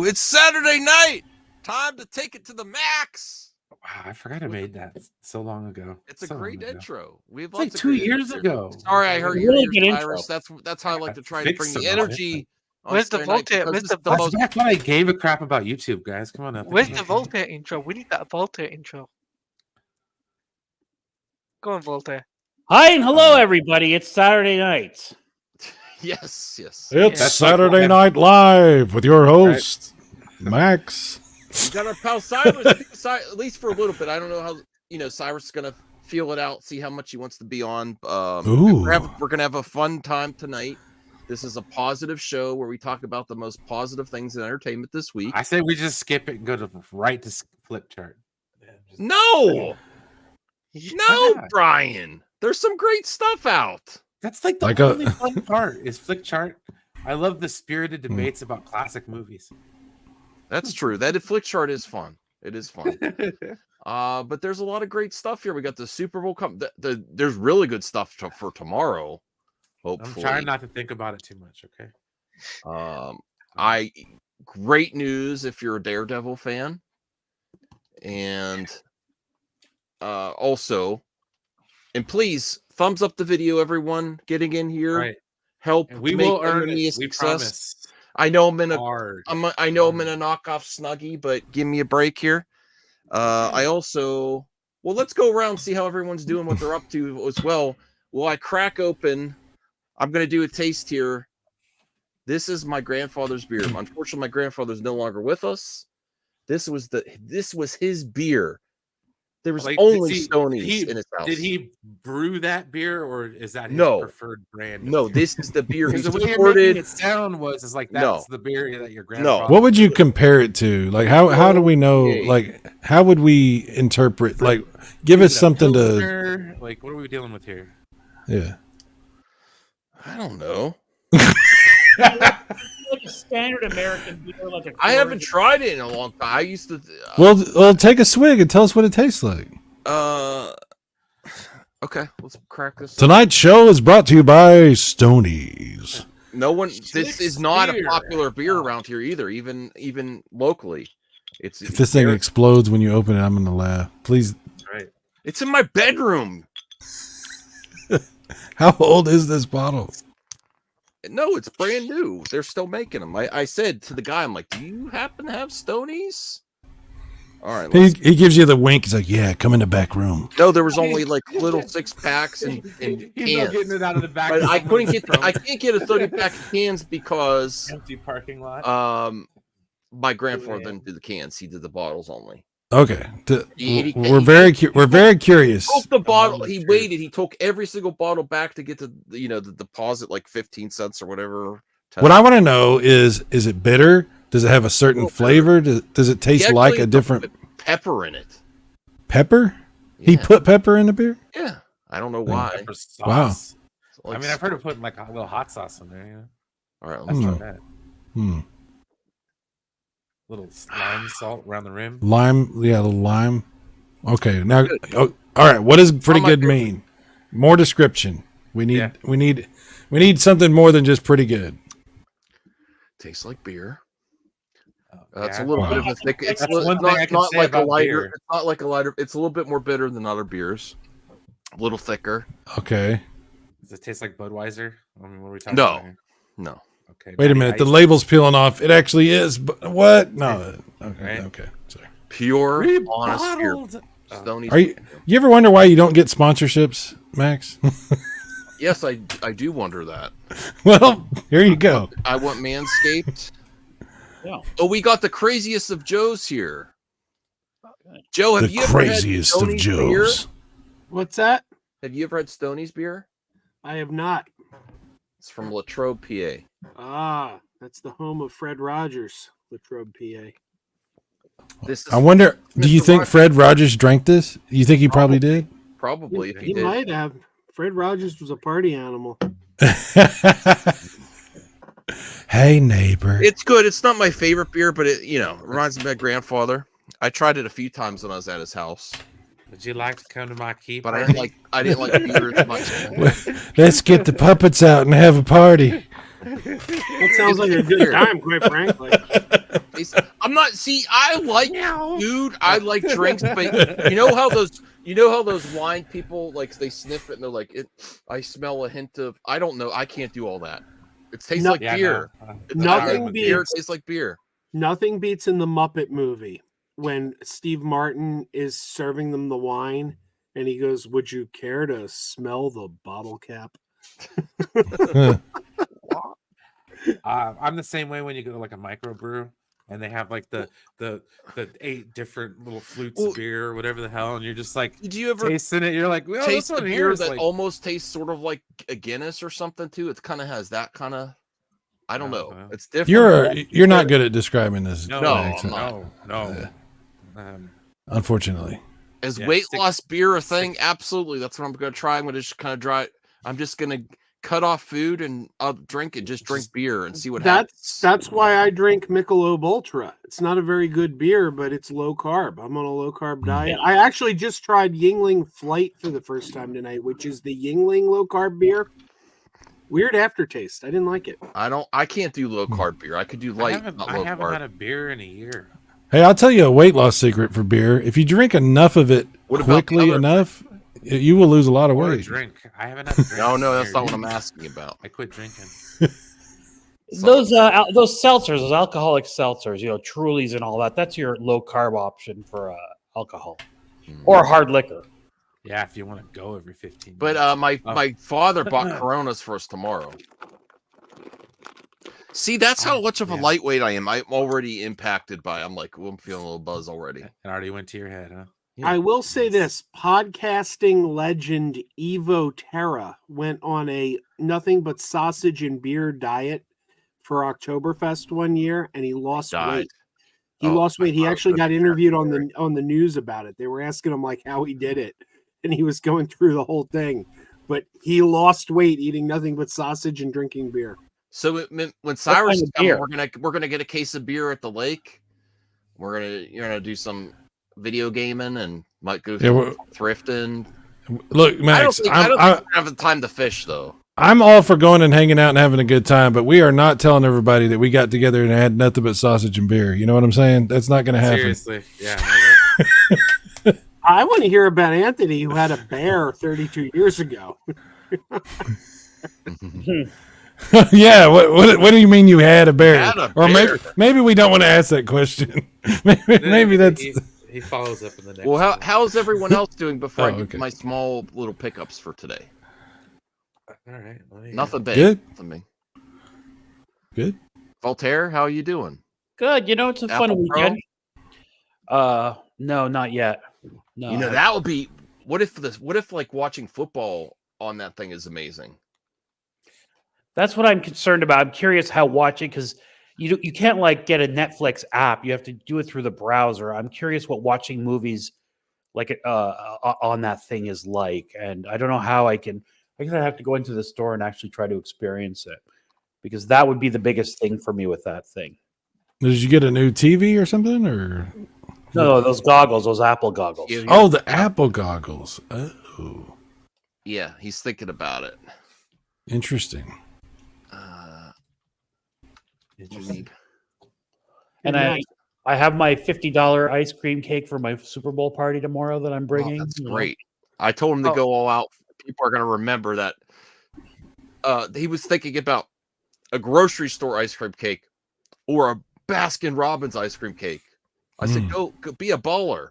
It's Saturday night. Time to take it to the max. Wow, I forgot I made that so long ago. It's a great intro. We have lots like 2 years ago. Sorry, I heard really your ears, Cyrus. That's how I like to try to bring the energy. Where's the Voltaire? That's why I gave a crap about YouTube, guys. Come on up. Where's the Voltaire intro? We need that Voltaire intro. Go on, Voltaire. Hi and hello, everybody. It's Saturday night. Yes. It's Saturday Night Live with your host, Max. We got our pal Cyrus, at least for a little bit. I don't know how Cyrus is gonna feel it out, see how much he wants to be on. We're gonna have a fun time tonight. This is a positive show where we talk about the most positive things in entertainment this week. I say we just skip it and go to right to flip chart. No, Brian. There's some great stuff out. That's like the only fun part is flick chart. I love the spirited debates about classic movies. That's true. That flick chart is fun. It is fun. But there's a lot of great stuff here. We got the Super Bowl there's really good stuff for tomorrow. Hopefully. I'm trying not to think about it too much. Okay. Great news if you're a Daredevil fan, and also, and please thumbs up the video, everyone getting in here. Right. Help. And we will earn it. We promise. I know I'm in a knockoff Snuggie, but give me a break here. Let's go around and see how everyone's doing, what they're up to as well. Well, I crack open. I'm going to do a taste here. This is my grandfather's beer. Unfortunately, my grandfather's no longer with us. This was his beer. There was only Stoney's in his house. Did he brew that beer, or is that his preferred brand? No, this is the beer he the way supported. You're making it sound was like that's the beer that your grandfather. What would you compare it to? Like how do we know? Like how would we interpret? Like give us something to. Like what are we dealing with here? Yeah. I don't know. Like a standard American beer, I haven't tried it in a long time. I used to. Well, take a swig and tell us what it tastes like. Okay, let's crack this. Tonight's show is brought to you by Stoney's. This is not a popular beer around here either, even locally. If this thing explodes when you open it, I'm gonna laugh. Please. Right. It's in my bedroom. How old is this bottle? No, it's brand new. They're still making them. I said to the guy, I'm like, do you happen to have Stoney's? All right. He gives you the wink. He's like, yeah, come in the back room. No, there was only like little 6-packs and cans. He's not getting it out of the back. But I can't get a 30-pack of cans because empty parking lot. My grandfather didn't do the cans. He did the bottles only. Okay. We're very curious. He took the bottle. He waited. He took every single bottle back to get the deposit, like 15 cents or whatever. What I want to know is it bitter? Does it have a certain flavor? Does it taste like a different pepper in it? Pepper? Yeah. He put pepper in the beer? Yeah. I don't know why. Pepper sauce. Wow. I mean, I've heard of putting like a little hot sauce in there. You know? All right, let's try that. Little lime salt around the rim. Lime, yeah, the lime. Okay, now, all right. What does pretty good mean? More description. We need something more than just pretty good. Tastes like beer. It's a little bit of a thick. It's not like a lighter. It's not like a lighter. It's a little bit more bitter than other beers. A little thicker. Okay. Does it taste like Budweiser? I mean, what are we talking about here? No. Okay. Wait a minute. The label's peeling off. It actually is. But what? No. Okay. Right. Okay. Sorry. Pure, honest beer. Stoney's. You ever wonder why you don't get sponsorships, Max? Yes, I do wonder that. Well, here you go. I want Manscaped. Yeah. Oh, we got the craziest of Joes here. Joe, have you ever had craziest of Joes? Beer? What's that? Have you ever had Stoney's beer? I have not. It's from Latrobe, PA. Ah, that's the home of Fred Rogers, Latrobe, PA. I wonder, do you think Fred Rogers drank this? You think he probably did? Probably, if he did. might have. Fred Rogers was a party animal. Hey, neighbor. It's good. It's not my favorite beer, but it reminds me of my grandfather. I tried it a few times when I was at his house. Would you like to come to my keep? But I didn't like beer as much. Let's get the puppets out and have a party. That sounds like a good time, quite frankly. I'm not. See, I like food. I like drinks, but you know how those wine people like they sniff it and they're like, I smell a hint of. I don't know. I can't do all that. It tastes like beer. Beer tastes like beer. Nothing beats in the Muppet movie when Steve Martin is serving them the wine and he goes, "Would you care to smell the bottle cap?" I'm the same way when you go to like a microbrew and they have like the 8 different little flutes of beer or whatever the hell, and you're just like, did you ever tasting it? You're like, well, taste this a one beer here that like... almost tastes sort of like a Guinness or something too? It kind of has that kind of. I don't know. It's different. You're not good at describing this. No. Unfortunately. Is weight loss beer a thing? Absolutely. That's what I'm going to try. I'm going to just kind of I'm just going to cut off food and I'll drink beer and see what happens. That's why I drink Michelob Ultra. It's not a very good beer, but it's low carb. I'm on a low carb diet. I actually just tried Yingling Flight for the first time tonight, which is the Yingling low carb beer. Weird aftertaste. I didn't like it. I can't do low carb beer. I could do light, not low carb. I haven't had a beer in a year. Hey, I'll tell you a weight loss secret for beer. If you drink enough of it quickly enough, you will lose a lot of weight. Drink. I haven't had a drink. No, that's not what I'm asking about. I quit drinking. Those seltzers, those alcoholic seltzers, Trulies and all that. That's your low carb option for alcohol or hard liquor. Yeah, if you want to go every 15 minutes. But my father bought Coronas for us tomorrow. See, that's how much of a lightweight I am. I'm already impacted by. I'm like, I'm feeling a little buzz already. It already went to your head, huh? Yeah. I will say this: podcasting legend Evo Terra went on a nothing but sausage and beer diet for Oktoberfest one year, and he lost weight. He lost weight. He actually got interviewed on the news about it. They were asking him like how he did it, and he was going through the whole thing. But he lost weight eating nothing but sausage and drinking beer. So when Cyrus is coming, we're gonna get a case of beer at the lake. You're gonna do some video gaming and might go thrifting. Look, Max, I don't have the time to fish though. I'm all for going and hanging out and having a good time, but we are not telling everybody that we got together and had nothing but sausage and beer. You know what I'm saying? That's not going to happen. Seriously, yeah. I want to hear about Anthony, who had a bear 32 years ago. Yeah, what do you mean you had a bear? Or maybe we don't want to ask that question. maybe that's. He follows up in the next. Well, how's everyone else doing before I get my small little pickups for today? All right. Nothing big. Good. Nothing big. Good. Voltaire, how are you doing? Good. It's a fun weekend. No, not yet. No. That would be. What if like watching football on that thing is amazing? That's what I'm concerned about. I'm curious how watching, because you can't like get a Netflix app. You have to do it through the browser. I'm curious what watching movies like on that thing is like, and I don't know how I guess I have to go into the store and actually try to experience it, because that would be the biggest thing for me with that thing. Did you get a new TV or something, or no? Those goggles, those Apple goggles. Oh, the Apple goggles. Oh, yeah, he's thinking about it. Interesting. And I have my $50 ice cream cake for my Super Bowl party tomorrow that I'm bringing. Oh, that's great. I told him to go all out. People are going to remember that. He was thinking about a grocery store ice cream cake or a Baskin Robbins ice cream cake. I said, go be a baller.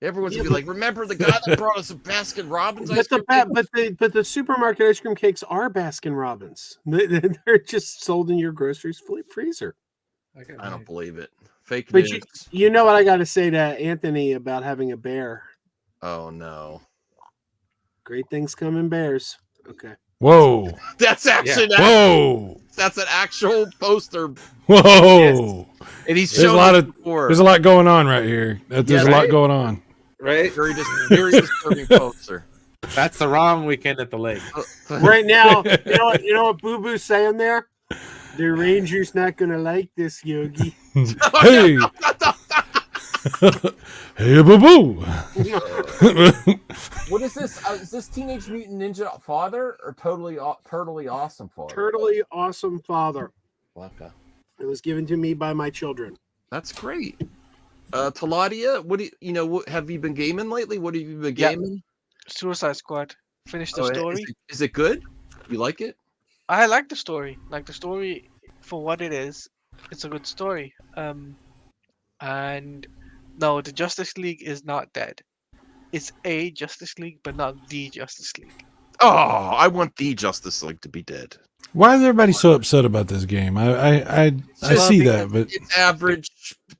Everyone's going to be like, remember the guy that brought us a Baskin Robbins ice cream cake? But the supermarket ice cream cakes are Baskin Robbins. They're just sold in your groceries freezer. I don't believe it. Fake but news. You know what I got to say to Anthony about having a bear? Oh, no. Great things come in bears. Okay. Whoa. That's actually whoa. That's an actual poster. Whoa. Yes. And he's there's a lot going on right here. There's a lot going on. Right? Very disturbing poster. That's the wrong weekend at the lake. Right now, you know what Boo Boo's saying there? The Ranger's not gonna like this, Yogi. Hey. Hey, Boo Boo. What is this? Is this Teenage Mutant Ninja Father or Totally Awesome Father? Totally Awesome Father. Waka. It was given to me by my children. That's great. Taladia, what do you know? What have you been gaming lately? What have you been Yeah. gaming? Suicide Squad. Finished the Oh, story. is it good? You like it? I like the story. Like the story for what it is. It's a good story. And no, the Justice League is not dead. It's a Justice League, but not the Justice League. Oh, I want the Justice League to be dead. Why is everybody so upset about this game? I see that, but It's average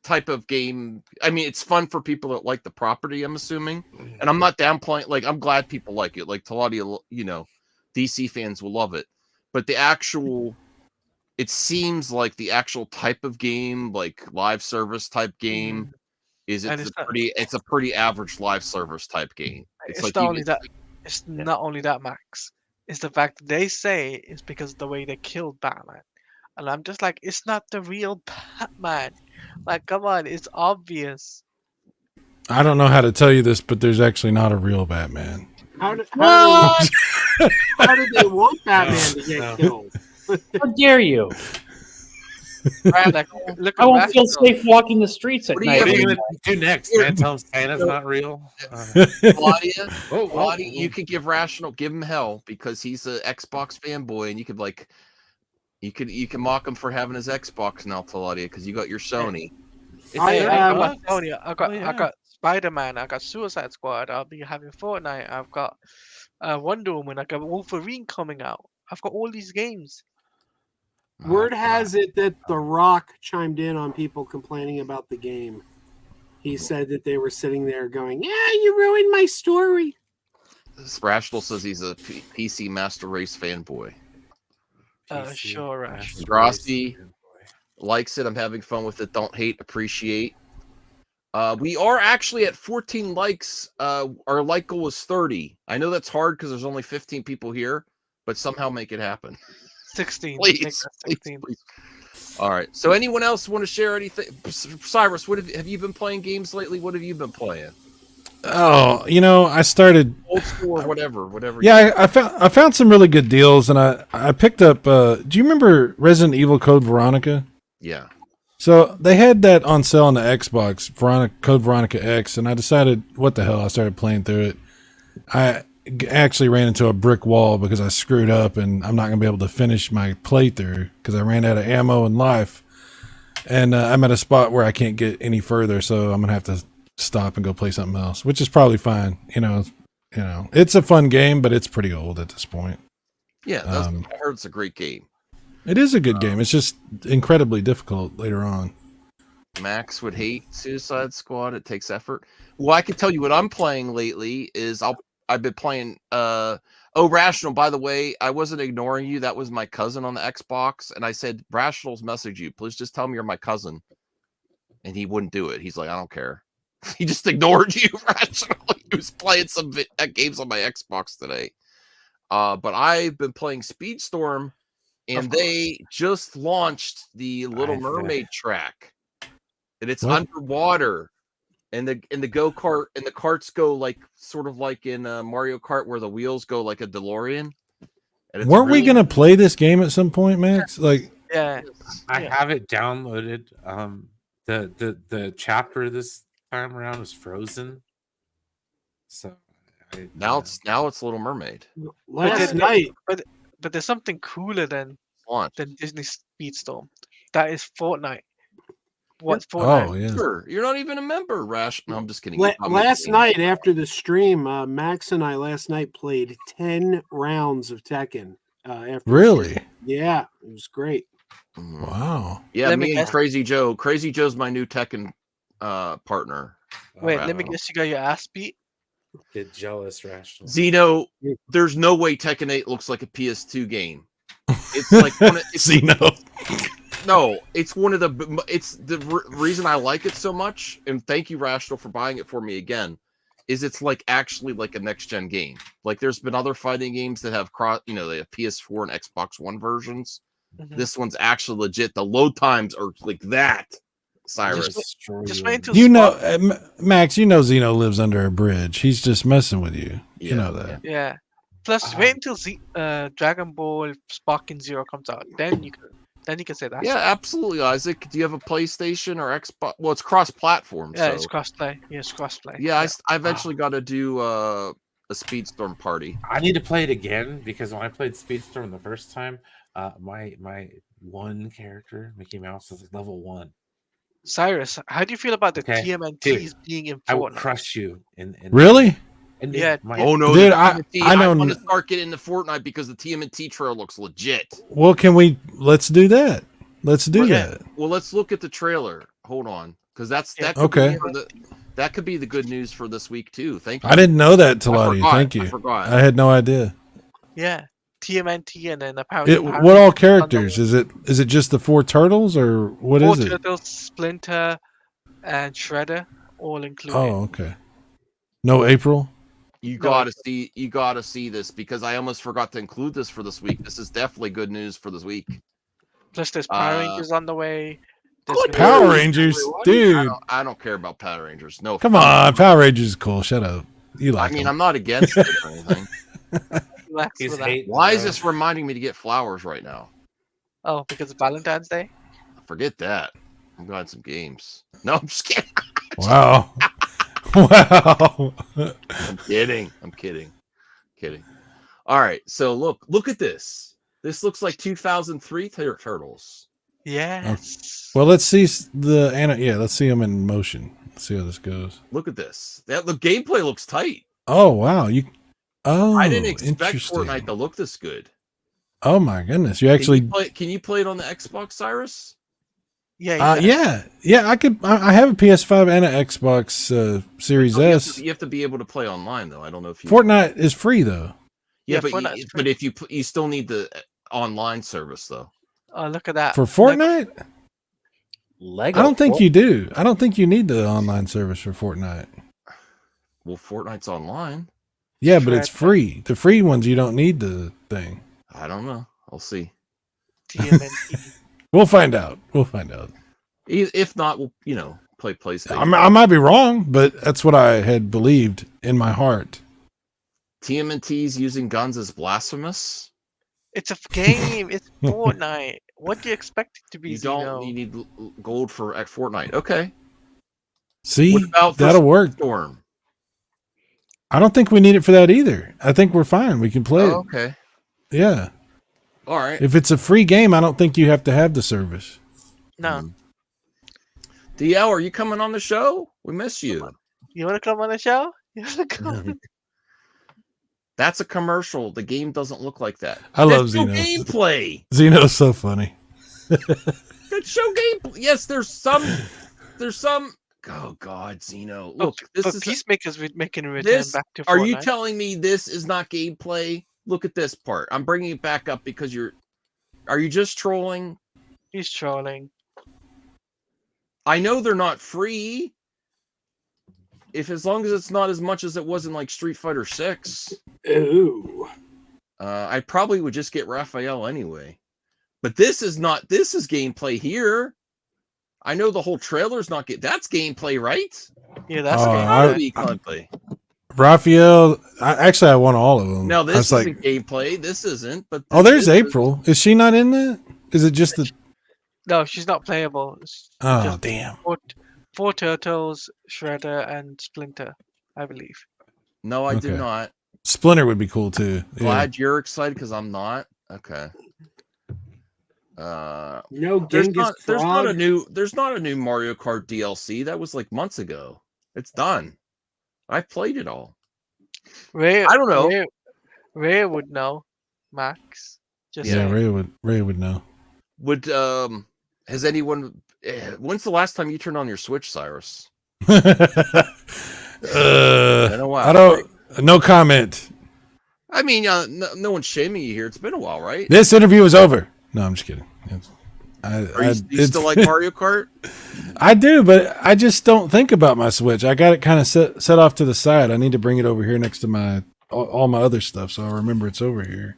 type of game. I mean, it's fun for people that like the property, I'm assuming. And I'm not downplaying. Like, I'm glad people like it. Like Taladia, you know, DC fans will love it. But the actual, it seems like the actual type of game, like live service type game, is it's a pretty average live service type game. It's like not you only that. It's not only that, Max. It's the fact that they say it's because of the way they killed Batman. And I'm just like, it's not the real Batman. Like, come on, it's obvious. I don't know how to tell you this, but there's actually not a real Batman. How did they want Batman to get killed? How dare you? Right, like, look I at won't feel Batman. safe walking the streets at What do you night. What are you Yeah, gonna do next, man? Tell him Santa's not real. Claudia, Oh, Claudia, you could give him hell because he's an Xbox fanboy, and you could you can mock him for having his Xbox now, Claudia, because you got your Sony. I, I um, got Sony, I got Oh, yeah. I got Spider-Man, I got Suicide Squad, I'll be having Fortnite, I've got Wonder Woman, I got Wolverine coming out. I've got all these games. Word has it that The Rock chimed in on people complaining about the game. He said that they were sitting there going, "Yeah, you ruined my story." Rational says he's a PC Master Race fanboy. Sure, Rash. Rossi likes it. I'm having fun with it. Don't hate, appreciate. We are actually at 14 likes. Our like goal is 30. I know that's hard because there's only 15 people here, but somehow make it happen. 16. Please, Make that 16. please. All right. So anyone else want to share anything? Cyrus, what have you been playing games lately? What have you been playing? Oh, I started Old school or whatever. Yeah, I found some really good deals, and I picked up. Do you remember Resident Evil Code Veronica? Yeah. So they had that on sale on the Xbox, Code Veronica X, and I decided, what the hell? I started playing through it. I actually ran into a brick wall because I screwed up, and I'm not going to be able to finish my playthrough because I ran out of ammo and life. And I'm at a spot where I can't get any further, so I'm going to have to stop and go play something else, which is probably fine. It's a fun game, but it's pretty old at this point. Yeah, I heard it's a great game. It is a good game. It's just incredibly difficult later on. Max would hate Suicide Squad. It takes effort. Well, I can tell you what I'm playing lately is I've been playing Rational. By the way, I wasn't ignoring you. That was my cousin on the Xbox, and I said, Rational's message you. Please just tell me you're my cousin. And he wouldn't do it. He's like, I don't care. He just ignored you, Rationally. He was playing some games on my Xbox today. But I've been playing Speedstorm, and they just launched the Little Mermaid track. And it's underwater. And the go-kart and the carts go like sort of like in Mario Kart where the wheels go like a DeLorean. And Weren't we gonna play this game at some point, Max? Like, Yeah. I have it downloaded. The chapter this time around is Frozen. So now it's Little Mermaid. Last night, But there's something cooler than Disney Speedstorm. That is Fortnite. What's Fortnite? oh yeah, Sure, you're not even a member, Rash. No, I'm just kidding. last night after the stream, Max and I last night played 10 rounds of Tekken. really? Yeah, it was great. Wow. Yeah, Let me me and guess. Crazy Joe. Crazy Joe's my new Tekken partner. Wait, Right. let me guess. You got your ass beat. get jealous, Rational. Zeno, there's no way Tekken 8 looks like a PS2 game. It's like Xeno. No, it's one of the. It's the reason I like it so much, and thank you, Rational, for buying it for me again. Is it's like actually like a next gen game. Like there's been other fighting games that have they have PS4 and Xbox One versions. Mhm. This one's actually legit. The load times are like that. Cyrus, Just wait until Max, Xeno lives under a bridge. He's just messing with you. You know that. Yeah. Plus, wait until Dragon Ball Sparking Zero comes out. Then Then you can say that. Yeah, absolutely, Isaac. Do you have a PlayStation or Xbox? Well, it's cross-platform. Yeah, so. it's crossplay. Yeah, it's crossplay. Yeah, I eventually got to do a Speedstorm party. I need to play it again because when I played Speedstorm the first time, my one character, Mickey Mouse, is level 1. Cyrus, how do you feel about the Okay, TMNTs being in I will Fortnite? crush you. Really? Yeah, Oh no, Dude, the I I want don't. to start getting into Fortnite because the TMNT trail looks legit. Well, let's do that. Let's do that. Well, let's look at the trailer. Hold on, because that could Okay. that could be the good news for this week too. Thank you. I didn't know that, I Talati. forgot, Thank you. I forgot. I had no idea. Yeah, TMNT, and then apparently. What all characters? Is it just the 4 turtles or what is it? Turtles, Splinter, and Shredder, all included. Oh, okay. No April. You gotta see this because I almost forgot to include this for this week. This is definitely good news for this week. Plus, there's Power Rangers on the way. There's Good gonna be- Power Rangers, dude. I don't care about Power Rangers. No, Come on, Power Rangers is cool. Shut up. You I like mean, them. I'm not against it or anything. Relax He's with that. hating, Why is bro. this reminding me to get flowers right now? Oh, because it's Valentine's Day. Forget that. I'm going some games. No, I'm just kidding. Wow. Wow. I'm kidding. I'm kidding. Kidding. All right. So look at this. This looks like 2003 Turtles. Yes. Well, let's see let's see them in motion. Let's see how this goes. Look at this. The gameplay looks tight. Oh, wow. I didn't expect interesting. Fortnite to look this good. Oh my goodness. You actually Can you play it on the Xbox, Cyrus? Yeah. yeah, I could. I have a PS5 and an Xbox Series Oh, S. you have to be able to play online though. I don't know if you Fortnite is free though. Yeah, Fortnite's but free. if you still need the online service though. Oh, look at that. For Fortnite? Lego. I don't think you do. I don't think you need the online service for Fortnite. Well, Fortnite's online. Yeah, but it's Correct. free. The free ones you don't need the thing. I don't know. I'll see. TMNT. We'll find out. We'll find out. If not, we'll play PlayStation. I might be wrong, but that's what I had believed in my heart. TMNT's using guns as blasphemous. It's a game. It's Fortnite. What do you expect it to be? You Zeno? need gold for Fortnite. Okay. See, What about for that'll work. Storm? I don't think we need it for that either. I think we're fine. We can play Oh, it. okay. Yeah. All right. If it's a free game, I don't think you have to have the service. No. DL, are you coming on the show? We miss you. You want to come on the show? You want to come? That's a commercial. The game doesn't look like that. I love That's no Xeno. gameplay. Xeno's so funny. Good show gameplay. Yes, there's some. Oh God, Xeno. Look, this But is. Peacemakers making a return This. back to Fortnite. Are you telling me this is not gameplay? Look at this part. I'm bringing it back up because you're. Are you just trolling? He's trolling. I know they're not free. As long as it's not as much as it was in like Street Fighter 6. Ooh. I probably would just get Raphael anyway. But this is gameplay here. I know the whole trailer's not that's gameplay, right? Yeah, that's Oh, game. Gotta be gameplay. Raphael, I want all of them. Now I this was isn't gameplay. This isn't. But oh, there's this is- April. Is she not in that? Is it just the? No, she's not playable. It's Oh, just damn. four turtles, Shredder, and Splinter, I believe. No, I do Okay. not. Splinter would be cool too. Yeah. Glad you're excited because I'm not. Okay. No There's Genghis not, there's not a Frog. there's not a new Mario Kart DLC. That was like months ago. It's done. I played it all. Ray, I don't know. Ray would know. Max. Just Yeah, saying. Ray would know. Would has anyone when's the last time you turned on your Switch, Cyrus? I Been a while, don't. No comment. I mean, no one's shaming you here. It's been a while, right? This interview is over. No, I'm just kidding. Are you still like Mario Kart? I do, but I just don't think about my Switch. I got it kind of set off to the side. I need to bring it over here next to all my other stuff, so I remember it's over here.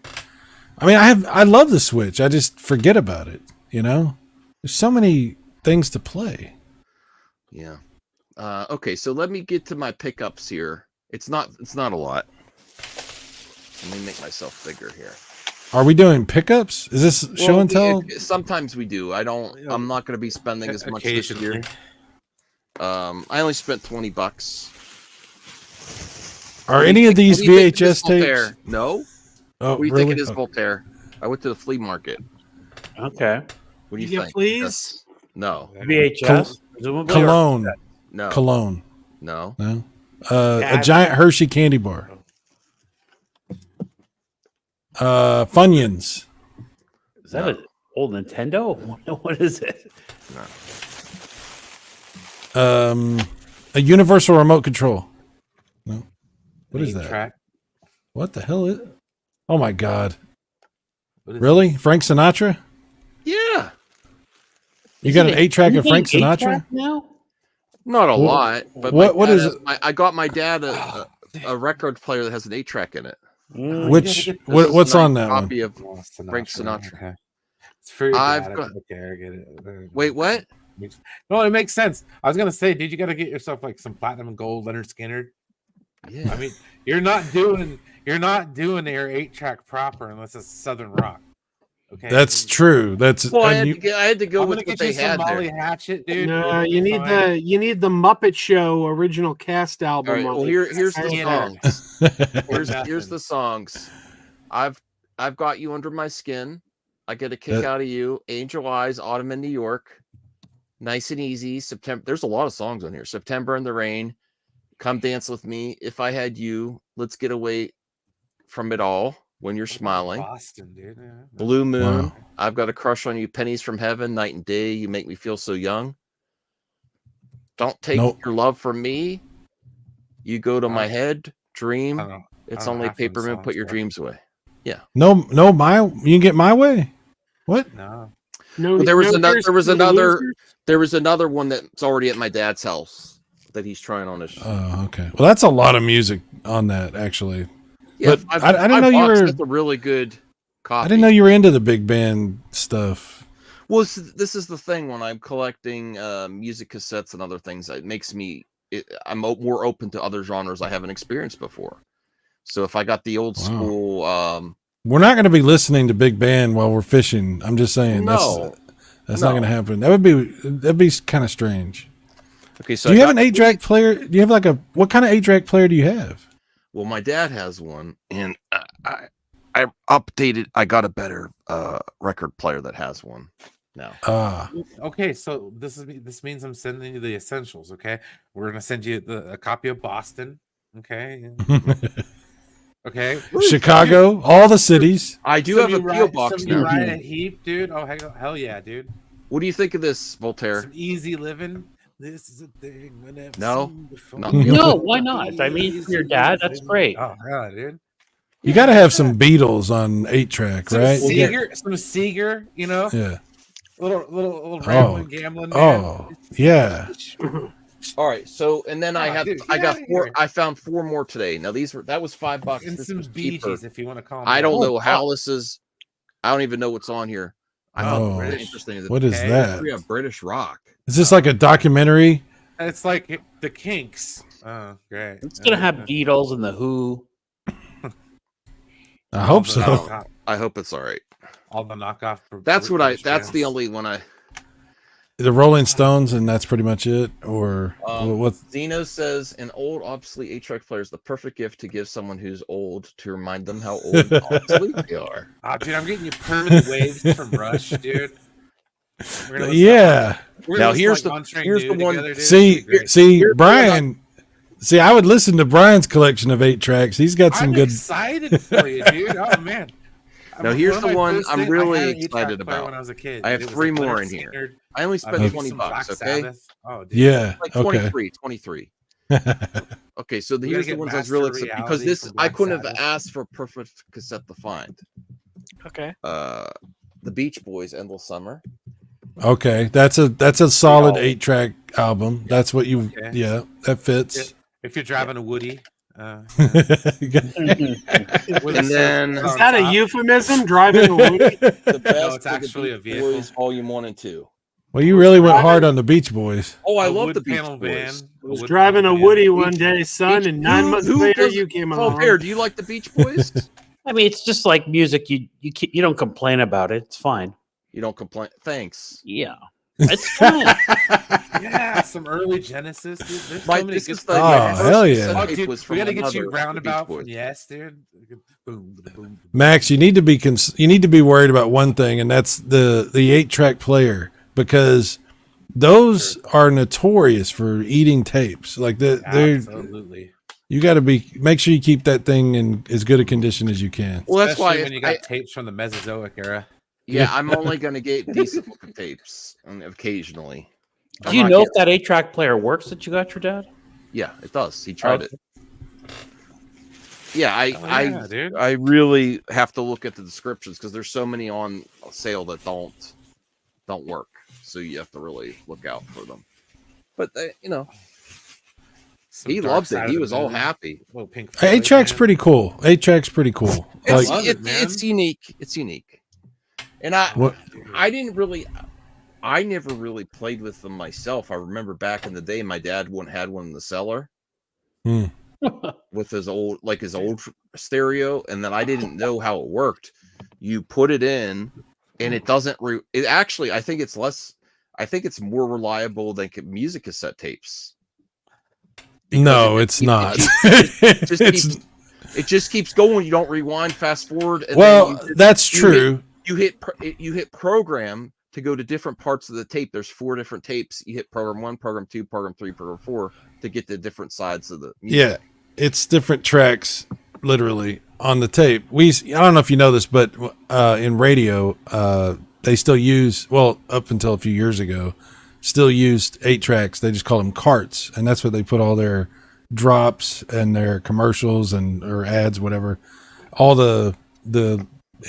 I mean, I love the Switch. I just forget about it. You know, there's so many things to play. Yeah. Okay, so let me get to my pickups here. It's not a lot. Let me make myself bigger here. Are we doing pickups? Is this show and tell? Sometimes we do. I'm not going to be spending as much this year. Occasionally. I only spent $20. Are any of these VHS tapes? No. Oh, What do you really? think it is, Okay. Voltaire? I went to the flea market. Okay. What do you You think? please. No. VHS. presumably, or- Cologne. No. Cologne. No. No. Yeah, A giant Hershey candy bar. Funyuns. Is that an old Nintendo? What is it? A universal remote control. No. What is that? Track. What the hell is it? Oh my god. What is Really? Frank Sinatra? Yeah. You got an 8-track of Frank Sinatra? now? Not a Wha- lot. But what my is dad it? I got my dad a record player that has an 8-track in it. Which This is what's a on nice that one? copy of Oh, Frank Sinatra. Okay. It's for your I've dad. got- Okay, I get it. Wait, what? No, it makes sense. I was gonna say, dude, you gotta get yourself like some platinum and gold Leonard Skinner. Yeah. I mean, you're not doing your 8-track proper unless it's Southern rock. Okay, That's true. That's Well, I and had to go I'm with gonna what get they you some had Molly there. Hatchet, dude. No, It'll you be need fine. the Muppet Show original cast All album. right. on Well, it. here's the Skinner. songs. Here's Nothing. the songs. I've got you under my skin. I get a kick out of you. Angel Eyes, Autumn in New York. Nice and easy. September. There's a lot of songs on here. September in the Rain. Come Dance with Me. If I Had You. Let's Get Away from It All. When You're Smiling. Boston, dude. Yeah. Blue Moon. Wow. I've Got a Crush on You. Pennies from Heaven. Night and Day. You Make Me Feel So Young. Don't Take Nope. Your Love from Me. You Go to My Head. Dream. I don't know. It's don't know only half of them Paperman. Put songs, your but- dreams away. no, you can get my way. What? No. No, Well, there was no another. Tears There was for the another. Losers? There was another one that's already at my dad's house that he's trying on his. Oh, okay. Well, that's a lot of music on that, actually. Yeah, but I didn't know you were- That's a really good copy. I didn't know you were into the big band stuff. Well, this is the thing when I'm collecting music cassettes and other things. It makes me. I'm more open to other genres I haven't experienced before. So if I got the old Wow. school, We're not going to be listening to big band while we're fishing. I'm just saying No. that's No. not going to happen. That'd be kind of strange. okay, so Do you I have got- an 8-track player? Do you have like what kind of 8-track player do you have? Well, my dad has one, and I updated. I got a better record player that has one now. Okay, so this means I'm sending you the essentials. Okay, we're gonna send you a copy of Boston. Okay. Okay. Chicago, all the cities. I do have a PO box Somebody now. ride a heap, dude. Oh hell yeah, dude. What do you think of this, Voltaire? Some easy living. This is a thing I never No. seen before. No. No, why not? I mean, for your dad, that's great. Oh yeah, dude. You got to have some Beatles on 8-track, Some right? Seeger, you know, Yeah. little rambling, gambling. Man. Oh, yeah. All right, so and then I Oh, have dude, I get got outta four. here. I found 4 more today. Now that was $5. And This some was Bee cheaper. Gees, if you want to call them. I don't that. know how this is. I don't even know what's on here. I thought Oh, it was interesting. what is Okay. that? We have British rock. Is this like a documentary? It's like the Kinks. Oh, great. It's gonna have Beatles and the Who. I hope All the so. knockoff- I hope it's all right. All the knockoff. That's what British That's the bands. only one I. The Rolling Stones, and that's pretty much it. Or what? Zeno says an old obsolete 8-track player is the perfect gift to give someone who's old to remind them how old and obsolete they are. Oh, dude, I'm getting you permanent waves from Rush, dude. We're gonna listen Yeah. we're Now, gonna listen here's to, the- like, On Train here's the New one- together, dude. See, It'd be great. see, Brian. See, I would listen to Brian's collection of 8-tracks. He's got some I'm good. excited for you, dude. Oh man. Now, here's of the my one first I'm things- I really had an 8-track excited player about. When I was a kid, I have dude. It was 3 like more Leonard in here. Skinner, I only spent maybe $20, some Black okay? Sabbath. Oh, dude. Yeah. Like Okay. 23. Okay, so We here's gotta the get ones I was really Master excited because Reality this from I Black couldn't have Sabbath. asked for a perfect cassette to find. Okay. The Beach Boys, Endless Summer. Okay. That's a solid Oh. 8-track album. That's what you. Okay. Yeah, that fits. If you're driving a Woody. And then- Is that a euphemism? Driving a Woody? The best it's of the actually a Beach vehicle. Boys, Volume 1 and 2. Well, you really went hard on the Beach Boys. Oh, I A love wood the Beach panel Boys. van. I was wood driving a panel van. Woody one day, son, and 9 months Who later does- you came along. Voltaire, do you like the Beach Boys? I mean, it's just like music. You don't complain about it. It's fine. You don't complain. Thanks. Yeah, it's fine. Yeah, some early Genesis. Dude. There's Mike, so many this good is stuff. the Oh, first hell yeah. cassette Oh, tape dude, was we from gotta get you another roundabout Beach from Boys. Yes, dude. Boom, boom, boom. Max, you need to be worried about one thing, and that's the 8-track player, because those are notorious for eating tapes. Like they're Absolutely. you got to make sure you keep that thing in as good a condition as you can. Well, that's Especially why when you got tapes from the Mesozoic era. yeah, I'm only going to get decent looking tapes occasionally. Do you know if that 8-track player works that you got your dad? Yeah, it does. He tried it. Yeah, Dude. I really have to look at the descriptions because there's so many on sale that don't work. So you have to really look out for them. But Some he Dark loved Side it. of He the was all Moon. happy. Little Pink Floyd, 8-track's man. pretty cool. 8-track's pretty cool. It's, Like, it's unique. It's unique. And What- I never really played with them myself. I remember back in the day, my dad had one in the cellar Hmm. with his old stereo, and then I didn't know how it worked. You put it in, and it doesn't. It actually, I think it's less. I think it's more reliable than music cassette tapes. Because no, it's not. It just keeps going. You don't rewind, fast forward. And Well, then that's true. You hit program to go to different parts of the tape. There's 4 different tapes. You hit program 1, program 2, program 3, program 4 to get the different sides of the music. Yeah, it's different tracks, literally on the tape. I don't know if you know this, but in radio, they still use, well, up until a few years ago, still used 8 tracks. They just call them carts, and that's what they put all their drops and their commercials or ads, whatever. All the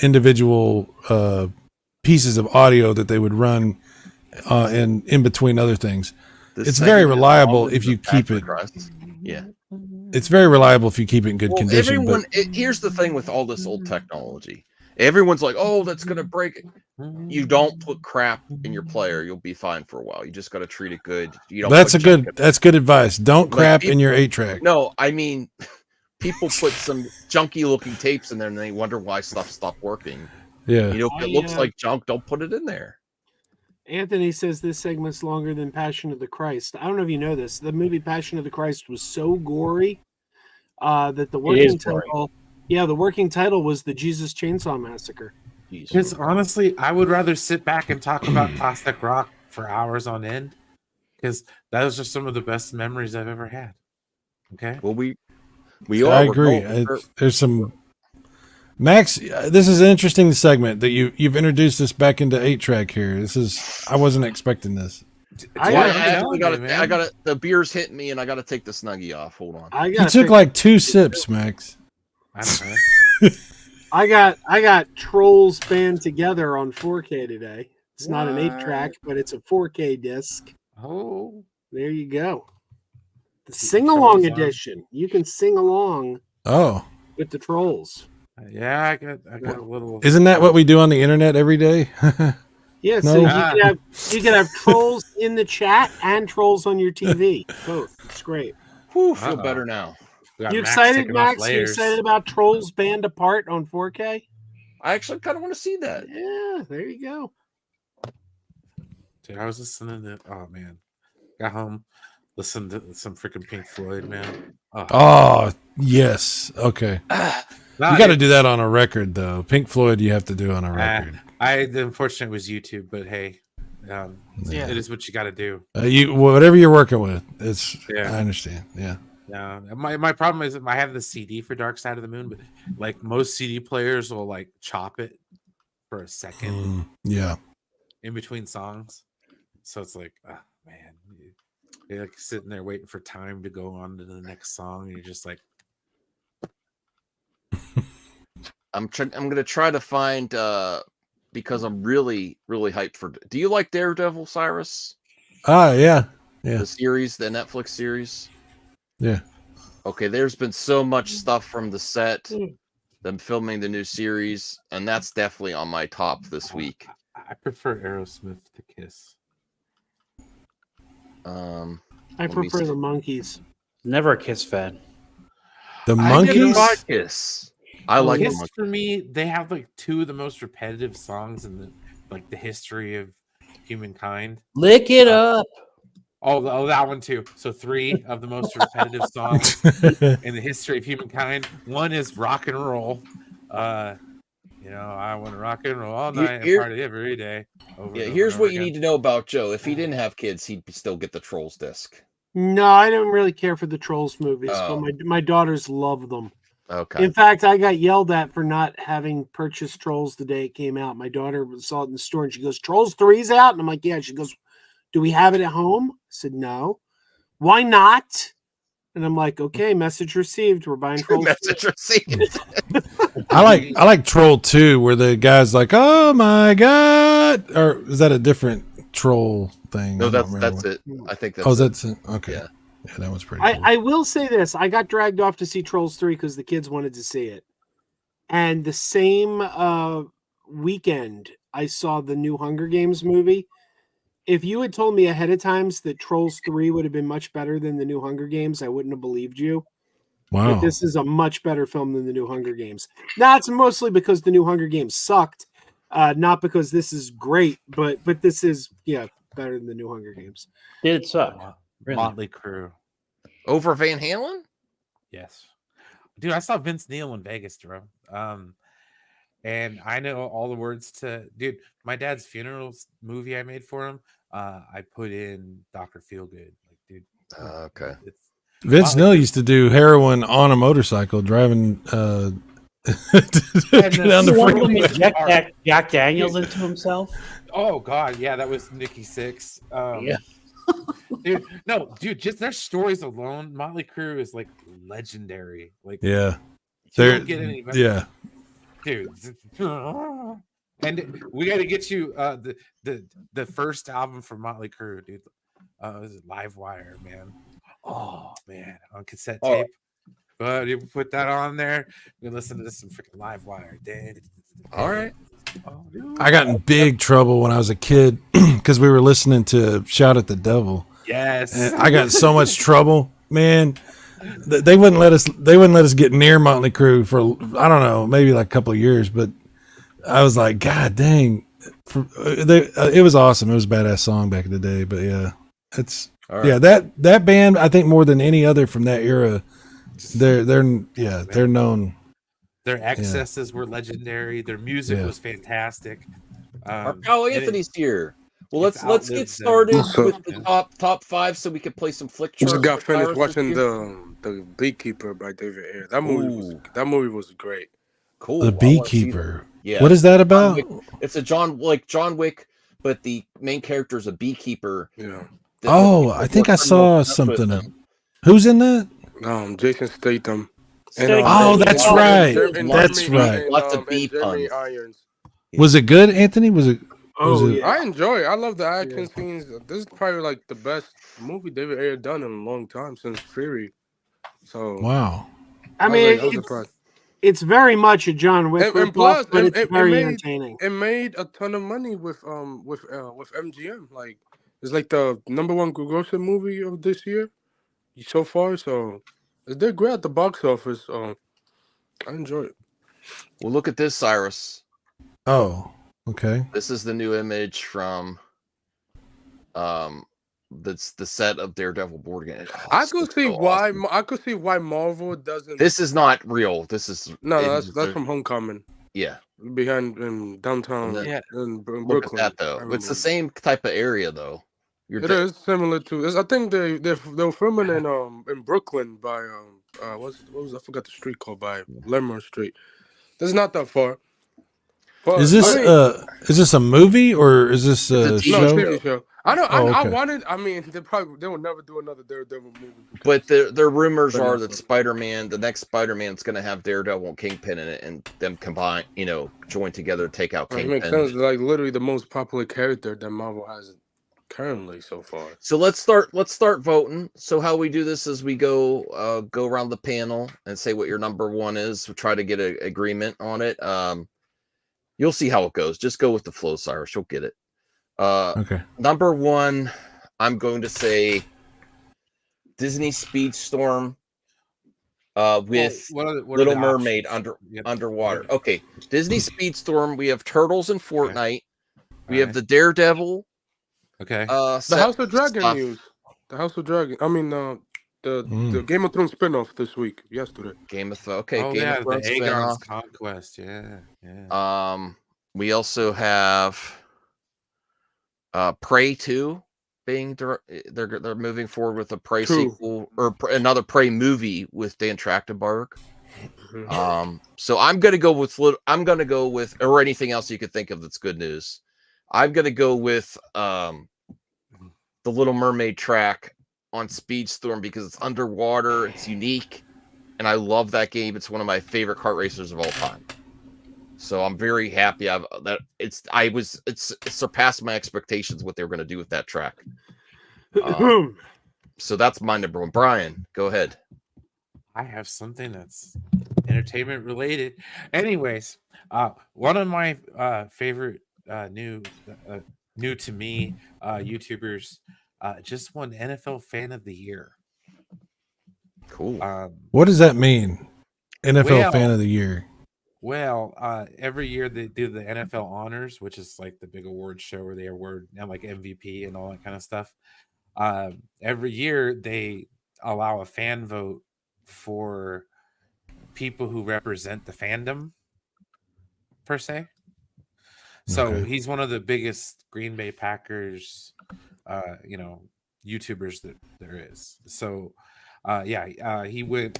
individual pieces of audio that they would run in between other things. It's very reliable if you keep it. Yeah. It's very reliable if you keep it in good condition. Here's the thing with all this old technology. Everyone's like, "Oh, that's gonna break it." You don't put crap in your player; you'll be fine for a while. You just got to treat it good. You don't. That's good advice. Don't crap in your 8-track. No, I mean, people put some junky looking tapes in there, and they wonder why stuff stopped working. Yeah. If it looks like junk, don't put it in there. Anthony says this segment's longer than Passion of the Christ. I don't know if you know this. The movie Passion of the Christ was so gory that the working title, the working title was the Jesus Chainsaw Massacre. Because honestly, I would rather sit back and talk about classic rock for hours on end, because those are some of the best memories I've ever had. Okay. Well, we I agree. There's some Max. This is an interesting segment that you've introduced us back into 8-track here. I wasn't expecting this. I got it. The beer's hitting me, and I got to take the Snuggie off. Hold on. You took like 2 sips, Max. I don't know. I got Trolls Band Together on 4K today. It's not an 8-track, but it's a 4K disc. Oh, there you go. The sing-along edition. You can sing along. Oh, with the Trolls. Yeah, I got a little. Isn't that what we do on the internet every day? Yeah, so you can have Trolls in the chat and Trolls on your TV. Both. It's great. Whew, feel better now. You excited, Max? You excited about Trolls Band Apart on 4K? I actually kind of want to see that. Yeah, there you go. Dude, I was listening to. Oh man, got home, listened to some freaking Pink Floyd, man. Oh yes, okay. You got to do that on a record, though. Pink Floyd, you have to do on a record. The unfortunate was YouTube, but hey, it is what you got to do. Whatever you're working with, I understand. Yeah. Yeah. My problem is I have the CD for Dark Side of the Moon, but like most CD players will like chop it for a second. Yeah. In between songs, so it's like, oh man, you're like sitting there waiting for time to go on to the next song, and you're just like. I'm gonna try to find because I'm really hyped for. Do you like Daredevil, Cyrus? Yeah. The series, the Netflix series. Yeah. Okay, there's been so much stuff from the set, them filming the new series, and that's definitely on my top this week. I prefer Aerosmith to Kiss. I prefer the Monkees. Never a Kiss fan. The Monkees? Kiss. I like Kiss them. for me. They have like two of the most repetitive songs in the history of humankind. Lick it up. Oh, that one too. So 3 of the most repetitive songs in the history of humankind. One is rock and roll. I want to rock and roll all night and party every day. Here's what you need to know about Joe. If he didn't have kids, he'd still get the Trolls disc. No, I don't really care for the Trolls movies, but my daughters love them. Okay. In fact, I got yelled at for not having purchased Trolls the day it came out. My daughter saw it in the store and she goes, "Trolls 3's out?" And I'm like, "Yeah." She goes, "Do we have it at home?" I said, "No." "Why not?" And I'm like, "Okay, message received. We're buying Trolls." Message received. I like Troll 2, where the guy's like, "Oh my god," or is that a different Troll thing? No, that's it. I think that's. Oh, that's it. Okay. Yeah. Yeah, that was pretty cool. I will say this. I got dragged off to see Trolls 3 because the kids wanted to see it. And the same weekend, I saw the new Hunger Games movie. If you had told me ahead of times that Trolls 3 would have been much better than the new Hunger Games, I wouldn't have believed you. Wow. But this is a much better film than the new Hunger Games. That's mostly because the new Hunger Games sucked, not because this is great, but this is, better than the new Hunger Games. Did it suck? Really? Motley Crue. Over Van Halen? Yes. Dude, I saw Vince Neil in Vegas, Jerome. And I know all the words to my dad's funeral movie I made for him. I put in Dr. Feelgood. Like, dude. Okay. Vince Neil used to do heroin on a motorcycle driving down the freeway. Jack Daniels into himself. Oh God, yeah, that was Nikki Sixx. Yeah. Dude, just their stories alone, Motley Crue is like legendary. Like, yeah, you don't get any better. Yeah, dude. And we got to get you the first album from Motley Crue, dude. This is Livewire, man. Oh man, on cassette tape. But you put that on there, we listen to some freaking Livewire. All right. I got in big trouble when I was a kid because we were listening to Shout at the Devil. Yes, and I got in so much trouble, man. They wouldn't let us get near Motley Crue for I don't know, maybe like a couple of years. But I was like, God dang, it was awesome. It was a badass song back in the day. But yeah, it's that band. I think more than any other from that era, they're known. Their excesses were legendary. Their music was fantastic. Carl Anthony's here. Well, let's get started with the top 5 so we can play some flick charts. Just got finished watching the Beekeeper by David Ayer. That movie was great. Cool. The Beekeeper. Yeah. What is that about? It's a John Wick, but the main character is a beekeeper. Yeah. I think I saw something. Who's in that? Jason Statham. That's right. That's right. Lots of bee puns. Was it good, Anthony? I enjoy it. I love the action scenes. This is probably like the best movie David Ayer done in a long time since Fury. So wow. I mean, it's very much a John Wick, and plus, but it's very entertaining. It made a ton of money with MGM. Like it's like the #1 grossing movie of this year so far. So they're great at the box office. I enjoy it. Well, look at this, Cyrus. Oh, okay. This is the new image from that's the set of Daredevil board game. I could see why Marvel doesn't. This is not real. This is that's from Homecoming. Yeah, behind in downtown. In Brooklyn. Look at that though. It's the same type of area though. It is similar to. I think they were filming in Brooklyn by what was I forgot the street called by Lemmer Street. This is not that far. But, is this a movie or is this a show? No, TV show. I wanted. I mean, they will never do another Daredevil movie. But the rumors are that Spider-Man, the next Spider-Man's going to have Daredevil and Kingpin in it, and them combine, join together to take out Kingpin. It makes sense. Like literally the most popular character that Marvel has currently so far. So let's start voting. So how we do this is we go around the panel and say what your number 1 is. We'll try to get an agreement on it. You'll see how it goes. Just go with the flow, Cyrus. You'll get it. Okay. Number 1, I'm going to say Disney Speedstorm with what are Little the Mermaid options? Yep. underwater. Okay, Disney Speedstorm. We have Turtles and Fortnite. We have Alright. the Daredevil. Okay. The House of Dragon news. The House of Dragon. I mean, the Game of Thrones spinoff this week, yesterday. Game of okay, Oh Game yeah, of Thrones the Aegon's spinoff. Conquest. Yeah. We also have Prey 2 being they're moving forward with a Prey sequel or another Prey movie with Dan Trachtenberg. So I'm gonna go with or anything else you could think of that's good news. I'm gonna go with the Little Mermaid track on Speedstorm because it's underwater, it's unique, and I love that game. It's one of my favorite kart racers of all time. So I'm very happy it's surpassed my expectations what they were going to do with that track. So that's my number one. Brian, go ahead. I have something that's entertainment related. Anyways, one of my favorite new to me YouTubers just won NFL Fan of the Year. Cool. What does that mean? NFL Fan of the Year. Well, every year they do the NFL Honors, which is like the big award show where they award like MVP and all that kind of stuff. Every year they allow a fan vote for people who represent the fandom per se. So he's one of the biggest Green Bay Packers, YouTubers that there is. So, he went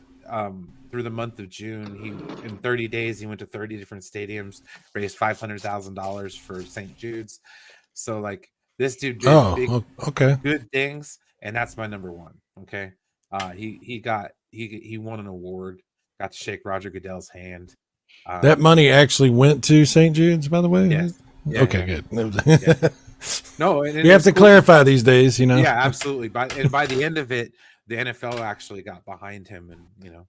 through the month of June. In 30 days he went to 30 different stadiums, raised $500,000 for St. Jude's. So like this dude did good things, and that's my number one. Okay, he won an award. Got to shake Roger Goodell's hand. That money actually went to St. Jude's, by the way. Yeah. Good. Yeah. No, you have to clarify these days, you know. Yeah, absolutely. By the end of it, the NFL actually got behind him, and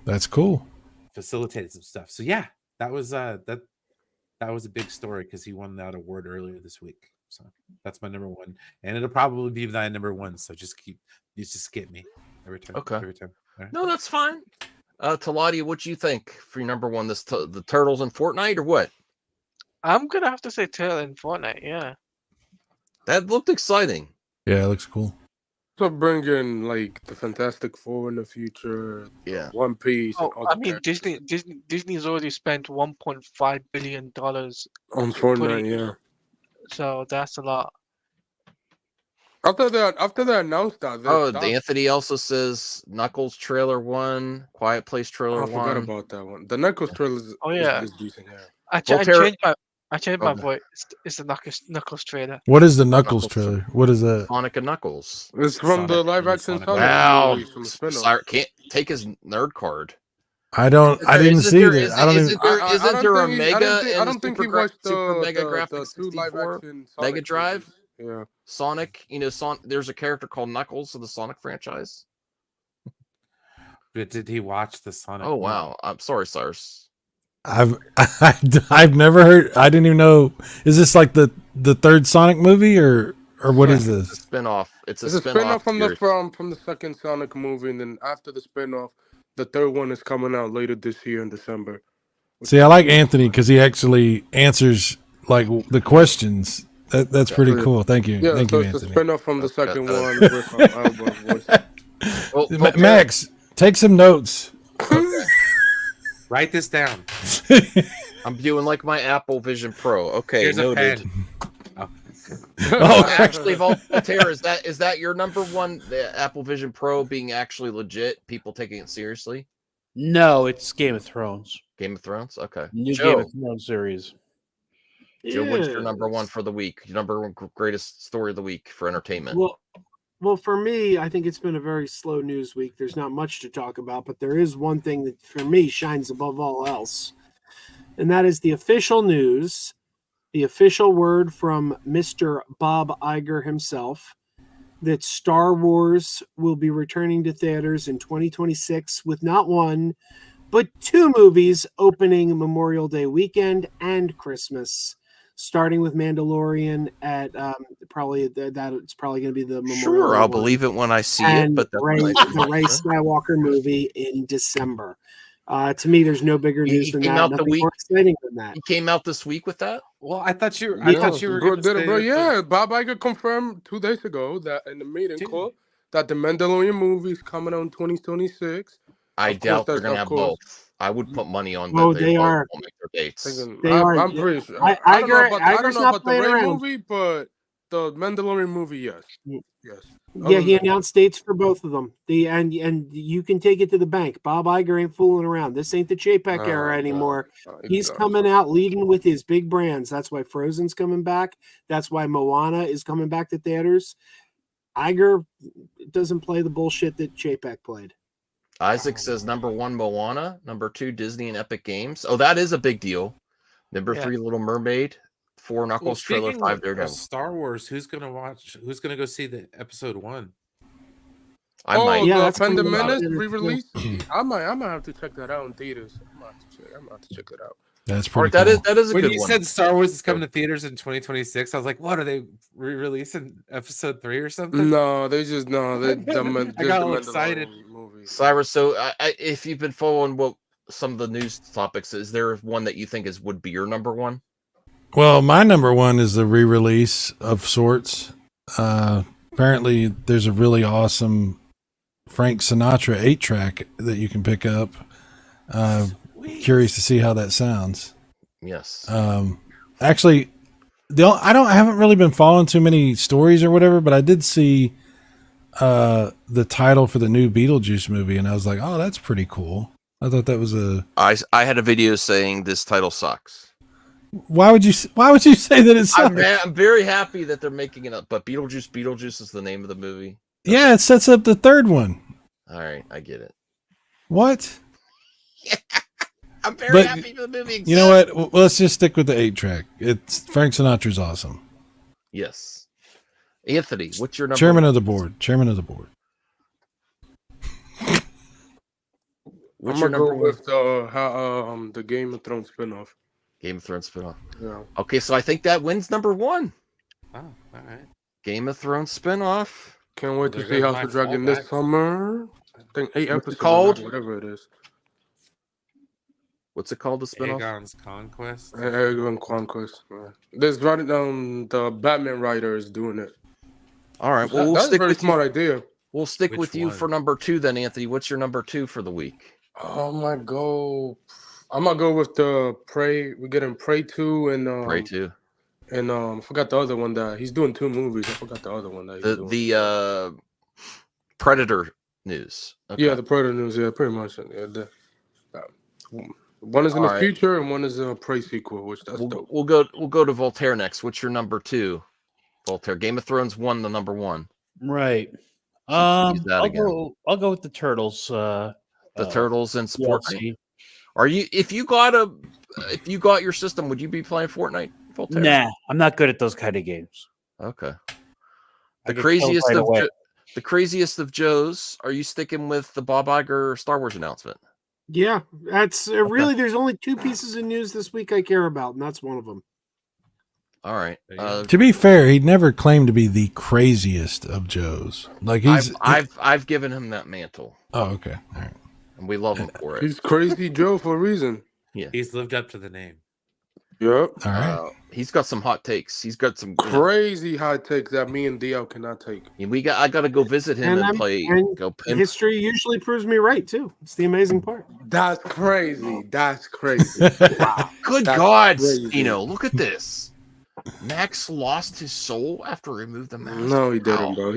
that's cool. Facilitated some stuff. So yeah, that was that was a big story because he won that award earlier this week. So that's my number one, and it'll probably be my number one. So just get me every time. Okay. Every time. Right. No, that's fine. Taladia, what do you think for your number one? The Turtles and Fortnite or what? I'm gonna have to say Turtle and Fortnite. Yeah, that looked exciting. Yeah, it looks cool. So bring in like the Fantastic Four in the future. Yeah, One Piece. I mean, Disney's already spent $1.5 billion on Fortnite. Yeah, so that's a lot. After they announced that. Anthony also says Knuckles trailer 1, Quiet Place trailer 1. I forgot about that one. The Knuckles trailer is decent. Yeah. I changed my voice. It's the Knuckles trailer. What is the Knuckles trailer? What is that? Sonic and Knuckles. It's from the live action Sonic. Wow, Sire can't take his nerd card. I didn't see that. I don't even. Isn't there a Mega? I don't think he watched Super Mega the Graphics 64 Mega Drive. Movies. Yeah, Sonic. There's a character called Knuckles of the Sonic franchise. But did he watch the Sonic? Oh wow! I'm sorry, Cyrus. I've never heard. I didn't even know. Is this like the third Sonic movie or what is this? It's a spinoff. It's a spinoff from the second Sonic movie, and then after the spinoff, the third one is coming out later this year in December. See, I like Anthony because he actually answers like the questions. That's pretty cool. Thank you. Yeah, Thank so you, it's Anthony. a spinoff from the second one with Max, take some notes. Okay. Write this down. I'm viewing like my Apple Vision Pro. Okay, here's noted. A pen. Actually, Voltaire, is that your number one? The Apple Vision Pro being actually legit, people taking it seriously. No, it's Game of Thrones. Game of Thrones. Okay, New Joe. Game of Thrones series. Joe, what's your number one for the week? Your number one greatest story of the week for entertainment? Well, for me, I think it's been a very slow news week. There's not much to talk about, but there is one thing that, for me, shines above all else, and that is the official news, the official word from Mr. Bob Iger himself, that Star Wars will be returning to theaters in 2026 with not one, but two movies opening Memorial Day weekend and Christmas. starting with Mandalorian at probably that it's probably going to be the Memorial Sure, Day I'll one. believe it when I see And it. But that's Rey, nice. the Rey Skywalker movie in December. To me, there's no bigger He news than came that. out the Nothing week- more exciting than that. He came out this week with that. Well, I thought you Yeah, were bro, gonna did it, bro? say Yeah, Bob Iger confirmed 2 days ago that in the meeting Dude. call that the Mandalorian movie is coming out in 2026. I Of course, doubt they're that's- going to of have course. both. I would put money on that. Oh, they both are. will make their dates. Thinking, They are. I'm pretty sure. I- I don't know Iger- about, I don't Iger's know not about the playing Ray around. movie, but the Mandalorian movie, yes. Mm. Yes. Yeah, he announced dates for both of them. And you can take it to the bank. Bob Iger ain't fooling around. This ain't the Chapek era anymore. He's coming out leading with his big brands. That's why Frozen's coming back. That's why Moana is coming back to theaters. Iger doesn't play the bullshit that Chapek played. Isaac says number 1 Moana, number 2 Disney and Epic Games. Oh, that is a big deal. Number Yeah. 3 Little Mermaid, 4 Knuckles trailer, 5 Daredevil. Star Wars. Who's gonna go see the episode 1? I oh, might. Yeah, the that's coming Phantom out Menace in- re-release. I might have to check that out in theaters. I'm gonna have to check it out. That's All right, pretty cool. that is a When good you one. said Star Wars is coming to theaters in 2026, I was like, "What are they re-releasing episode 3 or something?" No, they just no. They just I got all the excited. Mandalorian movie. Cyrus, so if you've been following what some of the news topics, is there one that you think would be your number 1? Well, my number 1 is the re-release of sorts. Apparently, there's a really awesome Frank Sinatra 8-track that you can pick up. Curious to see how that sounds. Yes. Actually, I haven't really been following too many stories or whatever, but I did see the title for the new Beetlejuice movie, and I was like, oh, that's pretty cool. I thought that was I had a video saying this title sucks. Why would you say that it sucks? I'm very happy that they're making it up, but Beetlejuice is the name of the movie. Yeah, it sets up the third one. All right, I get it. What? I'm very But happy the movie exists. You know what? Well, let's just stick with the 8-track. It's Frank Sinatra's awesome. Yes. Anthony, what's your number? Chairman of the board. What's I'm your gonna number go with the Game of Thrones spinoff. Game of Thrones spinoff. Yeah. Okay, so I think that wins number 1. Oh, all right. Game of Thrones spinoff. Can't wait to There see goes House my of Dragon this fallback. summer. I think 8 What's it episodes. called? Whatever it is. What's it called? The spinoff. Aegon's Conquest. Aegon Conquest. Yeah. There's writing the Batman writer is doing it. All right. Well, we'll That's a stick very with smart you. idea. We'll stick Which with you one? for number 2 then, Anthony. What's your number 2 for the week? Oh my god. I'm gonna go with the Prey. We're getting Prey 2 and Pray 2. and I forgot the other one that he's doing 2 movies. I forgot the other one that he's doing. The Predator news. Okay. Yeah, the Predator news. Yeah, pretty much. Yeah, one is in All the right. future and one is a Prey sequel, which that's We'll, dope. we'll go to Voltaire next. What's your number 2? Voltaire. Game of Thrones won the number 1. Right. use that again. I'll go with the Turtles. The Turtles and Fortnite. DLC. Are you if you got your system, would you be playing Fortnite, Voltaire? Nah, I'm not good at those kind of games. Okay. I The get craziest killed right of away. the craziest of Joes. Are you sticking with the Bob Iger Star Wars announcement? Yeah, that's really. There's only 2 pieces of news this week I care about, and that's one of them. All right. There you go. To be fair, he'd never claimed to be the craziest of Joes. Like I've given him that mantle, Oh, okay. All right. and we love him for it. He's Crazy Joe for a reason. He's lived up to the name. Yep. All right. He's got some hot takes. He's got some. Crazy high takes that me and DL cannot take. I got to go visit him and play. Go pimp. History usually proves me right too. It's the amazing part. That's crazy. That's crazy. Wow. Good That's God, crazy. Spino, look at this. Max lost his soul after he removed the mask. No, he didn't, bro.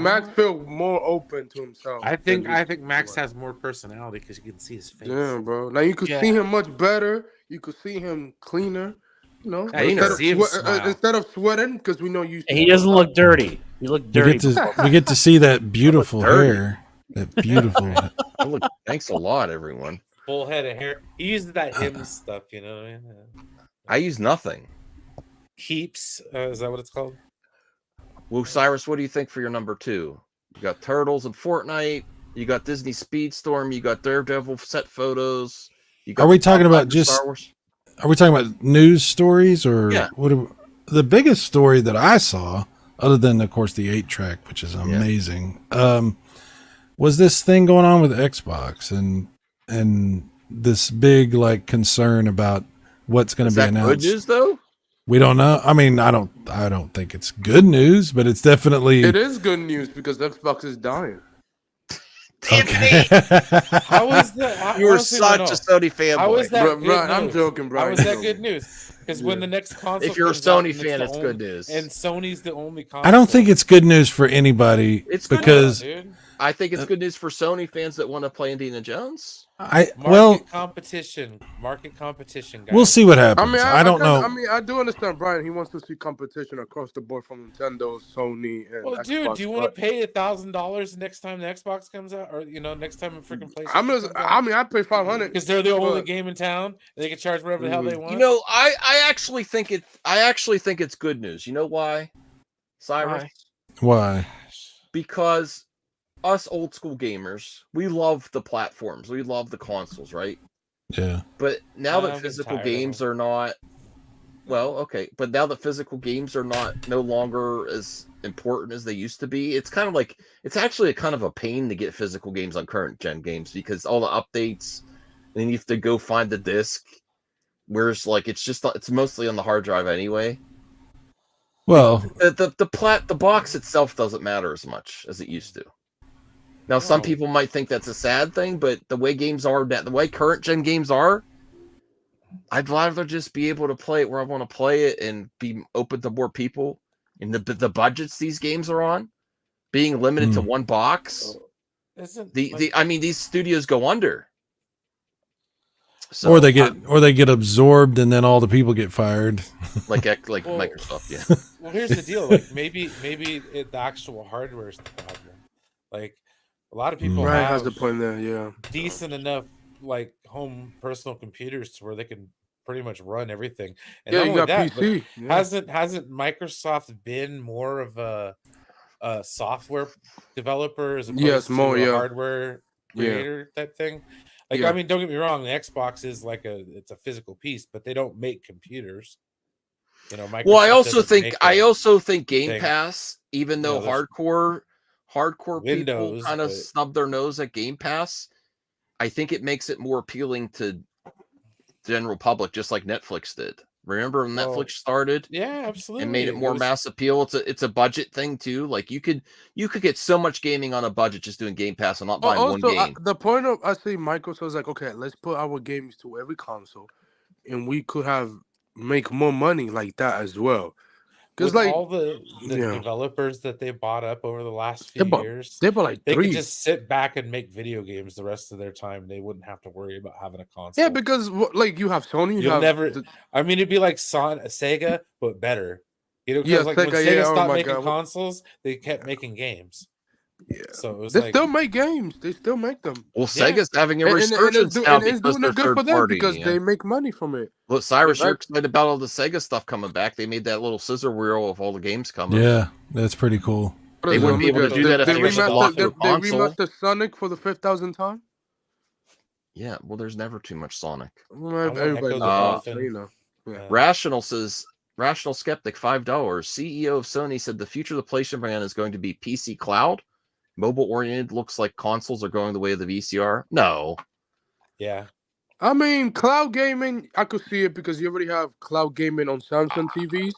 Max felt more open to himself. I think than Max before. has more personality because you can see his face. Yeah, bro. Now you could Yeah. see him much better. You could see him cleaner. You know, Yeah, you can see him smile. instead of sweating, because we know you. And he doesn't look dirty. He looked dirty. We get to see that beautiful dirty. hair. That beautiful. Oh, look, thanks a lot, everyone. Full head of hair. He uses that him stuff, you know what I mean? I use nothing. Heaps. Is that what it's called? Well, Cyrus, what do you think for your number 2? You got Turtles and Fortnite. You got Disney Speedstorm. You got Daredevil set photos. You got Are we the talking Bob about Iger just Star Wars? Are we talking about news stories or Yeah. The biggest story that I saw, other than of course the 8-track, which is amazing, was this thing going on with Xbox and this big like concern about what's going to be announced. Good news though? We don't know. I mean, I don't think it's good news, but it's definitely It is good news because Xbox is dying. okay. How is that? You were such a Sony fanboy. How is that? Bro, good I'm news? joking, bro. How I'm is that joking. good news? Because when the next console, If you're a comes out, Sony and fan, the it's only- good news. And Sony's the only console. I don't think it's good news for anybody It's good because dude. I think it's good news for Sony fans that want to play Indiana Jones. Market competition, guys. we'll see what happens. I mean, I don't know. I mean, I do understand Brian. He wants to see competition across the board from Nintendo, Sony, and Well, Xbox, dude, do you want but to pay $1,000 next time the Xbox comes out, or next time a freaking PlayStation? I mean, I pay $500 because they're the only but- game in town. They can charge whatever the hell they want. You know, I actually think it's good news. You know why, Cyrus? Why? Because us old school gamers, we love the platforms, we love the consoles, right? Yeah. But now I'm that getting physical tired of games are not, well, okay, but now that physical games are no longer as important as they used to be, it's kind of like it's actually a kind of a pain to get physical games on current gen games because all the updates, and you have to go find the disc. Whereas like it's mostly on the hard drive anyway. Well, The box itself doesn't matter as much as it used to. Now, some No. people might think that's a sad thing, but the way games are, the way current gen games are, I'd rather just be able to play it where I want to play it and be open to more people. And the budgets these games are on, being limited to one box, Isn't I mean, these studios go under. So or they get absorbed and then all the people get fired. like Well- Microsoft, yeah. Well, here's the deal. Like maybe the actual hardware is the problem. Like a lot of people Brian have has a point there. Yeah. decent enough like home personal computers to where they can pretty much run everything. And Yeah, not you only got that, but PC. Yeah. hasn't Microsoft been more of a software developer as opposed Yes, to more, a yeah. hardware Yeah. creator type thing? Like, Yeah. I mean, don't get me wrong, the Xbox is like it's a physical piece, but they don't make computers. You know, Microsoft Well, I also doesn't make think Game thing. Pass, even though there's hardcore people Windows, kind of but- snub their nose at Game Pass, I think it makes it more appealing to general public, just like Netflix did. Remember when Well, Netflix started yeah, absolutely. and made it more was- mass appeal? It's a budget thing too. Like you could get so much gaming on a budget just doing Game Pass and not buying one Also, game. the point of I see Microsoft is like, okay, let's put our games to every console, and we could make more money like that as well. Because with like all the yeah. developers that they bought up over the last They few bought- years, they were like they three. could just sit back and make video games the rest of their time. They wouldn't have to worry about having a console. Yeah, because like you have Sony, you You'll have never- the- I mean, it'd be like Sega, but better. You know, 'cause Yeah, like when Sega, Sega yeah, oh stopped my making God. consoles, they kept making games. yeah. So it was They like, still make games. They still make them. Well, yeah. Sega's having a And resurgence now and it's because doing they're it good third for them party. because yeah. they make money from it. Well, Cyrus, Yeah, you're that- excited about all the Sega stuff coming back. They made that little scissor wheel of all the games coming. Yeah, that's pretty cool. They wouldn't be able to do that if they they were blocked remastered, with console. remastered Sonic for the 5,000th time. Yeah, well, there's never too much Sonic. Well, want everybody Echo the knows, Dolphin. you know. Yeah. Rational says, Rational Skeptic, $5. CEO of Sony said the future of the PlayStation brand is going to be PC cloud. Mobile oriented, looks like consoles are going the way of the VCR. No. yeah, I mean, cloud gaming, I could see it because you already have cloud gaming on Samsung TVs.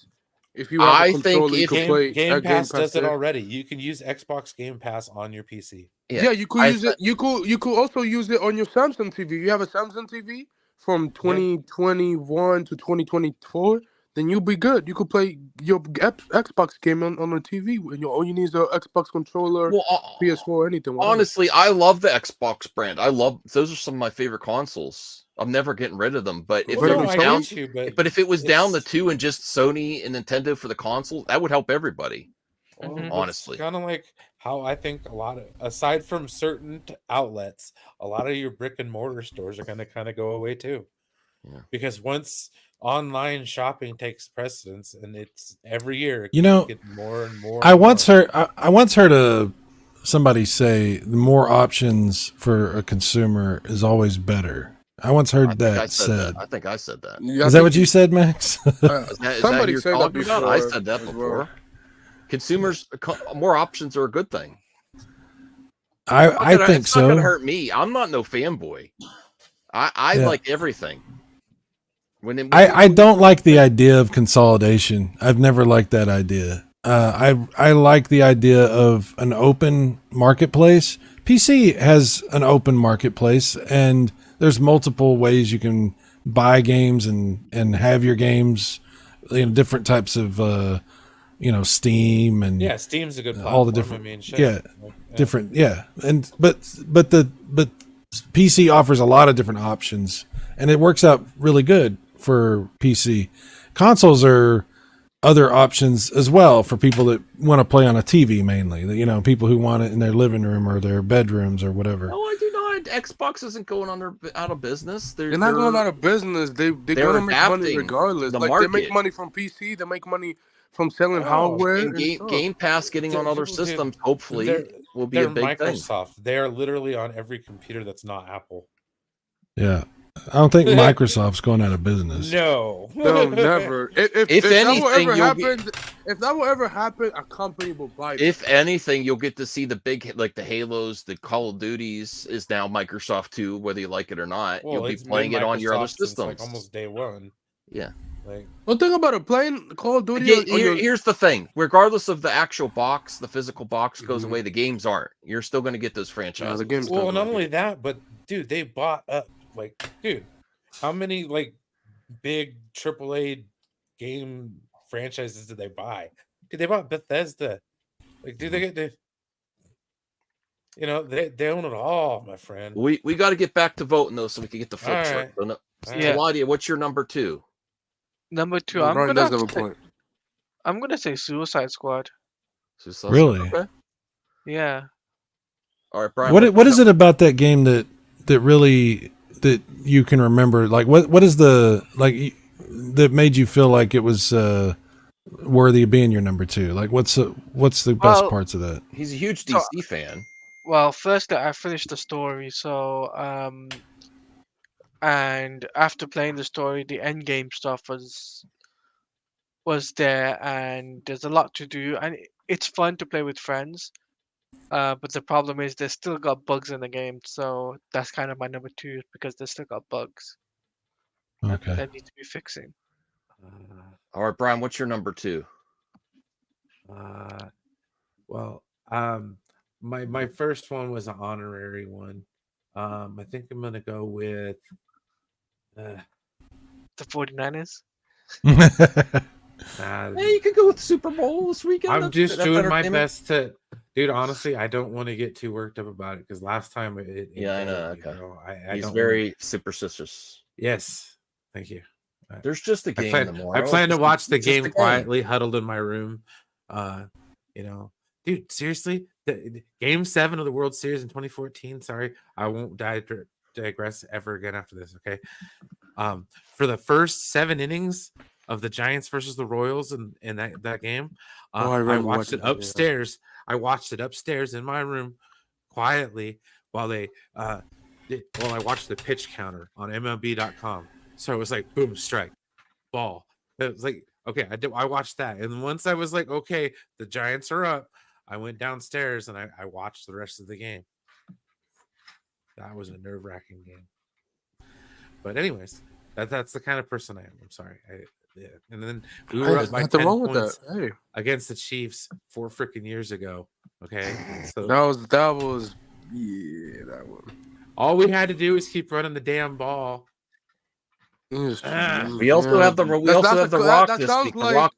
If you have I a think controller, you if- could play Game Pass does it there. already. You can use Xbox Game Pass on your PC. Yeah, Yeah, you could I use it. You could also use it on your Samsung TV. You have a Samsung TV from 2021 to 2024, then you'll be good. You could play your Xbox game on the TV, and all you need is an Xbox controller, Well, PS4, anything. whatever. honestly, I love the Xbox brand. Those are some of my favorite consoles. I'm never getting rid of them. But if Well, it no, was I down, get you, but if it was down the it's- two and just Sony and Nintendo for the console, that would help everybody. Mhm. Honestly. kind of like how I think a lot of, aside from certain outlets, a lot of your brick and mortar stores are going to kind of go away too. Yeah. Because once online shopping takes precedence, and it's every year, it You know, keeps getting more and more. I and once more. heard I once heard somebody say the more options for a consumer is always better. I once heard I think I that said said. that. I think I said that. Yeah, I Is that think what you said, Max? Is that somebody who you're said that talking about? I before said that as before. well. Consumers, more options are a good thing. I think It's not gonna so. hurt me. I'm not no fanboy. I Yeah. like everything. I don't like the idea of consolidation. I've never liked that idea. I like the idea of an open marketplace. PC has an open marketplace, and there's multiple ways you can buy games and have your games, different types of Steam and Yeah, Steam's a good platform. all the different I mean, shit. yeah, different and but PC offers a lot of different options, and it works out really good for PC. Consoles are other options as well for people that want to play on a TV mainly. People who want it in their living room or their bedrooms or whatever. No, I do not. Xbox isn't going out of business. They're not going out of business. They're gonna make money regardless. the Like market. they make money from PC. They make money from selling hardware. And Game Pass getting on other systems hopefully will be a big Microsoft. thing. They're literally on every computer that's not Apple. Yeah. I don't think Microsoft's going out of business. No, never. If anything, if that will ever happen, a company will buy it. If anything, you'll get to see the big, like the Halos, the Call of Duties is now Microsoft too, whether you like it or not. well, You'll be it's playing been it on your other Microsoft since, systems. like almost day one. Yeah. Like, well, think about it. Playing Call of Duty. Here's the thing: regardless of the actual box, the physical box goes away. The games aren't. You're still going to get those franchises. the games. well, not only that, but dude, they bought up. Like, dude, how many like big AAA game franchises did they buy? Dude, they bought Bethesda. Like, dude, they get the. They own it all, my friend. We got to get back to voting though, so we can get the flip All chart. right. Yeah. Claudia, what's your number 2? Number 2, Brian I'm does gonna have a point. I'm gonna say Suicide Squad. Really? Okay. Yeah. All right, Brian. What is it about that game that really that you can remember? Like what is the that made you feel like it was worthy of being your number 2? Like what's the best parts of that? He's a huge DC fan. Well, first I finished the story, so and after playing the story, the end game stuff was there, and there's a lot to do, and it's fun to play with friends. But the problem is they still got bugs in the game, so that's kind of my number 2 because they still got bugs Okay. that need to be fixing. All right, Brian, what's your number 2? Well, my first one was an honorary one. I think I'm gonna go with The 49ers. Hey, you could go with Super Bowl this weekend. I'm just doing my best to, dude. Honestly, I don't want to get too worked up about it because last time it Yeah, I know. me, Okay. bro. I He's don't very superstitious. Yes, thank you. There's just a game tomorrow. I plan to watch the It's just a game game. quietly, huddled in my room. Dude, seriously, the Game 7 of the World Series in 2014. Sorry, I won't digress ever again after this. Okay, for the first 7 innings of the Giants versus the Royals in that game, I watched it upstairs. I watched it upstairs in my room quietly while I watched the pitch counter on MLB.com. So it was like boom, strike, ball. It was like, okay, I watched that, and once I was like, okay, the Giants are up, I went downstairs and I watched the rest of the game. That was a nerve-wracking game. But anyways, that's the kind of person I am. I'm sorry. And then we were up by 10 points against the Chiefs 4 freaking years ago. Okay, so that was that one. All we had to do is keep running the damn ball. We also have the Rock this week. The Rock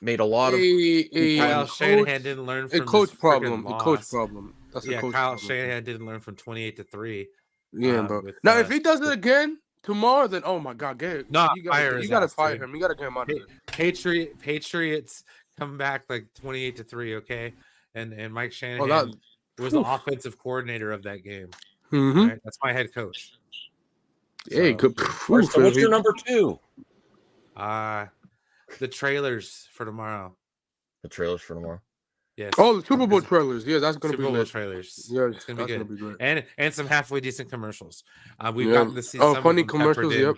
made a lot of. Kyle Shanahan didn't learn from a coach problem. A coach problem. That's a coach Kyle problem. Shanahan didn't learn from 28-3. Yeah, bro. Now if he does it again tomorrow, then oh my God, you gotta fire him. You gotta get him out of there. Patriots come back like 28-3. Okay, and Mike Shanahan was the offensive coordinator of that game. Mm-hmm. Right? That's my head coach. Yeah, good. So what's your number 2? The trailers for tomorrow. The trailers for tomorrow. Yes. Oh, the Super Bowl trailers. Yeah, that's gonna Super be Bowl lit. trailers. Yeah, It's gonna be that's good. gonna be great. And some halfway decent commercials. We've Yeah. gotten to see Oh, some funny of them commercials. Yep.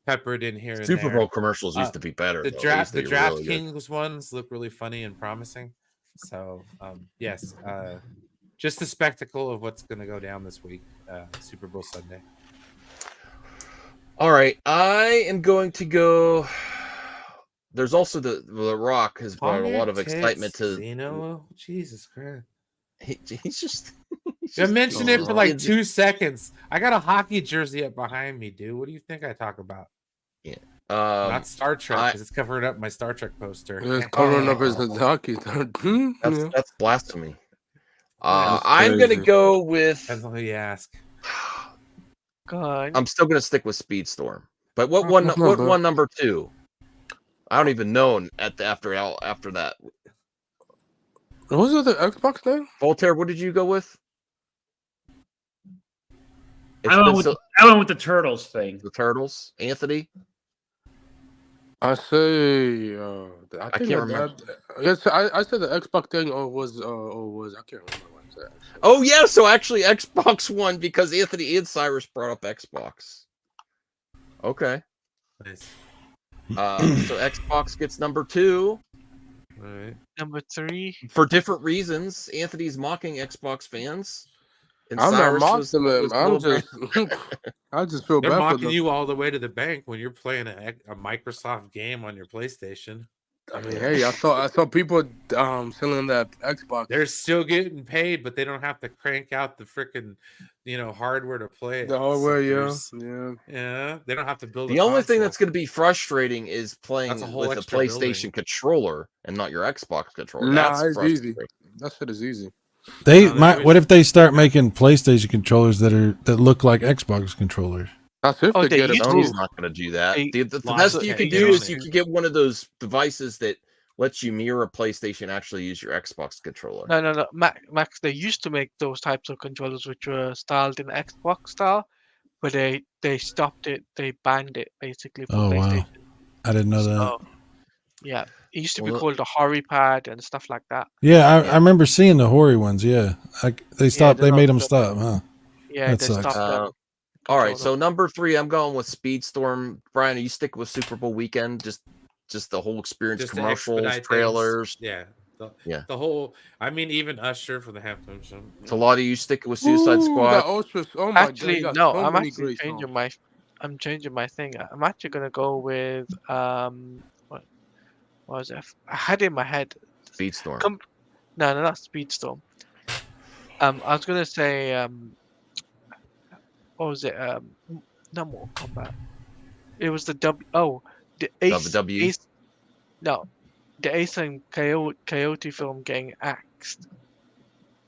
peppered in here and Super there. Bowl commercials used to be better. The though. They used to the be really good. DraftKings ones look really funny and promising. So yes, just the spectacle of what's going to go down this week, Super Bowl Sunday. All right, I am going to go. There's also the Rock has brought a lot of excitement to. Jesus Christ. He's just. I mentioned it for like 2 seconds. I got a hockey jersey up behind me, dude. What do you think I talk about? Yeah. Not Star Trek because it's covering up my Star Trek poster. It's covering up his hockey. That's blasphemy. That's I'm gonna crazy. go with. That's all you ask. God. I'm still gonna stick with Speedstorm. But what one? What one? Number 2? I don't even know after that. What was it? The Xbox name? Voltaire, what did you go with? I went with the Turtles thing. The Turtles. Anthony. I say. I can't remember. Yes, I said the Xbox thing, or was I can't remember what I said. Oh yeah, so actually Xbox won because Anthony and Cyrus brought up Xbox. Okay. Nice. So Xbox gets number 2. All right. Number 3. For different reasons. Anthony's mocking Xbox fans. And I'm Cyrus not was mocking them. I'm just. I just feel They're bad for mocking them. you all the way to the bank when you're playing a Microsoft game on your PlayStation. I mean, hey, I saw people selling that Xbox. They're still getting paid, but they don't have to crank out the freaking, hardware to play it. The hardware, yeah. Yeah. They don't have to build. The only thing that's going to be frustrating is playing That's a whole with a extra PlayStation building. controller and not your Xbox controller. Nah, That's it's easy. frustrating. That shit is easy. What if they start making PlayStation controllers that look like Xbox controllers? That's if they get used it. to. Sony's not going to do that. The best you can do is you can get one of those devices that lets you mirror a PlayStation, actually use your Xbox controller. No. Max, they used to make those types of controllers which were styled in Xbox style, but they stopped it. They banned it basically for Oh PlayStation. wow, I didn't know that. So, yeah, it used to be called the HoriPad and stuff like that. Yeah, I remember seeing the Hori ones. Yeah, they stopped. they're they made not them good. stop, huh? Yeah, That they sucks. stopped them. All right, so number 3, I'm going with Speedstorm. Brian, are you sticking with Super Bowl weekend? Just the whole experience, Just to commercials, expedite trailers. things. Yeah. The whole. I mean, even Usher for the halftime show. Talati, you sticking with Suicide Squad? That Ultras, oh my Actually, God, no, so I'm many actually great changing songs. I'm changing my thing. I'm actually gonna go with what was it? I had it in my head. Speedstorm. No, not Speedstorm. I was gonna say what was it? No Mortal Kombat. It was the the Ace. WWE? Ace, no, the Ace and Coyote film getting axed.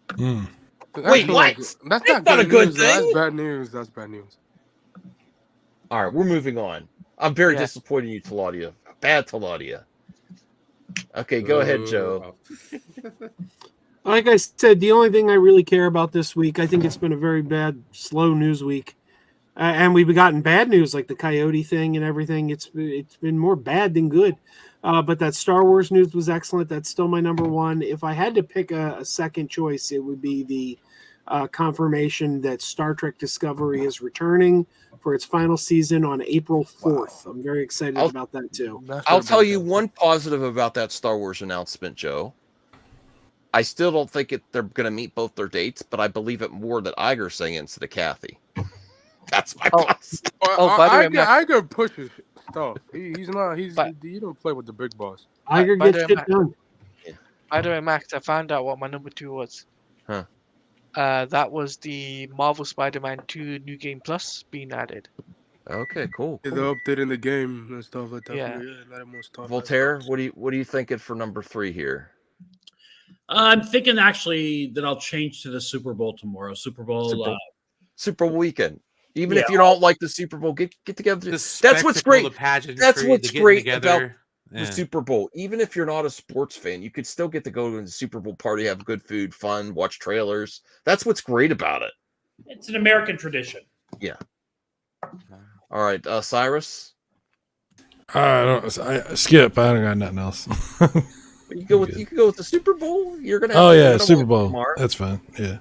Mm. Wait, what? That's not a good news. That's thing. bad news. That's bad news. All right, we're moving on. I'm very Yeah. disappointed in you, Taladia. Bad Taladia. Okay, go ahead, Joe. Like I said, the only thing I really care about this week, I think it's been a very bad, slow news week. And we've gotten bad news like the Coyote thing and everything. It's been more bad than good. But that Star Wars news was excellent. That's still my number 1. If I had to pick a second choice, it would be the confirmation that Star Trek Discovery is returning for its final season on April 4th. I'm very excited about that too. I'll tell you one positive about that Star Wars announcement, Joe. I still don't think they're going to meet both their dates, but I believe it more that Iger's saying instead of Kathy. That's my positive. By the way, Max, Iger pushes stuff. He's not. You don't play with the big boss. Iger by gets the shit way, done. by the way, Max, I found out what my number 2 was. Huh. That was the Marvel Spider-Man 2 New Game Plus being added. Okay, cool. They're updating the game and stuff like that. Yeah. Let him more stuff. Voltaire, what are you thinking for number 3 here? I'm thinking actually that I'll change to the Super Bowl tomorrow. Super Bowl. Super Bowl weekend. Even if you don't like the Super Bowl, get together. That's what's great. That's what's great about the Super Bowl. Even if you're not a sports fan, you could still get to go to the Super Bowl party, have good food, fun, watch trailers. That's what's great about it. It's an American tradition. Yeah. All right, Cyrus. Skip. I don't got nothing else. You go with you can go with the Super Bowl. You're gonna. Oh you're yeah, gonna Super watch Bowl. tomorrow. That's fine. Yeah.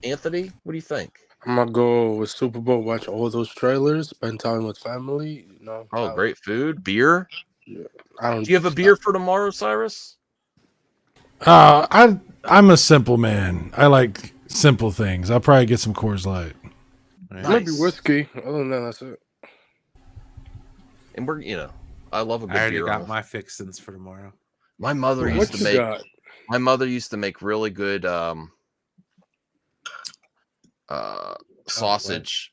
Anthony, what do you think? I'm gonna go with Super Bowl. Watch all those trailers. Spend time with family. You know. Oh, great food, beer. I don't. Do you have a beer for tomorrow, Cyrus? I'm a simple man. I like simple things. I'll probably get some Coors Light. Maybe Nice. whiskey. Other than that, that's it. And we're I love a good I already beer. got my fixins for tomorrow. My mother What used to you make. got? My mother used to make really good sausage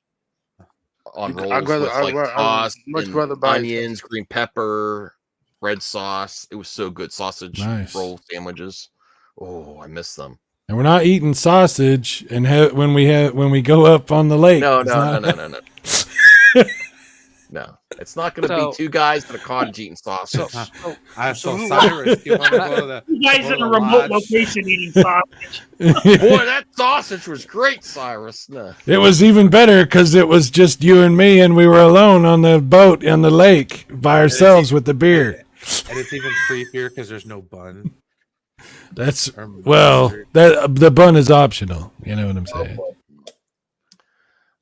on rolls I'd rather- with I'd like ra- I would sauce much and rather buy onions, green pepper, red sauce. It was so good. Sausage Nice. roll sandwiches. Oh, I miss them. And we're not eating sausage and when we go up on the lake. No, It's no, not- no, no, no, no. No, it's not going to So- be two guys in a cottage eating sausage. I saw Cyrus. You want to go to the You guys go in to a the remote lodge? location eating sausage. Boy, that sausage was great, Cyrus. No. It was even better because it was just you and me, and we were alone on the boat on the lake by ourselves with the beer. And it's even creepier because there's no bun. That's or well, mustard. that the bun is optional. You know what I'm saying?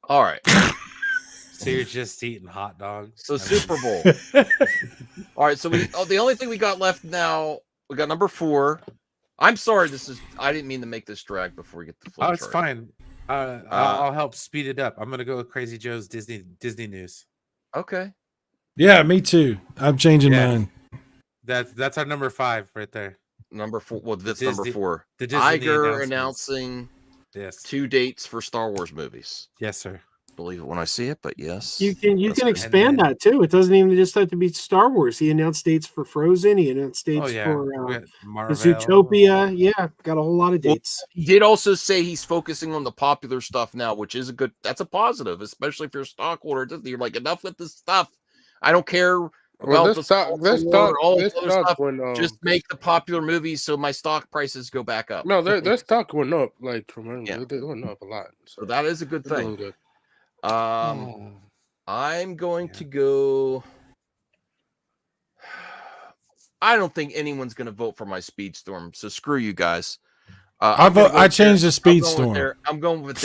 All right. So you're just eating hot dogs. So I mean, Super Bowl. All right. So the only thing we got left now, we got number 4. I'm sorry. I didn't mean to make this drag before we get to flip Oh, it's chart. fine. I'll help speed it up. I'm gonna go with Crazy Joe's Disney news. Okay. Yeah, me too. I'm changing Yeah. mine. That's our number 5 right there. Number 4. Well, that's Disney- number 4. The Disney Iger announcements. announcing Yes. 2 dates for Star Wars movies. Yes, sir. Believe it when I see it, but yes. You can That's can good. expand that too. It doesn't even just have to be Star Wars. He announced dates for Frozen. He announced dates Oh yeah. for We got Marvel. Zootopia. Yeah, got a whole lot of Well, dates. He did also say he's focusing on the popular stuff now, which is that's a positive, especially if you're a stockholder. You're like, enough with this stuff. I don't care Well, about this the stock, all this this other stock stuff. went Just make the popular movies so my stock prices go back up. no, their stock went up like tremendously. Yeah. They went up a lot. So that is a good they're thing. doing good. I'm going to go. I don't think anyone's going to vote for my Speedstorm, so screw you guys. I'm gonna go I with changed the I'm going with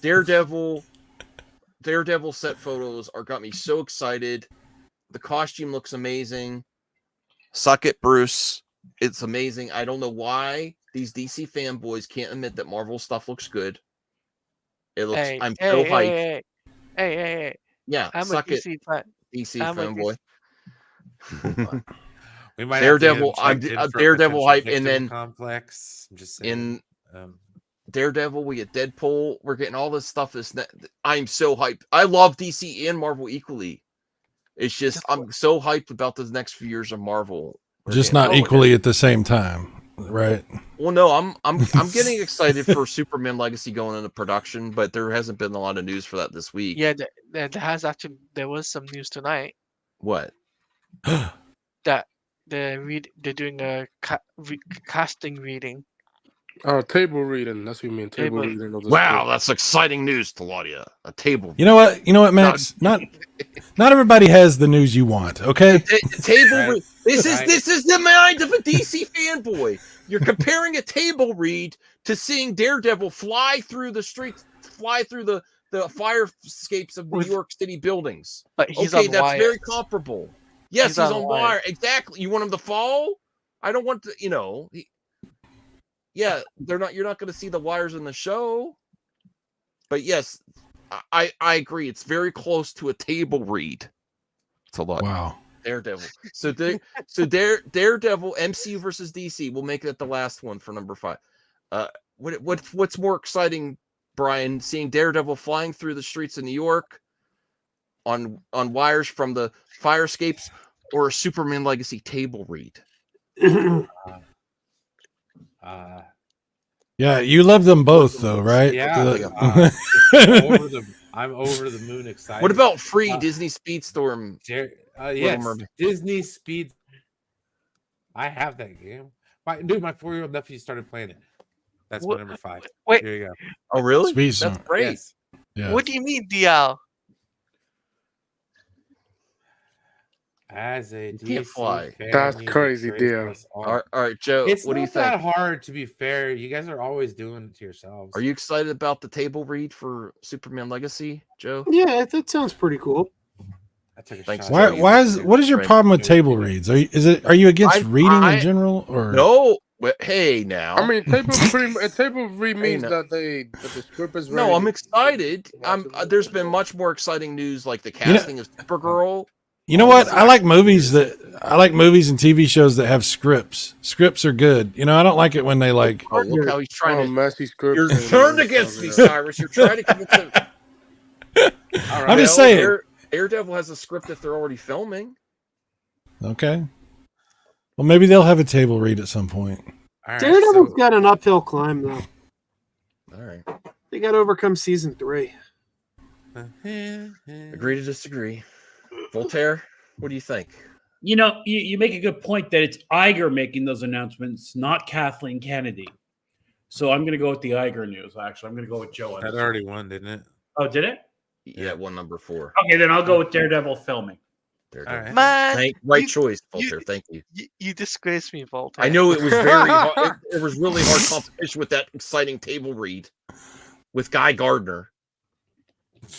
Daredevil. Daredevil set photos got me so excited. The costume looks amazing. Suck it, Bruce. It's amazing. I don't know why these DC fanboys can't admit that Marvel stuff looks good. It looks. I'm so hyped. Hey. Yeah, I'm a suck it, DC fan. DC I'm a fanboy. We might Daredevil, have to get him checked in for a Daredevil potential hype, and victim then complex. I'm just saying. In Um, Daredevil, we get Deadpool. We're getting all this stuff. I'm so hyped. I love DC and Marvel equally. It's just I'm so hyped about the next few years of Marvel. We're Just getting not all- equally at the same time, right? Well, no, I'm getting excited for Superman Legacy going into production, but there hasn't been a lot of news for that this week. Yeah, there was some news tonight What? that they're doing a casting reading. Table reading. That's what you mean. Table Table- reading of the Wow, script. that's exciting news, Claudia. A table. You know what, Max? Not everybody has the news you want. Okay. Table. Right. This Right. is the mind of a DC fanboy. You're comparing a table read to seeing Daredevil fly through the streets, fly through the firescapes of New With- York City buildings. But he's Okay, on that's wire. very comparable. Yes, he's He's on on wire. wire. Exactly. You want him to fall? I don't want to. Yeah, they're not. You're not going to see the wires in the show. But yes, I agree. It's very close to a table read. It's a lot. Wow. Daredevil. So Daredevil MCU versus DC. We'll make that the last one for number 5. What's more exciting, Brian? Seeing Daredevil flying through the streets of New York on wires from the firescapes, or a Superman Legacy table read? Yeah, you love them both, though, right? Yeah, I'm over the moon excited. What about free Disney Speedstorm? Yes, Mermaid? Disney Speed. I have that game. My 4-year-old nephew started playing it. That's my What- number 5. Wait, Here you go. Oh, really? Speedstorm. That's great. Yes. Yeah. what do you mean, DL? As a You can't DC fly. fan, That's you crazy, disgrace dear. us all. All right, Joe. It's what do you not that think? hard, to be fair. You guys are always doing it to yourselves. Are you excited about the table read for Superman Legacy, Joe? Yeah, that sounds pretty cool. I took a Thanks, shot. Joe. What is your Right. problem with table reads? Are you against reading I- in general or No. Hey, now. I mean, table read means no. that the script is ready. No, I'm excited. Watch it. There's been much more exciting news, like the casting of Supergirl. you know what? I like movies and TV shows that have scripts. Scripts are good. You know, I don't like it when they like. Oh, look how he's trying to. messy script. You're turned against me, Cyrus. You're trying to convince him. I'm just saying. Daredevil has a script that they're already filming. Okay. Well, maybe they'll have a table read at some point. All right, Daredevil's so- got an uphill climb though. All right. They got to overcome season 3. Agree to disagree. Voltaire, what do you think? You know, you make a good point that it's Iger making those announcements, not Kathleen Kennedy. So I'm going to go with the Iger news. Actually, I'm going to go with Joe. on That this. already won, didn't it? Oh, did it? Yeah, one number 4. Okay, then I'll go with Daredevil filming. Daredevil. All right. Man, Right you- choice, Voltaire. Thank you. you disgrace me, Voltaire. I know it was very hard. It was really hard competition with that exciting table read with Guy Gardner.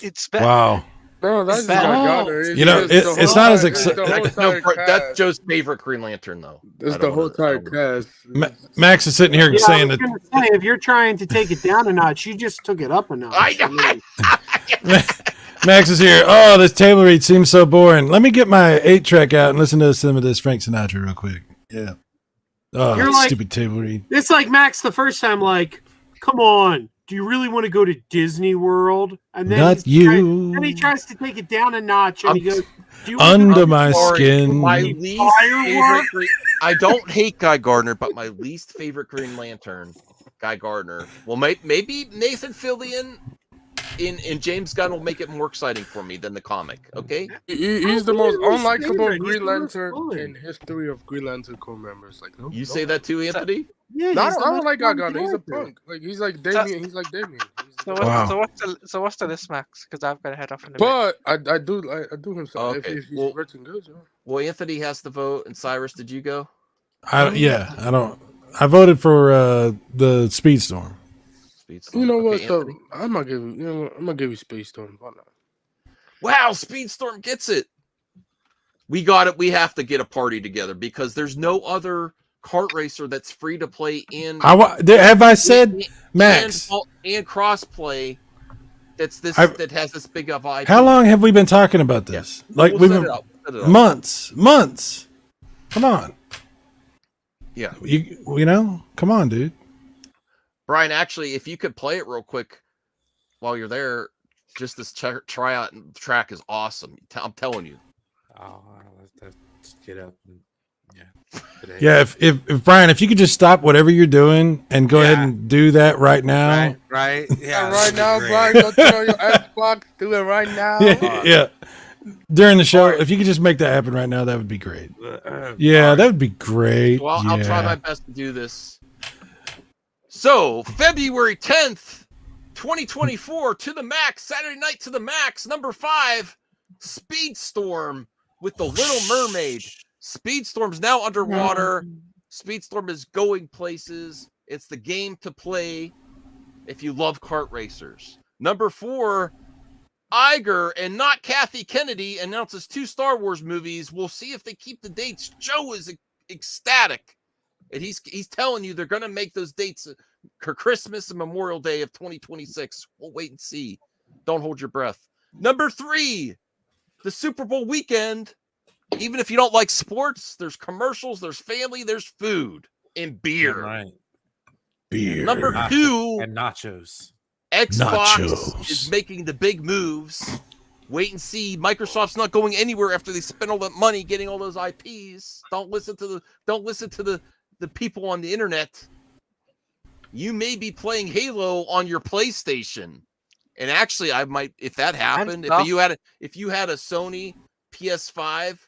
It's better. Wow. No, that's It's not bad. Gardner. You know, it's not as exci- No, that's Joe's favorite Green Lantern, though. It's I the don't whole wanna- entire cast. Max is sitting here Yeah, saying I was that. gonna say, if you're trying to take it down a notch, you just took it up a notch. I know. Max is here. Oh, this table read seems so boring. Let me get my 8-track out and listen to some of this Frank Sinatra real quick. Yeah. Oh, You're like- stupid table read. It's like Max the first time, like, come on, do you really want to go to Disney World? And then Not you. Then he tries to take it down a notch, and he goes, "Do you Under want my Sorry, skin. My least favorite I don't hate Guy Gardner, but my least favorite Green Lantern, Guy Gardner. Well, maybe Nathan Fillion in James Gunn will make it more exciting for me than the comic. Okay. He's the most He's favorite. unlikable He's Green the most Lantern fun. in history of Green Lantern co members. Like, no, You no. say that too, Anthony? Yeah, No, I he's the don't most like Guy fun Gardner. He's a character. punk. Like he's like Damien. He's like Damien. So, Wow. what's the list, Max? Because I've got to head off in a bit. But I do him so Okay, if he's well- rich and good. Yeah. Well, Anthony has to vote, and Cyrus, did you go? I voted for the Speedstorm. Speedstorm. You know what? Okay, So Anthony. I'm gonna give you. You know what? I'm gonna give you Space Storm. Why not? Wow, Speedstorm gets it. We got it. We have to get a party together because there's no other kart racer that's free to play in. Have I said, Max? and crossplay. That has this big of IP. How long have we been talking about this? Like We'll we've set been it up, set it up. months. Come on. Yeah, You know, come on, dude. Brian. Actually, if you could play it real quick while you're there, just this tryout track is awesome. I'm telling you. Oh, let's get up. And, yeah. Today. Yeah, if Brian, if you could just stop whatever you're doing and go ahead Yeah. and do that right now. Right. Yeah. right that'd be now, great. Brian, go turn on your Xbox. Do it right now. Yeah. During the show, if you could just make that happen right now, that would be great. Yeah, that would be great. Well, I'll try my best to do this. So, February 10th, 2024, to the max, Saturday night to the max, number 5, Speedstorm with the Little Mermaid. Speedstorm's now underwater. Speedstorm is going places. It's the game to play if you love kart racers. Number 4, Iger and not Kathy Kennedy announces 2 Star Wars movies. We'll see if they keep the dates. Joe is ecstatic. And he's telling you they're going to make those dates for Christmas and Memorial Day of 2026. We'll wait and see. Don't hold your breath. Number 3, the Super Bowl weekend. Even if you don't like sports, there's commercials, there's family, there's food and beer. Right. Beer. Number 2, And nachos. Xbox Nachos. is making the big moves. Wait and see. Microsoft's not going anywhere after they spend all that money getting all those IPs. Don't listen to the people on the internet. You may be playing Halo on your PlayStation. And actually, I might, if that happened, if you had a Sony PS5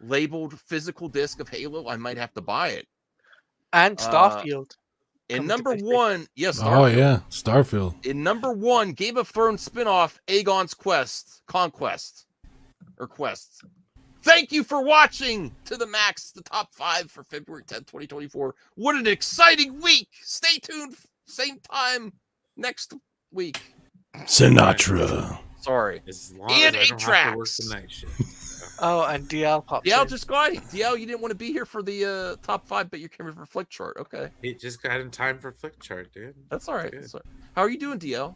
labeled physical disc of Halo, I might have to buy it. And Starfield. And Coming to number PlayStation. 1, yes, Oh yeah, Starfield. in number 1, Game of Thrones spinoff, Aegon's Quest, Conquest, or Quest. Thank you for watching To the Max, the top 5 for February 10th, 2024. What an exciting week. Stay tuned. Same time next week. Sinatra. Sorry. As long And as I don't have to work Atrax. the night shift. Oh, and DL pops DL in. just got it. DL, you didn't want to be here for the top 5, but you're coming for Flick Chart. Okay. He just got in time for Flick Chart, dude. That's all right. Good. That's all right. How are you doing, DL?